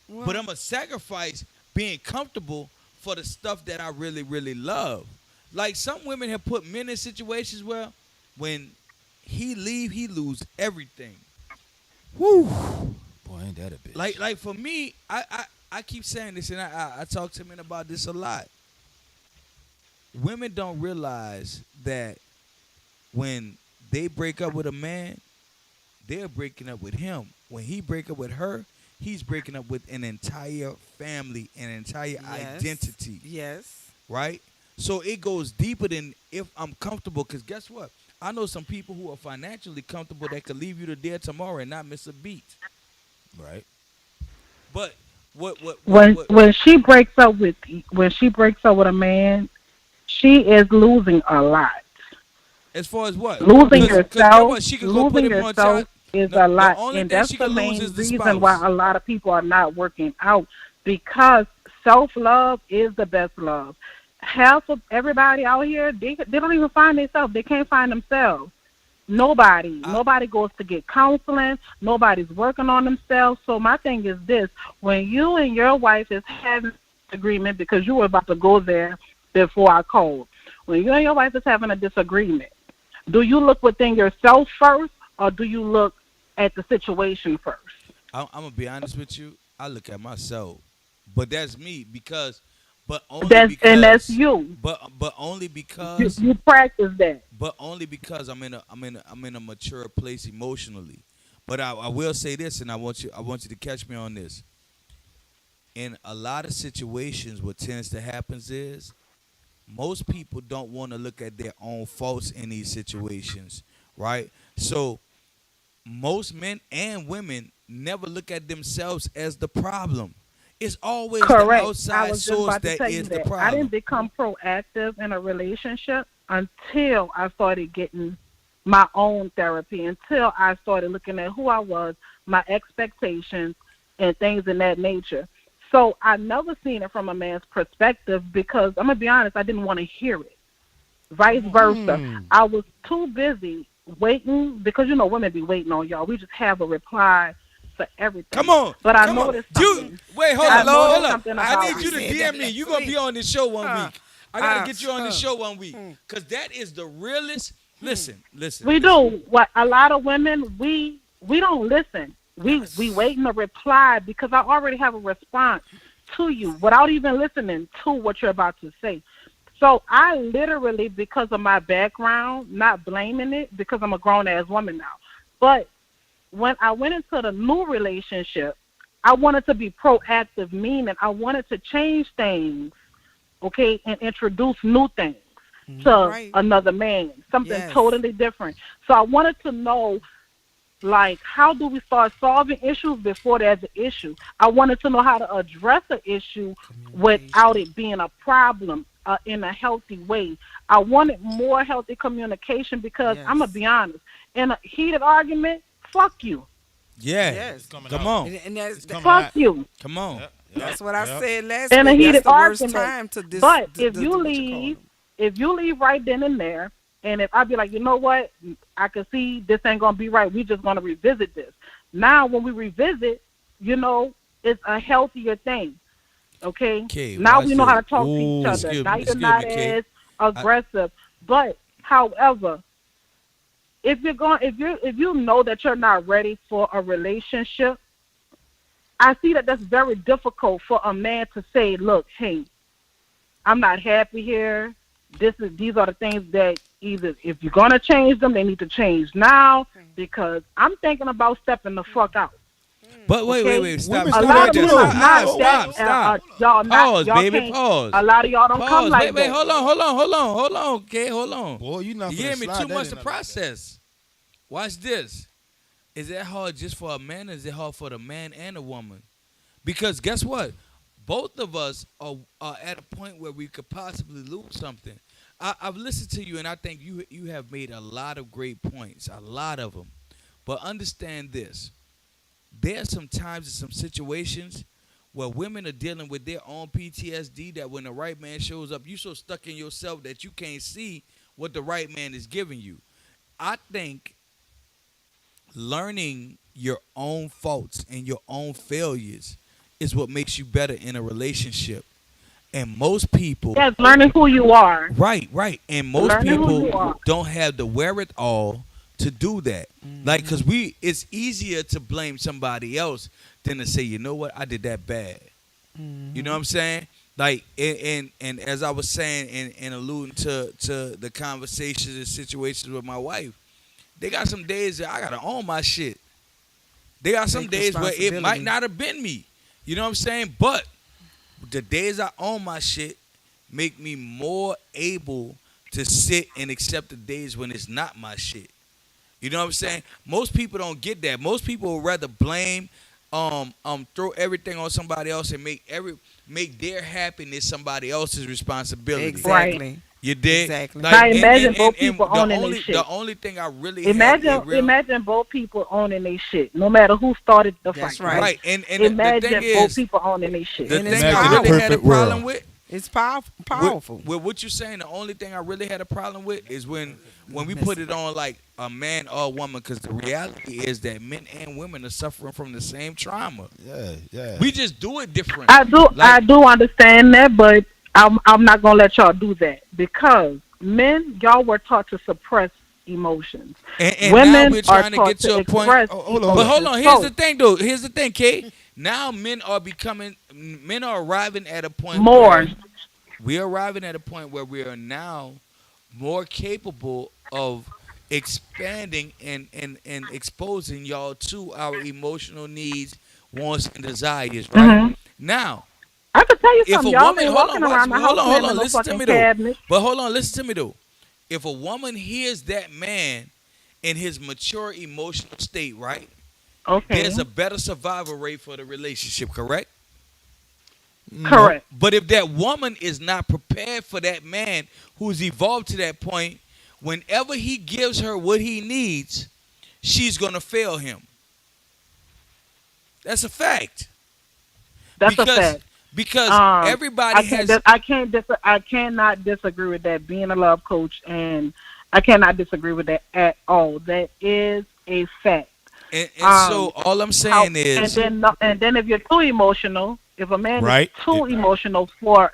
Well, But I'm going to sacrifice being comfortable for the stuff that I really, really love. Like, some women have put men in situations where when he leave, he lose everything. Woo. Boy, ain't that a bitch. Like for me, I keep saying this, and I talk to men about this a lot. Women don't realize that when they break up with a man, they're breaking up with him. When he break up with her, he's breaking up with an entire family, an entire identity, Yes. right? So it goes deeper than if I'm comfortable, because guess what? I know some people who are financially comfortable that could leave you to dead tomorrow and not miss a beat. Right. But what When she breaks up with a man, she is losing a lot. as far as what? Losing 'Cause guess yourself, what? She could go put losing him on yourself child. is The a lot, only and thing that's she the can lose main is the reason spouse. why a lot of people are not working out, because self-love is the best love. Half of everybody out here, they don't even find themselves. They can't find themselves. Nobody goes to get counseling. Nobody's working on themselves. So my thing is this: when you and your wife is having an agreement, because you were about to go there before I called, when you and your wife is having a disagreement, do you look within yourself first, or do you look at the situation first? I'm gonna be honest with you. I look at myself, but that's me because, but only That's because you. But only because You practice that. but only because I'm in a mature place emotionally. But I will say this, and I want you to catch me on this. In a lot of situations, what tends to happen is most people don't want to look at their own faults in these situations, right? So most men and women never look at themselves as the problem. It's always the Correct. I outside was just source about to that tell you is the that. I problem. didn't become proactive in a relationship until I started getting my own therapy until I started looking at who I was, my expectations, and things in that nature. So I never seen it from a man's perspective because I'm going to be honest, I didn't want to hear it. Vice versa. I was too busy waiting because, women be waiting on y'all. We just have a reply for everything. Come on. But I noticed something. Wait, hold I on. noticed something I need about you to DM me. You're going to be on this show one week. I got to get you on this show one week because that is the realest. Listen. We do. What a lot of women, we don't listen. We waiting to reply because I already have a response to you without even listening to what you're about to say. So I literally, because of my background, not blaming it because I'm a grown-ass woman now, but when I went into the new relationship, I wanted to be proactive, meaning I wanted to change things, okay, and introduce new things to another man, something totally different. So I wanted to know, like, how do we start solving issues before there's an issue? I wanted to know how to address an issue without it being a problem in a healthy way. I wanted more healthy communication because I'm going to be honest, in a heated argument, fuck you. Yeah. Yes. Come on. And that's fuck you. Come on. That's what I said last in week. A heated That's the worst argument. time to But if you leave right then and there, and if I be like, you know what, I can see this ain't going to be right, we just going to revisit this. Now, when we revisit, it's a healthier thing. Okay? Now we know how to talk to each other. Now you're not as aggressive. But, however, if you know that you're not ready for a relationship, I see that that's very difficult for a man to say, look, hey, I'm not happy here. These are the things that either if you're going to change them, they need to change now because I'm thinking about stepping the fuck out. But wait, stop. A lot of people are not that. Stop. Y'all Pause, y'all baby, can't. pause. A lot of y'all don't come like wait, that. hold on, okay, hold on. Boy, you not giving me too much to like process. Watch this. Is that hard just for a man or is it hard for the man and a woman? Because guess what? Both of us are at a point where we could possibly lose something. I've listened to you and I think you have made a lot of great points, a lot of them. But understand this. There's some times and some situations where women are dealing with their own PTSD that when the right man shows up, you're so stuck in yourself that you can't see what the right man is giving you. I think learning your own faults and your own failures is what makes you better in a relationship. And most people... Yes, learning who you are. Right. And most people don't have the wherewithal to do that. Like, because it's easier to blame somebody else than to say, you know what, I did that bad. You know what I'm saying? Like, and as I was saying and alluding to the conversations and situations with my wife, they got some days that I got to own my shit. They got some days where it might not have been me. You know what I'm saying? But the days I own my shit make me more able to sit and accept the days when it's not my shit. You know what I'm saying? Most people don't get that. Most people would rather blame, throw everything on somebody else and make their happiness somebody else's responsibility. Exactly. Right. You did? Exactly. Like, now imagine both people owning their shit. The only thing I really imagine both people owning their shit, no matter who started the fight. That's right. Right. And imagine the thing both is, people owning their shit. The thing Imagine I the really had a perfect problem world. with, It's powerful. with what you're saying, the only thing I really had a problem with is when we put it on like a man or a woman, because the reality is that men and women are suffering from the same trauma. Yeah. We just do it different. I do understand that, but I'm not gonna let y'all do that because men, y'all were taught to suppress emotions. And women now we're trying are to taught get to a point. express Hold on. But hold on, emotions. here's the thing, Kate. Now men are arriving at a point More. we're arriving at a point where we are now more capable of expanding and exposing y'all to our emotional needs, wants, and desires, right? Now, I can tell you if something. a Y'all woman, ain't walking around the house hold on, no listen to fucking me though. cabinet. But hold on, listen to me though. If a woman hears that man in his mature emotional state, right? Okay. There's a better survival rate for the relationship, correct? Correct. But if that woman is not prepared for that man who's evolved to that point whenever he gives her what he needs, she's gonna fail him. That's a fact. That's a fact. Because everybody has. I cannot disagree with that. Being a love coach, and I cannot disagree with that at all. That is a fact. And so all I'm saying is, and then if you're too emotional, if a man Right. is too emotional for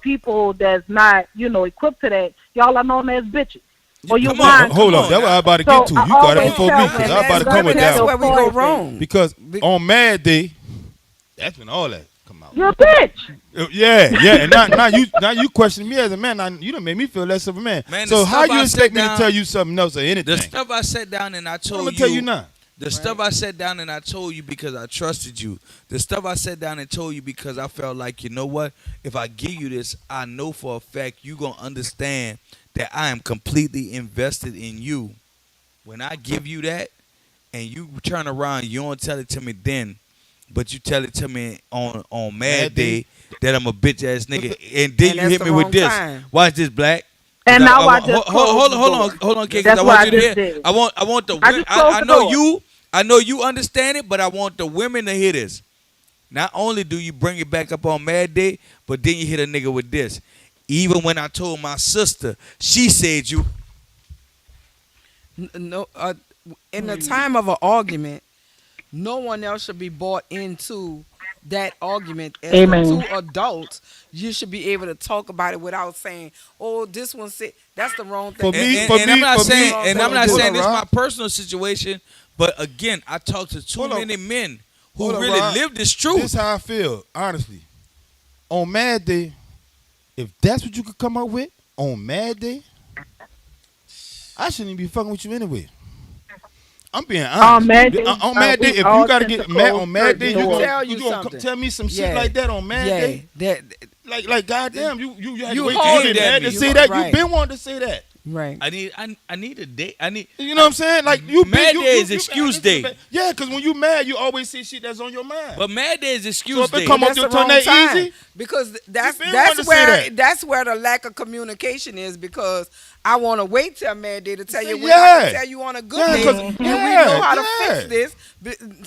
people that's not equipped to that, y'all are known as bitches. Or you Come on, Hold on, that's what I about to get to. You got it before me, because I about to come with That's that where one. we go wrong. Because on Mad Day, that's when all that come out. You're a bitch. Yeah, and now you question me as a man. You done made me feel less of a man. Man, So the how stuff you I expect sit me to down- tell you something else or anything? the stuff I sat down and I told I'm you. gonna tell you now. The stuff I sat down and I told you because I trusted you. The stuff I sat down and told you because I felt like, you know what? If I give you this, I know for a fact you're going to understand that I am completely invested in you. When I give you that and you turn around, you don't tell it to me then, but you tell it to me on Mad Day that I'm a bitch ass nigga. And then And you that's hit the me with wrong this. time. Watch this, Black. And now I just hold on, Kay, 'cause That's I what want I you to just hear. did. I want the I women. just closed I the know door. you. I know you understand it, but I want the women to hear this. Not only do you bring it back up on Mad Day, but then you hit a nigga with this. Even when I told my sister, she said you. No, in the time of an argument, no one else should be brought into that argument. As Amen. the two adults, you should be able to talk about it without saying, "Oh, this one said." That's the wrong thing. For me- I'm not for me- saying, and I'm not hold saying on, this is my Rob. personal situation, but again, I talk to too Hold on. many men who Hold on, really Rob. live this truth. This how I feel, honestly. On Mad Day, if that's what you could come up with on Mad Day, I shouldn't even be fucking with you anyway. I'm being honest. On Mad Day, on Mad Day, we if all you gotta tend get to mad close on Mad Day, certain you doors. Tell gonna, you you gonna something. tell me some shit Yeah. like that on Mad Yeah, Day? that Like goddamn, you had You to wait hard till you at had me. to say that. Right. You been wanting to say that. right. I need a date. I need. You know what I'm saying? Like you Mad been, Day is excuse day. Yeah, because when you mad, you always say shit that's on your mind. But Mad Day is excuse So if it day. come up That's your the tongue wrong that time. easy, Because that's You been wanting to say where that. that's where the lack of communication is. Because I want to wait till Mad Day to tell you when I Yeah. can tell you on a good Yeah, day, 'cause- and we yeah, know how to yeah. fix this.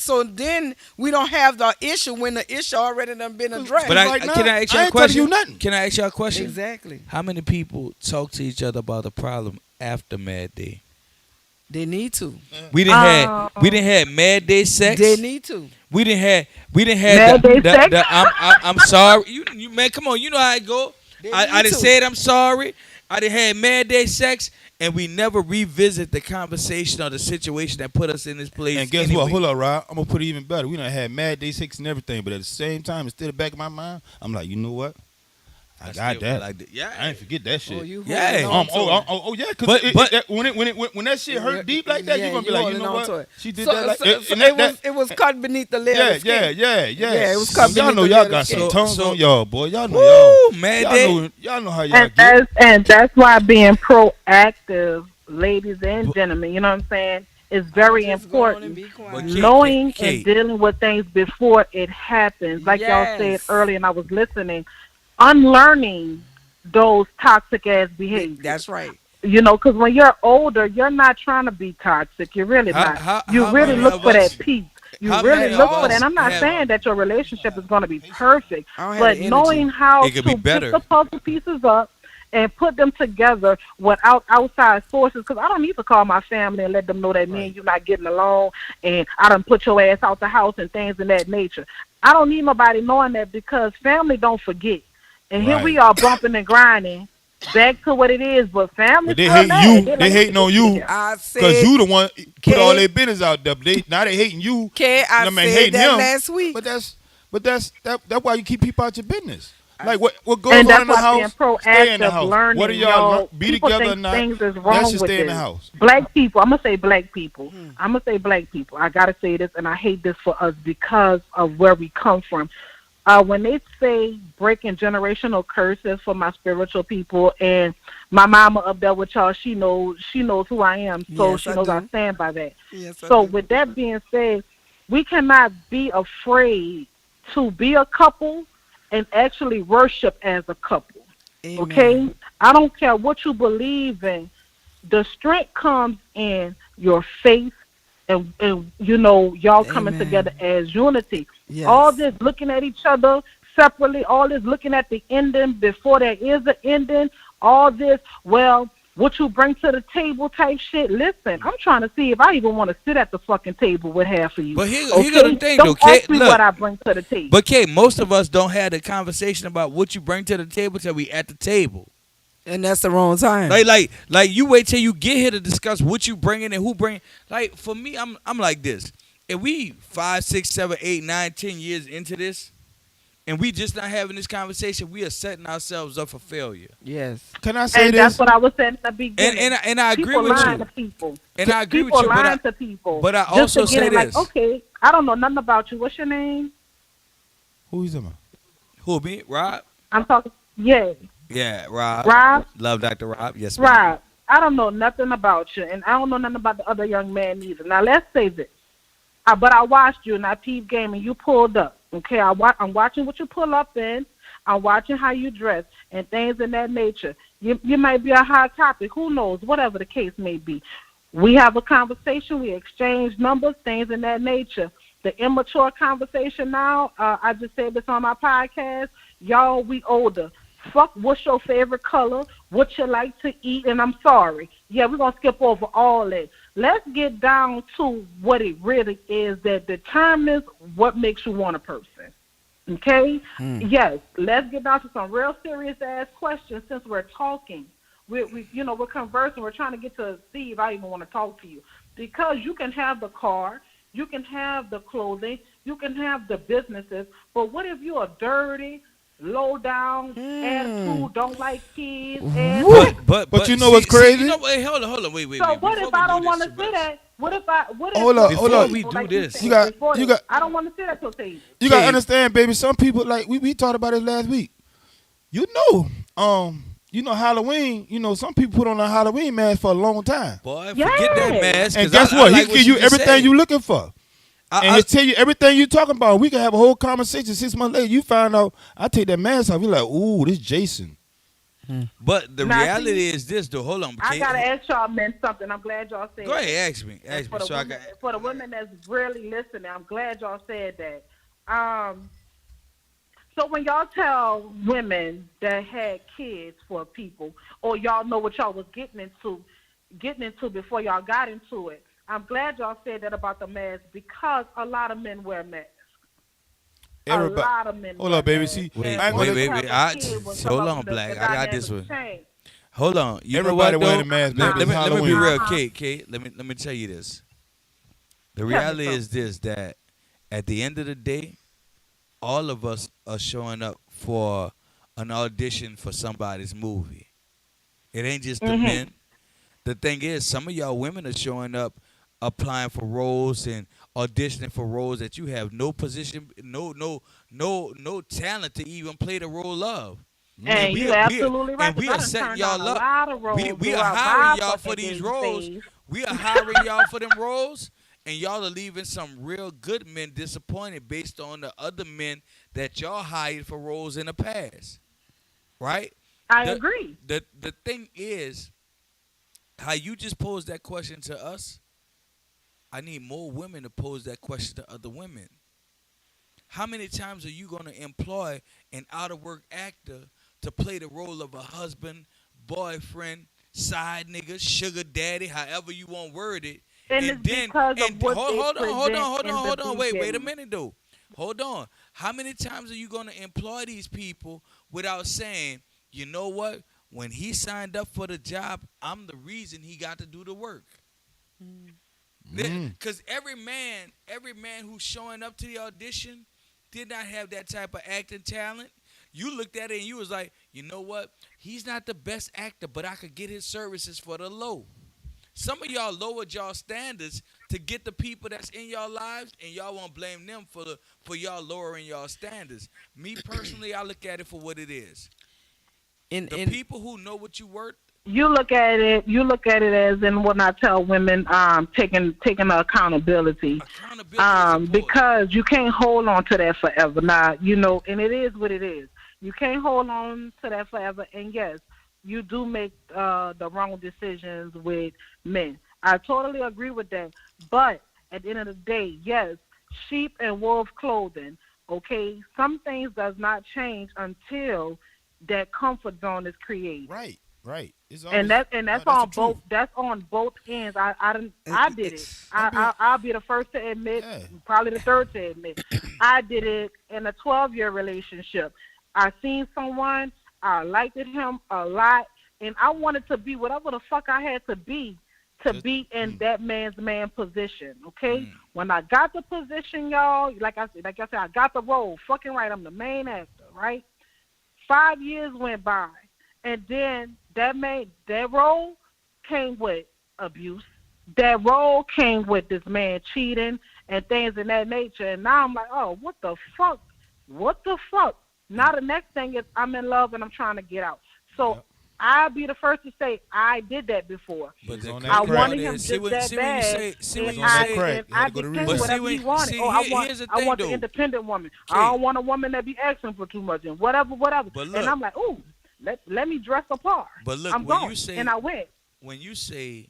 So then we don't have the issue when the issue already done been addressed. But Right now, can I ask you I a ain't telling question? you nothing. Can I ask you a question? Exactly. How many people talk to each other about the problem after Mad Day? They need to. We didn't had Mad Day sex. They need to. We didn't had Mad Day sex? I'm sorry. You man, come on. You know how I go. They I need done to. said I'm sorry. I done had Mad Day sex, and we never revisit the conversation or the situation that put us in this place. And guess anyway. what? Hold up, Rob. I'm gonna put it even better. We done had Mad Day 6 and everything, but at the same time, it's still the back of my mind. I'm like, you know what? I got that. Like that. Yeah. I ain't forget that shit. Oh, you Yeah. holding on to it. Yeah, because But- when that shit hurt deep like that, Yeah, you gonna be you like, you holding know on to what? it. She did So- that like so- and so that- it was cut beneath the layer. of yeah, skin. yeah. it was cut Y'all beneath know the y'all layer got of some skin. tongues So- on y'all, boy. Y'all know Woo, Mad y'all Day. y'all know how y'all get. And that's why being proactive, ladies and gentlemen, you know what I'm saying, is very Just go on and important. be quiet. But Kate, Knowing Kate. and dealing with things before it happens. Like y'all said Yes. earlier, and I was listening, unlearning those toxic ass behaviors. That's right. You know, because when you're older, you're not trying to be toxic. You're really not. You really many look of for us- that peace. You how really many look of for that. us And I'm not have- saying that your relationship is going to be perfect, I don't have but the energy. knowing how It to could be pick better. the puzzle pieces up and put them together without outside sources. Because I don't need to call my family and let them know that me and you not getting along, and I done put your ass out the house and things of that nature. I don't need nobody knowing that, because family don't forget. And here Right. we are bumping and grinding back to what it is, but family. But they hate you. They hating on you I because said, you the one put Kate- all their business out there. But now they hating you. I mean, said hating that him. last week. But that's why you keep people out your business. Like what goes And on that's in the why being house, stay in the proactive, house. learning, Whether y'all y'all, be people together or think not, things is that wrong should with stay in this. the house. Black people, I'm gonna say black people. I'm gonna say black people. I gotta say this, and I hate this for us because of where we come from. When they say breaking generational curses for my spiritual people, and my mama up there with y'all, she knows who I am, so Yes, she I knows do. I stand by that. Yes, I So do. with that being said, we cannot be afraid to be a couple and actually worship as a couple. Amen. Okay? I don't care what you believe in. The strength comes in your faith and you know, y'all coming together as unity. Yes. All this looking at each other separately, all this looking at the ending before there is an ending, all this, well, what you bring to the table type shit. Listen, I'm trying to see if I even want to sit at the fucking table with half of you. But here okay? go the thing, don't though, Kate. ask me Look, what I bring to the table. But Kate, most of us don't have the conversation about what you bring to the table till we at the table. And that's the wrong time. Like you wait till you get here to discuss what you bringing and who bring. Like for me, I'm like this. If we 5, 6, 7, 8, 9, 10 years into this, and we just not having this conversation, we are setting ourselves up for failure. Yes. Can I say and this? that's what I was saying at the beginning. And I agree people with lying you. To people. And I agree people with you. lying to people. But I just also to get say it, this. like, okay, I don't know nothing about you. What's your name? Who you talking about? Who, me? Rob? I'm talking. Yeah. Yeah, Rob. Rob? Love Dr. Rob. Yes, ma'am. Rob, I don't know nothing about you, and I don't know nothing about the other young man either. Now, let's say this. But I watched you, and I peeped game, and you pulled up. Okay, I'm watching what you pull up in. I'm watching how you dress and things in that nature. You might be a hot topic. Who knows? Whatever the case may be. We have a conversation. We exchange numbers, things in that nature. The immature conversation now, I just said this on my podcast, y'all, we older. Fuck, what's your favorite color? What you like to eat? And I'm sorry. Yeah, we're going to skip over all that. Let's get down to what it really is that determines what makes you want a person. Okay? Yes, let's get down to some real serious-ass questions since we're talking. We're conversing. We're trying to get to see if I even want to talk to you. Because you can have the car, you can have the clothing, you can have the businesses, but what if you're dirty, low down, attitude, don't like kids, But you know what's crazy? Hold on, wait. So what if I don't want to say that? What if Hold up. Before we do this, you got. I don't want to sit at your table. You gotta understand, baby. Some people like we talked about it last week. You know Halloween. You know some people put on a Halloween mask for a long time. Boy, forget that mask. And guess what? He give you everything you looking for. And he tell you everything you talking about. We can have a whole conversation 6 months later. You find out I take that mask off. You're like, ooh, this Jason. But the reality is this, though. Hold on. I gotta ask y'all men something. I'm glad y'all said. Go ahead, ask me. For the women that's really listening, I'm glad y'all said that. So when y'all tell women that had kids for people, or y'all know what y'all was getting into before y'all got into it, I'm glad y'all said that about the mask because a lot of men wear masks. Everybody. A lot of men. Hold up, baby. See, wait. Hold on, Black. I got this one. Hold on. Everybody wear the mask. Let me be real, Kate. Let me tell you this. The reality is this: that at the end of the day, all of us are showing up for an audition for somebody's movie. It ain't just the men. The thing is, some of y'all women are showing up, applying for roles and auditioning for roles that you have no position, no talent to even play the role of. And you're absolutely right. And we are setting y'all up. We are hiring y'all for these roles. We are hiring y'all for them roles, and y'all are leaving some real good men disappointed based on the other men that y'all hired for roles in the past. Right? I agree. The thing is, how you just posed that question to us, I need more women to pose that question to other women. How many times are you going to employ an out-of-work actor to play the role of a husband, boyfriend, side nigga, sugar daddy, however you want to word it? And then, hold on. Wait a minute, though. Hold on. How many times are you going to employ these people without saying, you know what? When he signed up for the job, I'm the reason he got to do the work. Because every man who's showing up to the audition did not have that type of acting talent. You looked at it and you was like, you know what? He's not the best actor, but I could get his services for the low. Some of y'all lowered y'all standards to get the people that's in y'all lives, and y'all won't blame them for y'all lowering y'all standards. Me personally, I look at it for what it is. The people who know what you worth. You look at it as in when I tell women taking accountability. Because you can't hold on to that forever. Now, and it is what it is. You can't hold on to that forever. And yes, you do make the wrong decisions with men. I totally agree with that. But at the end of the day, yes, sheep and wolf clothing. Okay, some things does not change until that comfort zone is created. Right. It's And always, that's the on truth. both. That's on both ends. I did it. I'll be the first to admit. Yeah. Probably the third to admit. I did it in a 12-year relationship. I seen someone. I liked him a lot, and I wanted to be whatever the fuck I had to be in that man's man position. Okay. When I got the position, y'all, like I said, I got the role. Fucking right, I'm the main actor. Right. 5 years went by, and then that role came with abuse. That role came with this man cheating and things of that nature. And now I'm like, oh, what the fuck? What the fuck? Now the next thing is I'm in love and I'm trying to get out. So I'll be the first to say I did that before. But I wanted him just that bad. And I became whatever he wanted. I want the independent woman. I don't want a woman that be asking for too much and whatever. And I'm like, ooh. Let me dress apart. But look, I'm going, and I went. When you say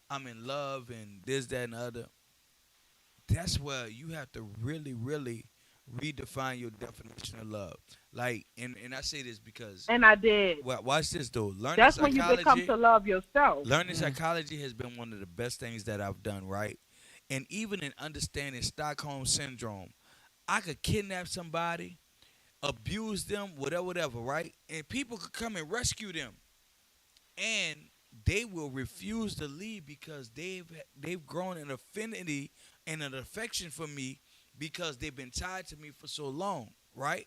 I'm in love and this, that, and the other, that's where you have to really, really redefine your definition of love. Like, and I say this because. And I did. Well, watch this though. That's when you become to love yourself. Learning psychology has been one of the best things that I've done, right? And even in understanding Stockholm syndrome, I could kidnap somebody, abuse them, whatever, right? And people could come and rescue them, and they will refuse to leave because they've grown an affinity and an affection for me because they've been tied to me for so long, right?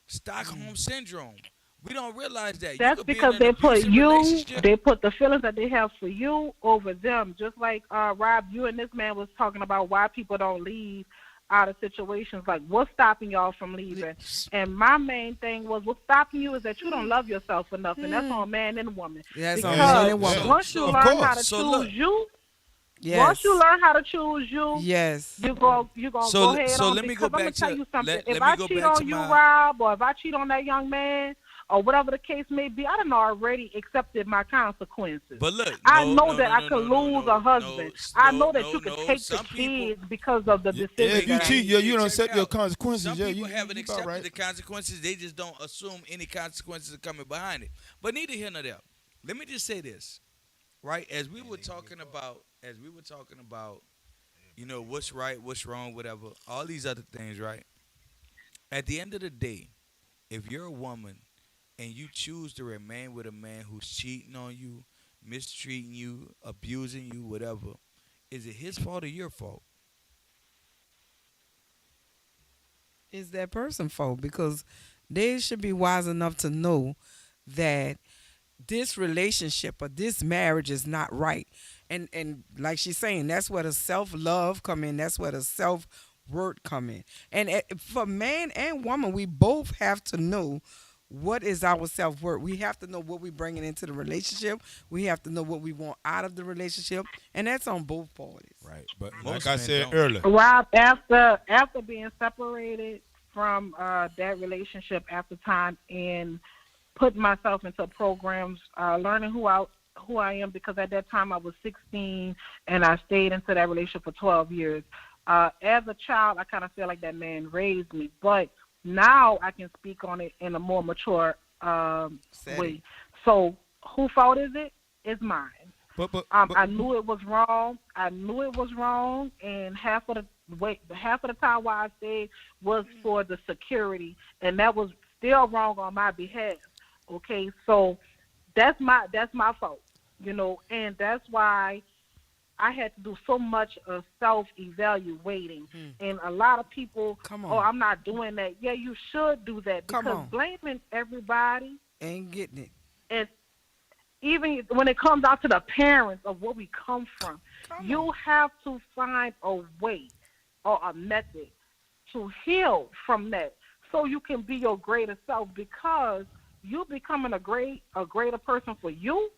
Stockholm syndrome. We don't realize that. That's because they put the feelings that they have for you over them. Just like Rob, you and this man was talking about why people don't leave out of situations. Like, what's stopping y'all from leaving? And my main thing was, what's stopping you is that you don't love yourself enough, and that's on man and woman. Yeah, because once you learn how to choose you, once you learn how to choose you, you're gonna go ahead on. Let me go back I'm gonna tell you something. If I I cheat on you, Rob, or if I cheat on that young man, or whatever the case may be, I done already accepted my consequences. But look, I know that I could lose a husband. I know that you could take the kids because of the decision. If you cheat, you don't accept your consequences. Some people haven't accepted the consequences. They just don't assume any consequences are coming behind it. But neither here nor there. Let me just say this, right? As we were talking about, you know, what's right, what's wrong, whatever, all these other things, right? At the end of the day, if you're a woman and you choose to remain with a man who's cheating on you, mistreating you, abusing you, whatever, is it his fault or your fault? It's that person's fault, because they should be wise enough to know that this relationship or this marriage is not right. And like she's saying, that's where the self-love come in. That's where the self-worth come in. And for man and woman, we both have to know what is our self-worth. We have to know what we're bringing into the relationship. We have to know what we want out of the relationship. And that's on both parties. Right. But like I said earlier. Rob, after being separated from that relationship after time and putting myself into programs, learning who I am, because at that time I was 16 and I stayed into that relationship for 12 years. As a child, I kind of feel like that man raised me. But now I can speak on it in a more mature way. So whose fault is it? It's mine. But I knew it was wrong. And half of the time why I stayed was for the security, and that was still wrong on my behalf. Okay, so that's my fault, you know, and that's why I had to do so much of self-evaluating. And a lot of people, I'm not doing that. Yeah, you should do that, because blaming everybody ain't getting it. And even when it comes out to the parents of where we come from, you have to find a way or a method to heal from that so you can be your greater self, because you becoming a greater person for you,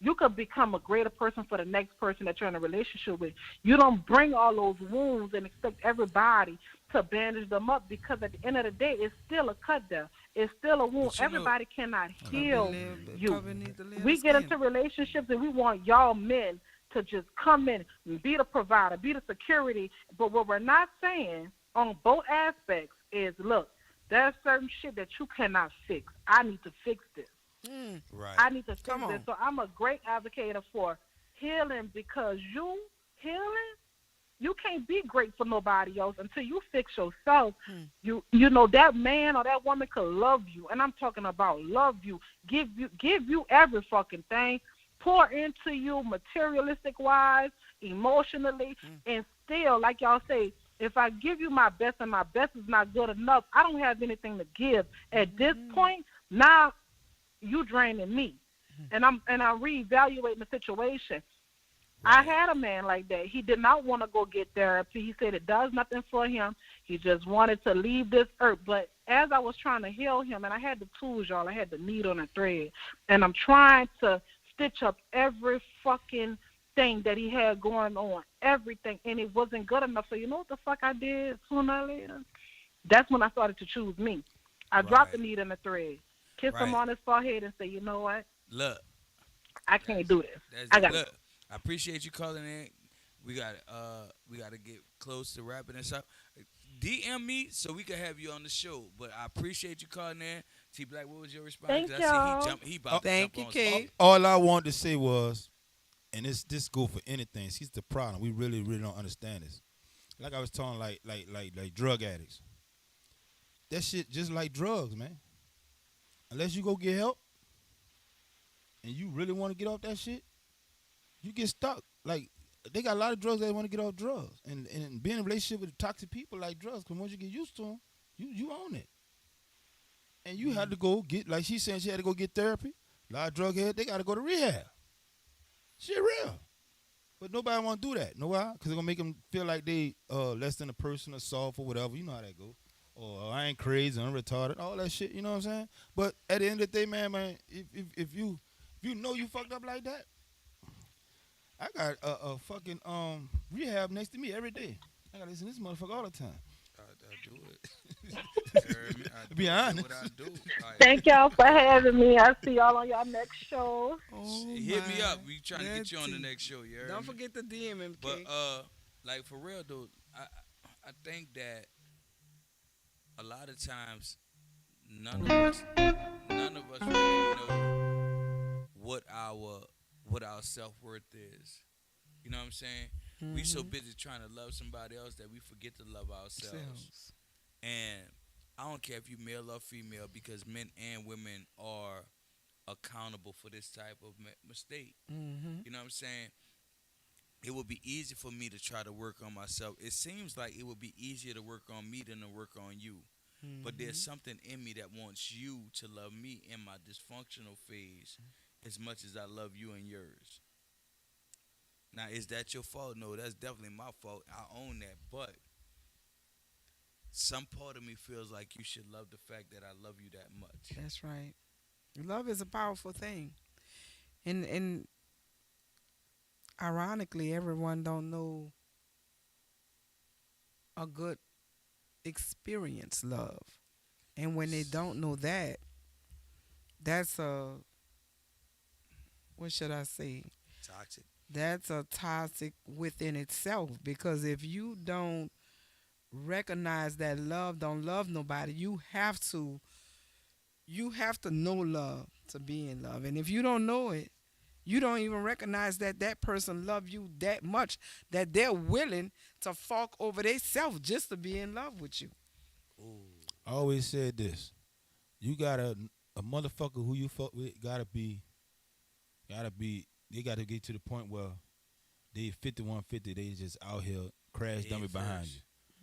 you could become a greater person for the next person that you're in a relationship with. You don't bring all those wounds and expect everybody to bandage them up, because at the end of the day, it's still a cut there. It's still a wound. But Everybody cannot heal you. Cover need to live We the get skin. into relationships and we want y'all men to just come in and be the provider, be the security. But what we're not saying on both aspects is, look, there's certain shit that you cannot fix. I need to fix this. Right. I need to fix Come this. on. So I'm a great advocate for healing, because you healing, you can't be great for nobody else until you fix yourself. You know that man or that woman could love you, and I'm talking about love you, give you every fucking thing, pour into you materialistic wise, emotionally, and still, like y'all say, if I give you my best and my best is not good enough, I don't have anything to give. At this point, now you draining me, and I'm reevaluating the situation. I had a man like that. He did not want to go get therapy. He said it does nothing for him. He just wanted to leave this earth. But as I was trying to heal him, and I had the tools, y'all, I had the needle and a thread, and I'm trying to stitch up every fucking thing that he had going on, everything, and it wasn't good enough. So you know what the fuck I did sooner or later? That's when I started to choose me. I dropped the needle and the thread, kissed him on his forehead, and said, you know what? Look, I can't do this. that's I got look. I appreciate you calling in. We got to get close to wrapping this up. DM me so we can have you on the show. But I appreciate you calling in. T Black, what was your response? Thank 'Cause y'all. He about Thank to you, jump on Kate. All I wanted to say was, and this go for anything. See, it's the problem. We really don't understand this. Like I was talking, like drug addicts. That shit just like drugs, man. Unless you go get help, and you really want to get off that shit, you get stuck. Like, they got a lot of drugs that want to get off drugs, and being in a relationship with toxic people like drugs. Because once you get used to them, you own it. And you had to go get, like she said, she had to go get therapy. A lot of drug heads, they got to go to rehab. Shit real. But nobody want to do that. Know why? Because they're going to make them feel like they less than a person or soft or whatever. You know how that go. Or I ain't crazy, I'm retarded, all that shit, you know what I'm saying? But at the end of the day, man, if you know you fucked up like that, I got a fucking rehab next to me every day. I got to listen to this motherfucker all the time. I do it. Be honest. What I do. Thank y'all for having me. I'll see y'all on your next show. Hit me up. We trying to get you on the next show. You heard Don't me? forget to DM him, But Kate. like for real though, I think that a lot of times none of us really know what our self-worth is. You know what I'm saying? We so busy trying to love somebody else that we forget to love ourselves. And I don't care if you male or female, because men and women are accountable for this type of mistake. You know what I'm saying? It would be easy for me to try to work on myself. It seems like it would be easier to work on me than to work on you. But there's something in me that wants you to love me in my dysfunctional phase as much as I love you in yours. Now, is that your fault? No, that's definitely my fault. I own that. But some part of me feels like you should love the fact that I love you that much. That's right. Love is a powerful thing. And ironically, everyone don't know a good experience love. And when they don't know that, that's what should I say? Toxic. That's a toxic within itself, because if you don't recognize that love don't love nobody, you have to know love to be in love. And if you don't know it, you don't even recognize that that person love you that much that they're willing to fork over themselves just to be in love with you. I always said this. You got a motherfucker who you fuck with they gotta get to the point where they 5150, they just out here crash dummy behind you.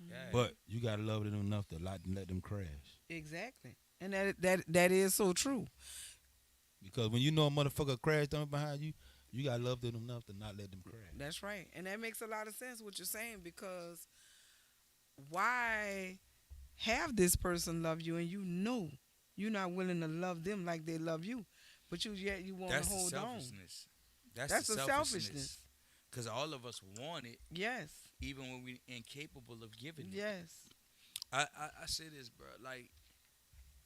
Yeah. But you gotta love them enough to let them crash. Exactly. And that is so true. Because when you know a motherfucker crash dummy behind you, you gotta love them enough to not let them crash. That's right. And that makes a lot of sense what you're saying, because why have this person love you and you know you're not willing to love them like they love you, but you want to hold on. That's the selfishness. Because all of us want it. Yes. Even when we're incapable of giving it. Yes. I say this, bro. Like,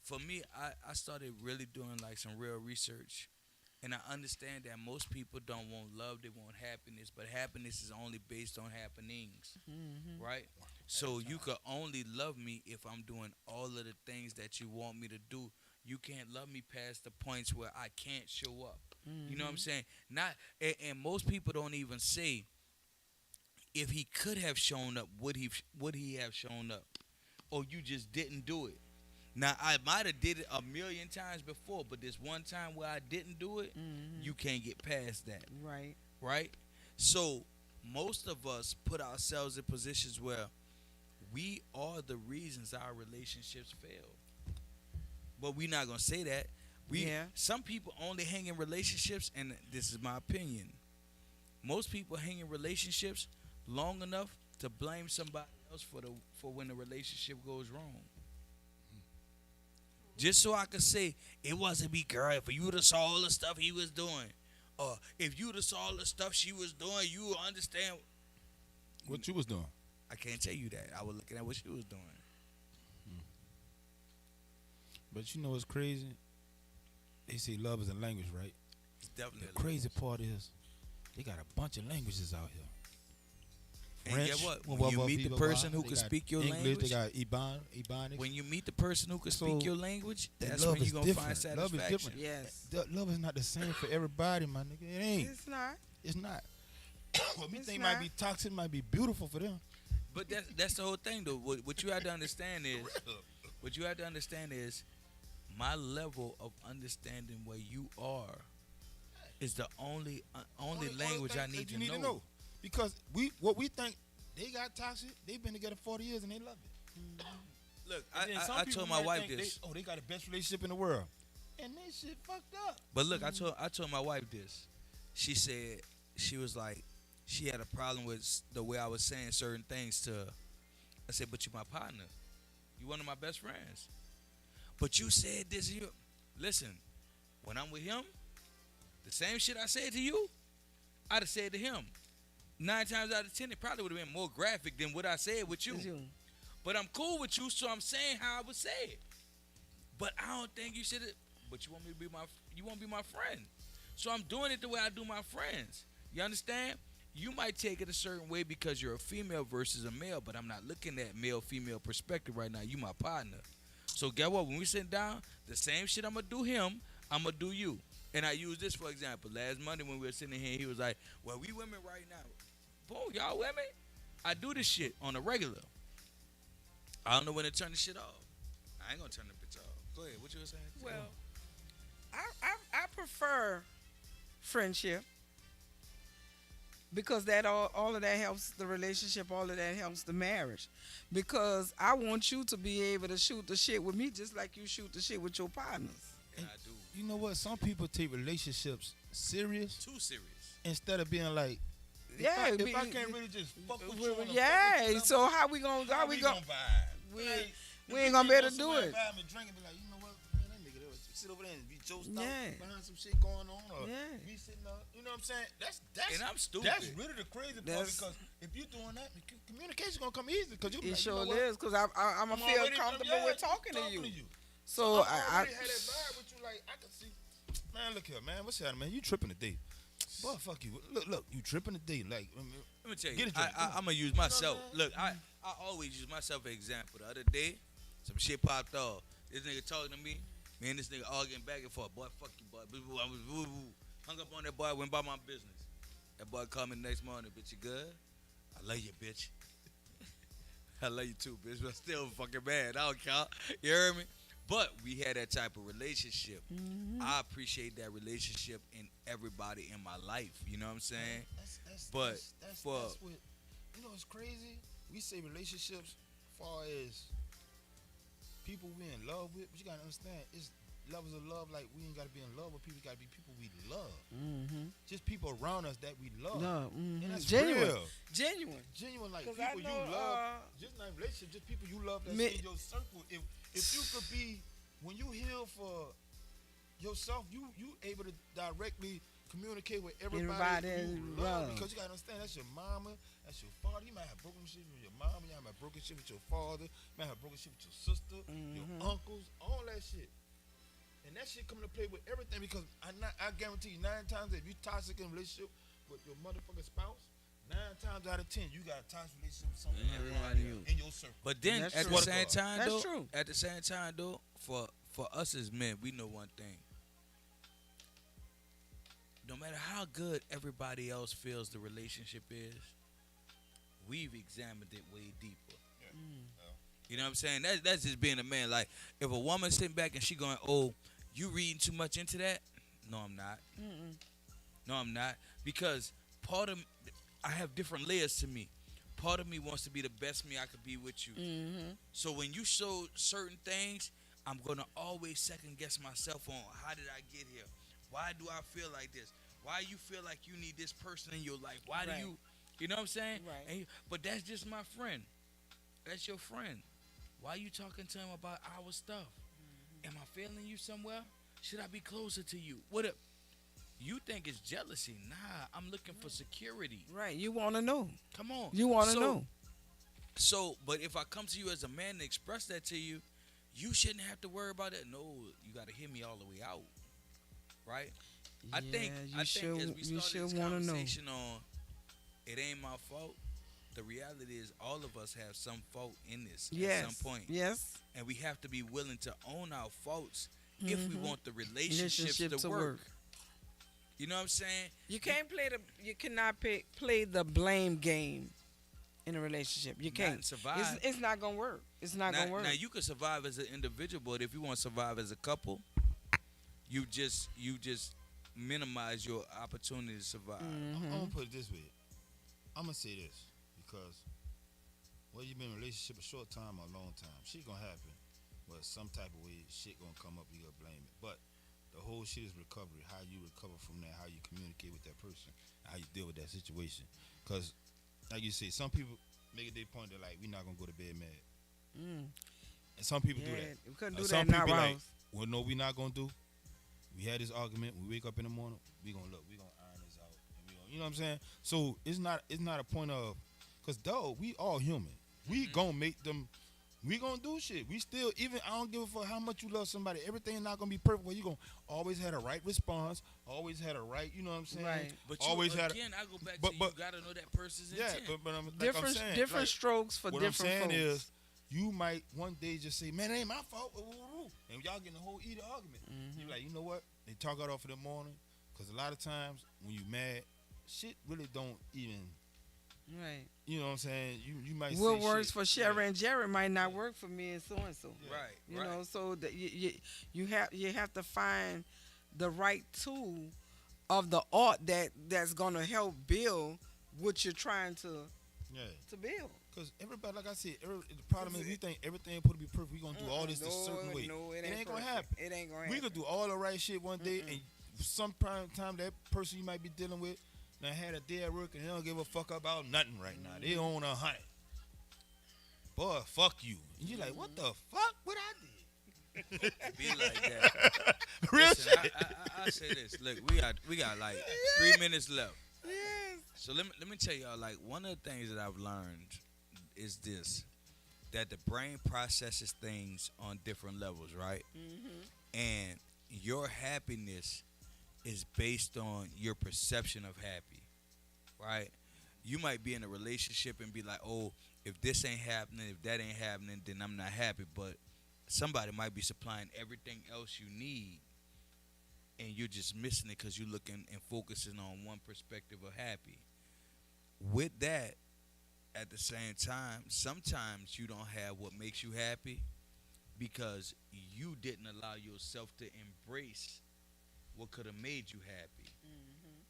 For me, I started really doing like some real research. And I understand that most people don't want love, they want happiness, but happiness is only based on happenings, right? So you could only love me if I'm doing all of the things that you want me to do. You can't love me past the points where I can't show up. You know what I'm saying? Not, and most people don't even say if he could have shown up, would he have shown up, or you just didn't do it. Now I might have did it a million times before, but this one time where I didn't do it, you can't get past that. Right. Right? So most of us put ourselves in positions where we are the reasons our relationships fail. But we're not gonna say that. Some people only hang in relationships, and this is my opinion. Most people hang in relationships long enough to blame somebody else for when the relationship goes wrong. Just so I could say, it wasn't me, girl. If you would have saw all the stuff he was doing, or if you would have saw all the stuff she was doing, you would understand. What you was doing? I can't tell you that. I was looking at what she was doing. But you know what's crazy? They say love is a language, right? It's definitely the crazy part is they got a bunch of languages out here. And French, get what? When you meet the person who can speak your English, language, they got Ebonics. when you meet the person who can speak your language, that's when you're going to find satisfaction. Love is different. Yes. Love is not the same for everybody, my nigga. It ain't. It's not. It's not. What we think might be toxic might be beautiful for them. But that's the whole thing, though. What you have to understand is, my level of understanding where you are is the only language I need to know. Because what we think they got toxic, they've been together 40 years and they love it. Look, I told my wife this. They got the best relationship in the world, and they shit fucked up. But look, I told my wife this. She said she was like she had a problem with the way I was saying certain things to her. I said, but you're my partner. You one of my best friends. But you said this here. Listen, when I'm with him, the same shit I said to you, I'd have said to him. 9 times out of 10, it probably would have been more graphic than what I said with you. But I'm cool with you, so I'm saying how I would say it. But I don't think you should have. But you want me to be my friend. So I'm doing it the way I do my friends. You understand? You might take it a certain way because you're a female versus a male, but I'm not looking at male-female perspective right now. You my partner. So get what? When we sit down, the same shit I'm going to do him, I'm going to do you. And I use this for example. Last Monday when we were sitting here, he was like, well, we women right now. Boom, y'all women? I do this shit on a regular. I don't know when to turn the shit off. I ain't going to turn the bitch off. Go ahead. What you were saying? Well, I prefer friendship because that all of that helps the relationship, all of that helps the marriage. Because I want you to be able to shoot the shit with me just like you shoot the shit with your partners. Yeah, I do. You know what? Some people take relationships serious. Too serious. Instead of being like, if I can't really just fuck with you. So how we gonna vibe? We ain't gonna be able to do it. And drink and be like, you know what, man, that nigga there, sit over there and be joked out behind some shit going on, or be sitting up. You know what I'm saying? That's and I'm stupid. That's really the crazy part because if you're doing that, communication gonna come easy because you. It sure is because I'm gonna feel comfortable with talking to you. So I had that vibe with you. Like I can see, man. Look here, man. What's happening, man? You tripping today? Boy, fuck you. Look, you tripping today. Like, let me tell you, I'm gonna use myself. Look, I always use myself as an example. The other day, some shit popped off. This nigga talking to me, and this nigga arguing back and forth. Boy, fuck you, boy. I was hung up on that boy, went about my business. That boy called me the next morning, bitch, you good? I love you, bitch. I love you too, bitch, but I'm still fucking mad. I don't care. You heard me? But we had that type of relationship. I appreciate that relationship in everybody in my life. You know what I'm saying? That's what, you know what's crazy? We say relationships far as people we in love with, but you gotta understand, love is a love. Like we ain't gotta be in love with people. Gotta be people we love. Just people around us that we love. And that's real. Genuine. Like people you love. Just not relationship. Just people you love that's in your circle. If you could be, when you heal for yourself, you able to directly communicate with everybody Everybody you love, love. because you gotta understand that's your mama, that's your father. You might have broken shit with your mama, you might have broken shit with your father, you might have broken shit with your sister, your uncles, all that shit. And that shit come to play with everything because I guarantee you 9 times if you toxic in a relationship with your motherfucking spouse, 9 times out of 10 you got a toxic relationship with someone everybody in your circle. But then That's at true. the same time, That's though, true. at the same time, though, for us as men, we know one thing. No matter how good everybody else feels the relationship is, we've examined it way deeper. You know what I'm saying? That's just being a man. Like, if a woman's sitting back and she going, "Oh, you reading too much into that?" No, I'm not. No, I'm not. Because I have different layers to me. Part of me wants to be the best me I could be with you. So when you show certain things, I'm going to always second guess myself on how did I get here? Why do I feel like this? Why you feel like you need this person in your life? Why do you know what I'm saying? Right. But that's just my friend. That's your friend. Why you talking to him about our stuff? Am I failing you somewhere? Should I be closer to you? What if you think it's jealousy? Nah, I'm looking for security. Right. You want to know. Come on. You want to know. So, but if I come to you as a man and express that to you, you shouldn't have to worry about it. No, you got to hear me all the way out. Right? I think as we started this conversation on it ain't my fault, the reality is all of us have some fault in this at some point. Yes. And we have to be willing to own our faults if we want the relationships to work. You know what I'm saying? You cannot play the blame game in a relationship. You can't Not survive. It's not gonna work. It's not gonna work. Now you can survive as an individual, but if you want to survive as a couple, you just minimize your opportunity to survive. I'm gonna put it this way. I'm gonna say this because whether you've been in a relationship a short time or a long time, shit gonna happen. But some type of way, shit gonna come up. You gotta blame it. But the whole shit is recovery. How you recover from that. How you communicate with that person. How you deal with that situation. Because, like you say, some people make it their point. They're like, we're not gonna go to bed mad. And some people do that. We couldn't do some that people now, like, well, no, we're not gonna do. We had this argument. We wake up in the morning. We gonna iron this out. And you know what I'm saying? So it's not a point of, cause dog, we all human. We gonna make them. We gonna do shit. We still, even I don't give a fuck how much you love somebody. Everything not gonna be perfect. Well, you gonna always had a right response. Always had a right. You know what I'm saying? Right. But always I go back to you gotta know that person's intent. Yeah, but I'm saying, different strokes for different folks. What I'm saying is, you might one day just say, man, it ain't my fault. And y'all getting a whole heated argument. You like, you know what? They talk it off in the morning. Because a lot of times when you mad, shit really don't even. Right. You know what I'm saying? You might what say works shit. for Sherry and Jerry might not work for me and so and so. Right. You know, so that you have to find the right tool of the art that's gonna help build what you're trying to build. Because everybody, like I said, the problem is we think everything supposed to be perfect. We gonna do all this a certain way. No, it ain't gonna happen. It ain't gonna happen. We could do all the right shit one day, and some time that person you might be dealing with now had a day at work and they don't give a fuck about nothing right now. They own 100. Boy, fuck you. And you like, what the fuck? What I did? Be like that. Real Listen, shit. I say this. Look, we got like 3 minutes left. Yes. So let me tell y'all, like, one of the things that I've learned is this, that the brain processes things on different levels, right? And your happiness is based on your perception of happy, right? You might be in a relationship and be like, oh, if this ain't happening, if that ain't happening, then I'm not happy. But somebody might be supplying everything else you need, and you're just missing it because you're looking and focusing on one perspective of happy. With that, at the same time, sometimes you don't have what makes you happy because you didn't allow yourself to embrace what could have made you happy.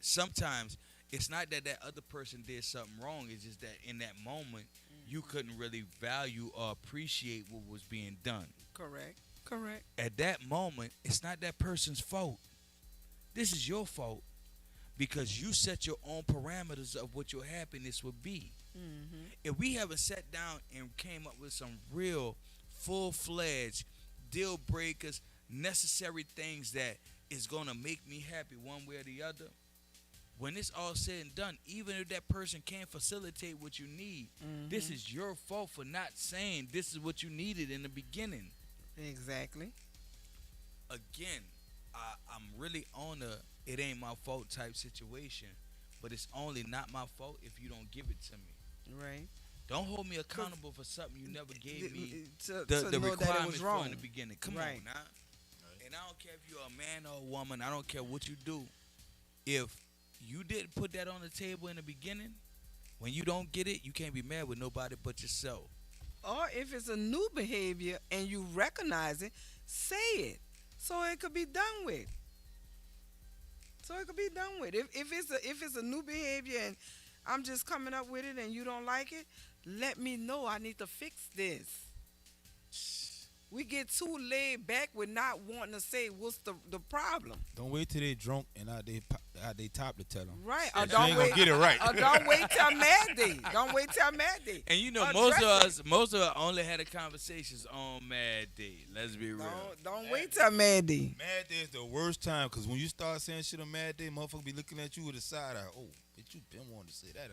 Sometimes it's not that other person did something wrong. It's just that in that moment, you couldn't really value or appreciate what was being done. Correct. At that moment, it's not that person's fault. This is your fault because you set your own parameters of what your happiness would be. If we haven't sat down and came up with some real full-fledged deal breakers, necessary things that is going to make me happy one way or the other, when it's all said and done, even if that person can't facilitate what you need, this is your fault for not saying this is what you needed in the beginning. Exactly. Again, I'm really on a it ain't my fault type situation, but it's only not my fault if you don't give it to me. Right. Don't hold me accountable for something you never gave me to the know that it requirements was for wrong in the beginning. Come Right. on now. And I don't care if you're a man or a woman. I don't care what you do. If you didn't put that on the table in the beginning, when you don't get it, you can't be mad with nobody but yourself. Or if it's a new behavior and you recognize it, say it so it could be done with. If it's a new behavior and I'm just coming up with it and you don't like it, let me know. I need to fix this. We get too laid back with not wanting to say what's the problem. Don't wait till they drunk and out they top to tell them. Right. Or don't ain't gonna get it right. Or don't wait till mad day. Don't wait till mad day. And you know, Address most of us only had the conversations on Mad Day. Let's be real. Don't wait till mad day. Mad day is the worst time because when you start saying shit on Mad Day, motherfucker be looking at you with a side eye. Oh, but you been wanting to say that.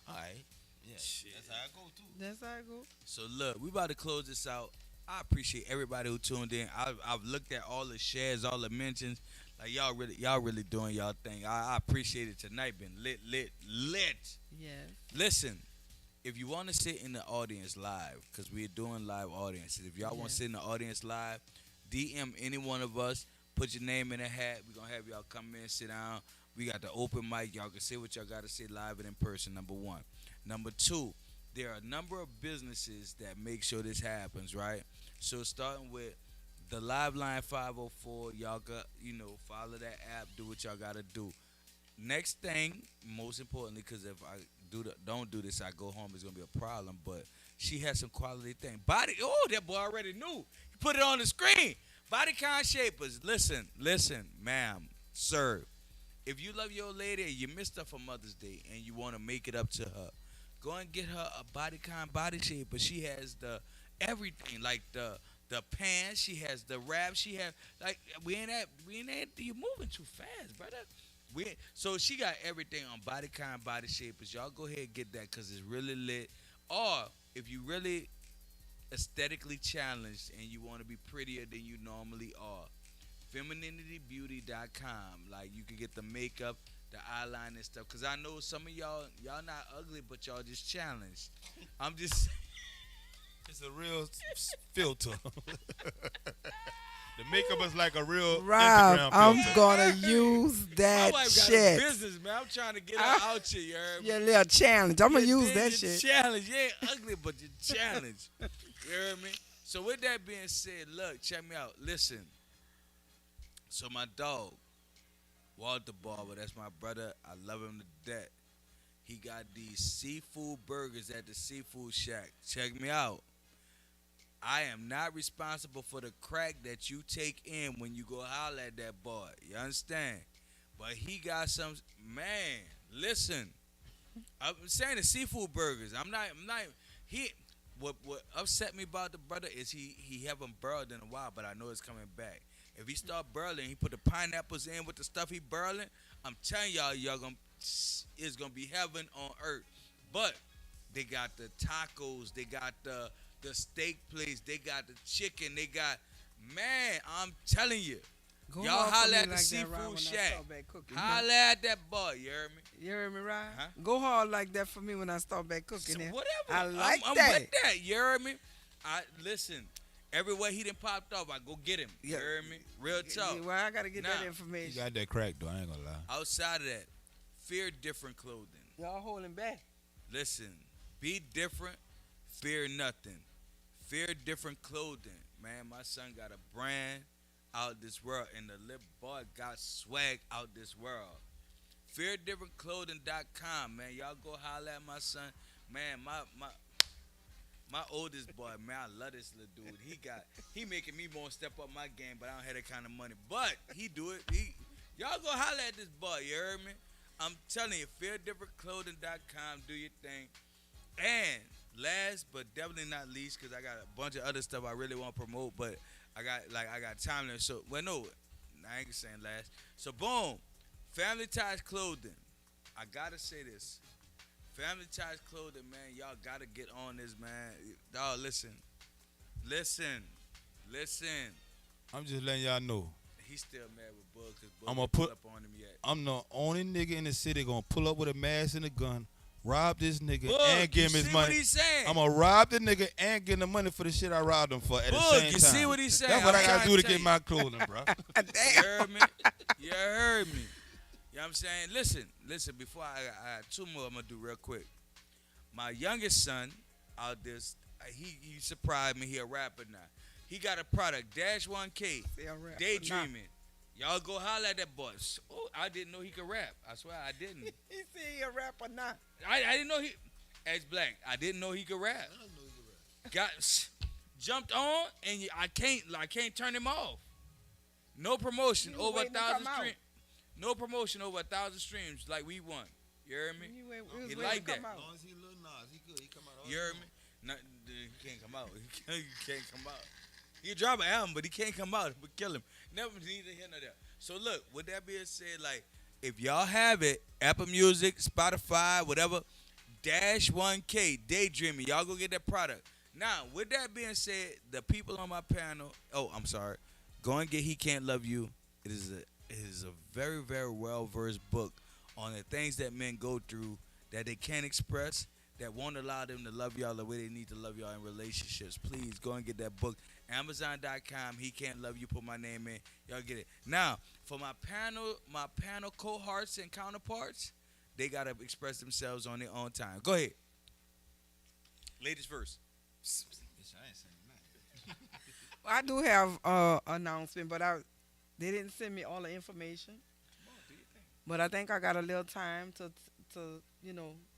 All right. Yeah. Shit. That's how I go too. That's how I go. So look, we about to close this out. I appreciate everybody who tuned in. I've looked at all the shares, all the mentions. Like y'all really doing y'all thing. I appreciate it tonight. Been lit. Yes. Listen, if you want to sit in the audience live, because we're doing live audiences. If y'all want to sit in the audience live, DM any one of us. Put your name in a hat. We're gonna have y'all come in, sit down. We got the open mic. Y'all can say what y'all got to say live and in person. Number one. Number two. There are a number of businesses that make sure this happens, right? So starting with the Live Line 504, y'all got, follow that app, do what y'all got to do. Next thing, most importantly, because if I don't do this, I go home, it's going to be a problem, but she has some quality thing. That boy already knew. He put it on the screen. Bodycon Shapers, listen, ma'am, sir. If you love your lady and you missed her for Mother's Day and you want to make it up to her, go and get her a Bodycon body shaper. She has the everything, like the pants. She has the wrap. She has we ain't at. You're moving too fast, brother. So she got everything on Bodycon body shapers. Y'all go ahead and get that because it's really lit. Or if you really aesthetically challenged and you want to be prettier than you normally are, femininitybeauty.com. Like you can get the makeup, the eyeliner and stuff. Cause I know some of y'all not ugly, but y'all just challenged. I'm just it's a real filter. The makeup is like a real Rob, Instagram I'm filter. gonna use that my wife got shit. a business, man. I'm trying to get her out here, you heard me? Your little challenge. I'm gonna use that You're shit. challenge. You ain't ugly, but you're challenged. You heard me? So with that being said, look, check me out. Listen. So my dog, Walter Barber, that's my brother. I love him to death. He got these seafood burgers at the Seafood Shack. Check me out. I am not responsible for the crack that you take in when you go holler at that boy. You understand? But he got some, man, listen. I'm saying the seafood burgers. What upset me about the brother is he haven't burled in a while, but I know it's coming back. If he start burling, he put the pineapples in with the stuff he burling, I'm telling y'all it's gonna be heaven on earth. But they got the tacos, they got the steak place, they got the chicken, they got, man, I'm telling you. Go Y'all hard for holler me at the like that, Rod, Seafood when I Shack. start back cooking. Holler at that boy, you heard me? You heard me, right? Huh? Go hard like that for me when I start back cooking. So there. whatever. I like I'm that. with that. You heard me? Listen. Everywhere he done popped off, I go get him. You heard me? Real talk. Well, I gotta get that You information. got that crack though. I ain't gonna lie. Outside of that, fear different clothing. Y'all holding back. Listen, be different, fear nothing. Fear different clothing. Man, my son got a brand out this world, and the little boy got swag out this world. FearDifferentClothing.com, man. Y'all go holler at my son. Man, my oldest boy, man, I love this little dude. He making me want to step up my game, but I don't have that kind of money. But he do it. Y'all go holler at this boy, you heard me? I'm telling you, FearDifferentClothing.com, do your thing. And last but definitely not least, because I got a bunch of other stuff I really want to promote, but I got time limit. So, well, no, I ain't saying last. So, boom, Family Ties Clothing. I gotta say this. Family Ties Clothing, man, y'all gotta get on this, man. Dog, listen. I'm just letting y'all know. He's still mad with Bug because Bug I'ma ain't put up on him yet. I'm the only nigga in the city gonna pull up with a mask and a gun, rob this nigga Bug, and give him you his see money. what he's saying? I'm gonna rob the nigga and give him the money for the shit I robbed him for at the Bug, same time. you see what he's saying? That's what I'm I gotta trying do to to get tell my clothing, bro. You heard me? You heard me. You know what I'm saying? Listen, before I two more I'm gonna do real quick. My youngest son out this, he surprised me. He a rapper now. He got a product, Dash 1K, Daydreaming. Y'all go holler at that boy. Oh, I didn't know he could rap. I swear I didn't. He said he a rapper now. I didn't know he, as Black, I didn't know he could rap. I didn't know he could rap. Jumped on, and I can't turn him off. No promotion over 1,000 streams. No promotion over 1,000 streams like we won. You heard me? He like that. As long as he little Nas, he good. He come out. You heard me? He can't come out. He can't come out. He drop an album, but he can't come out. But kill him. Never neither here nor there. So look, with that being said, like if y'all have it, Apple Music, Spotify, whatever, Dash 1K, Daydreaming, y'all go get that product. Now, with that being said, the people on my panel, I'm sorry, go and get He Can't Love You. It is a very, very well-versed book on the things that men go through that they can't express, that won't allow them to love y'all the way they need to love y'all in relationships. Please go and get that book. Amazon.com, He Can't Love You, put my name in. Y'all get it. Now, for my panel cohorts and counterparts, they got to express themselves on their own time. Go ahead. Ladies first. Well, I do have announcement, but they didn't send me all the information. But I think I got a little time to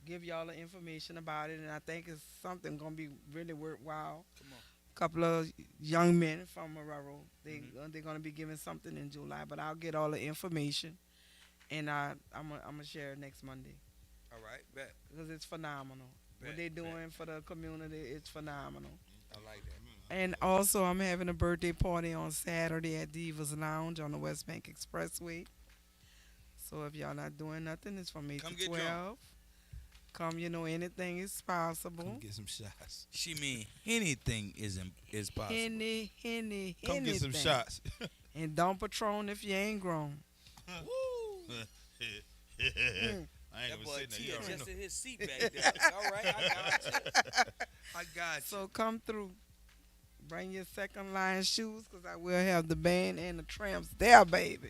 give y'all the information about it, and I think it's something gonna be really worthwhile. Come on. A couple of young men from Marrero, they're gonna be giving something in July, but I'll get all the information, and I'm gonna share it next Monday. All right, bet. Because it's phenomenal. What they're doing for the community, it's phenomenal. I like that. And also, I'm having a birthday party on Saturday at Divas Lounge on the West Bank Expressway. So if y'all not doing nothing, it's from 8 to 12. Come, anything is possible. Come get some shots. She mean anything is possible. Henny. Come get some shots. And don't Patron if you ain't grown. Woo! I ain't That gonna boy say T that. adjusted his seat back there. It's all right, I got you. So come through. Bring your second line shoes, because I will have the band and the Tramps there, baby.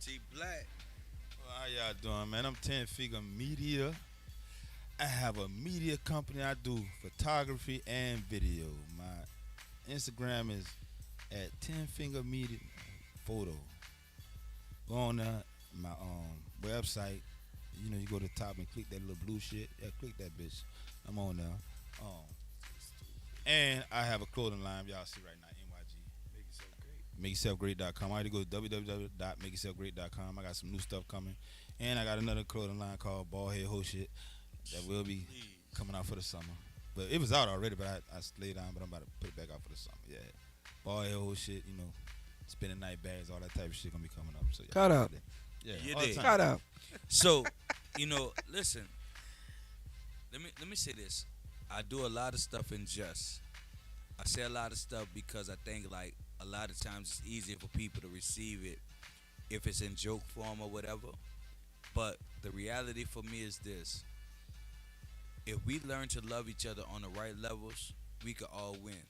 T Black. Well, how y'all doing, man? I'm 10 Figure Media. I have a media company. I do photography and video. My Instagram is at 10 Finger Media Photo. Go on there, my website. You go to the top and click that little blue shit. Yeah, click that bitch. I'm on there. And I have a clothing line. Y'all see right now, NYG. MakeYourselfGreat.com. I already go to www.makeyourselfgreat.com. I got some new stuff coming. And I got another clothing line called Bald Head Ho Shit that will be coming out for the summer. But it was out already, but I slayed down, but I'm about to put it back out for the summer. Yeah. Bald Head Ho Shit, spending night bags, all that type of shit gonna be coming up. So Cut up. Yeah, You all the did. time. Cut up. So, listen. Let me say this. I do a lot of stuff in jest. I say a lot of stuff because I think like a lot of times it's easier for people to receive it if it's in joke form or whatever. But the reality for me is this. If we learn to love each other on the right levels, we could all win.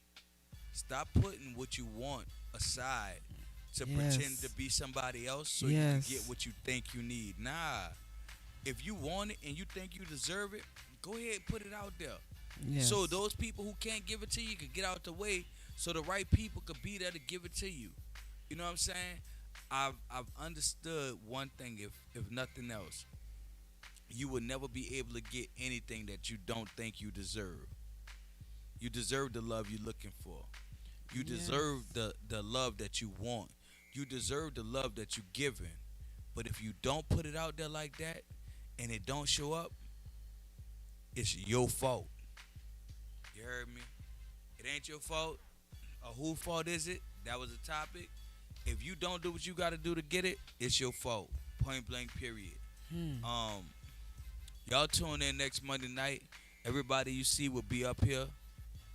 Stop putting what you want aside to pretend to be somebody else so you can get what you think you need. Nah. If you want it and you think you deserve it, go ahead and put it out there. Yes. So those people who can't give it to you could get out the way so the right people could be there to give it to you. You know what I'm saying? I've understood one thing, if nothing else. You will never be able to get anything that you don't think you deserve. You deserve the love you're looking for. You deserve the love that you want. You deserve the love that you're giving. But if you don't put it out there like that and it don't show up, it's your fault. You heard me? It ain't your fault. Whose fault is it? That was the topic. If you don't do what you got to do to get it, it's your fault. Point blank, period. Y'all tune in next Monday night. Everybody you see will be up here.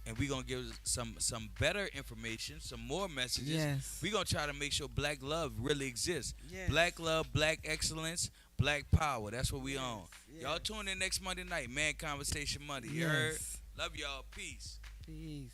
And we're gonna give some better information, some more messages. Yes. We're gonna try to make sure black love really exists. Yes. Black love, black excellence, black power. That's what we on. Yes. Y'all tune in next Monday night, Man Conversation Monday. You heard? Love y'all. Peace. Peace.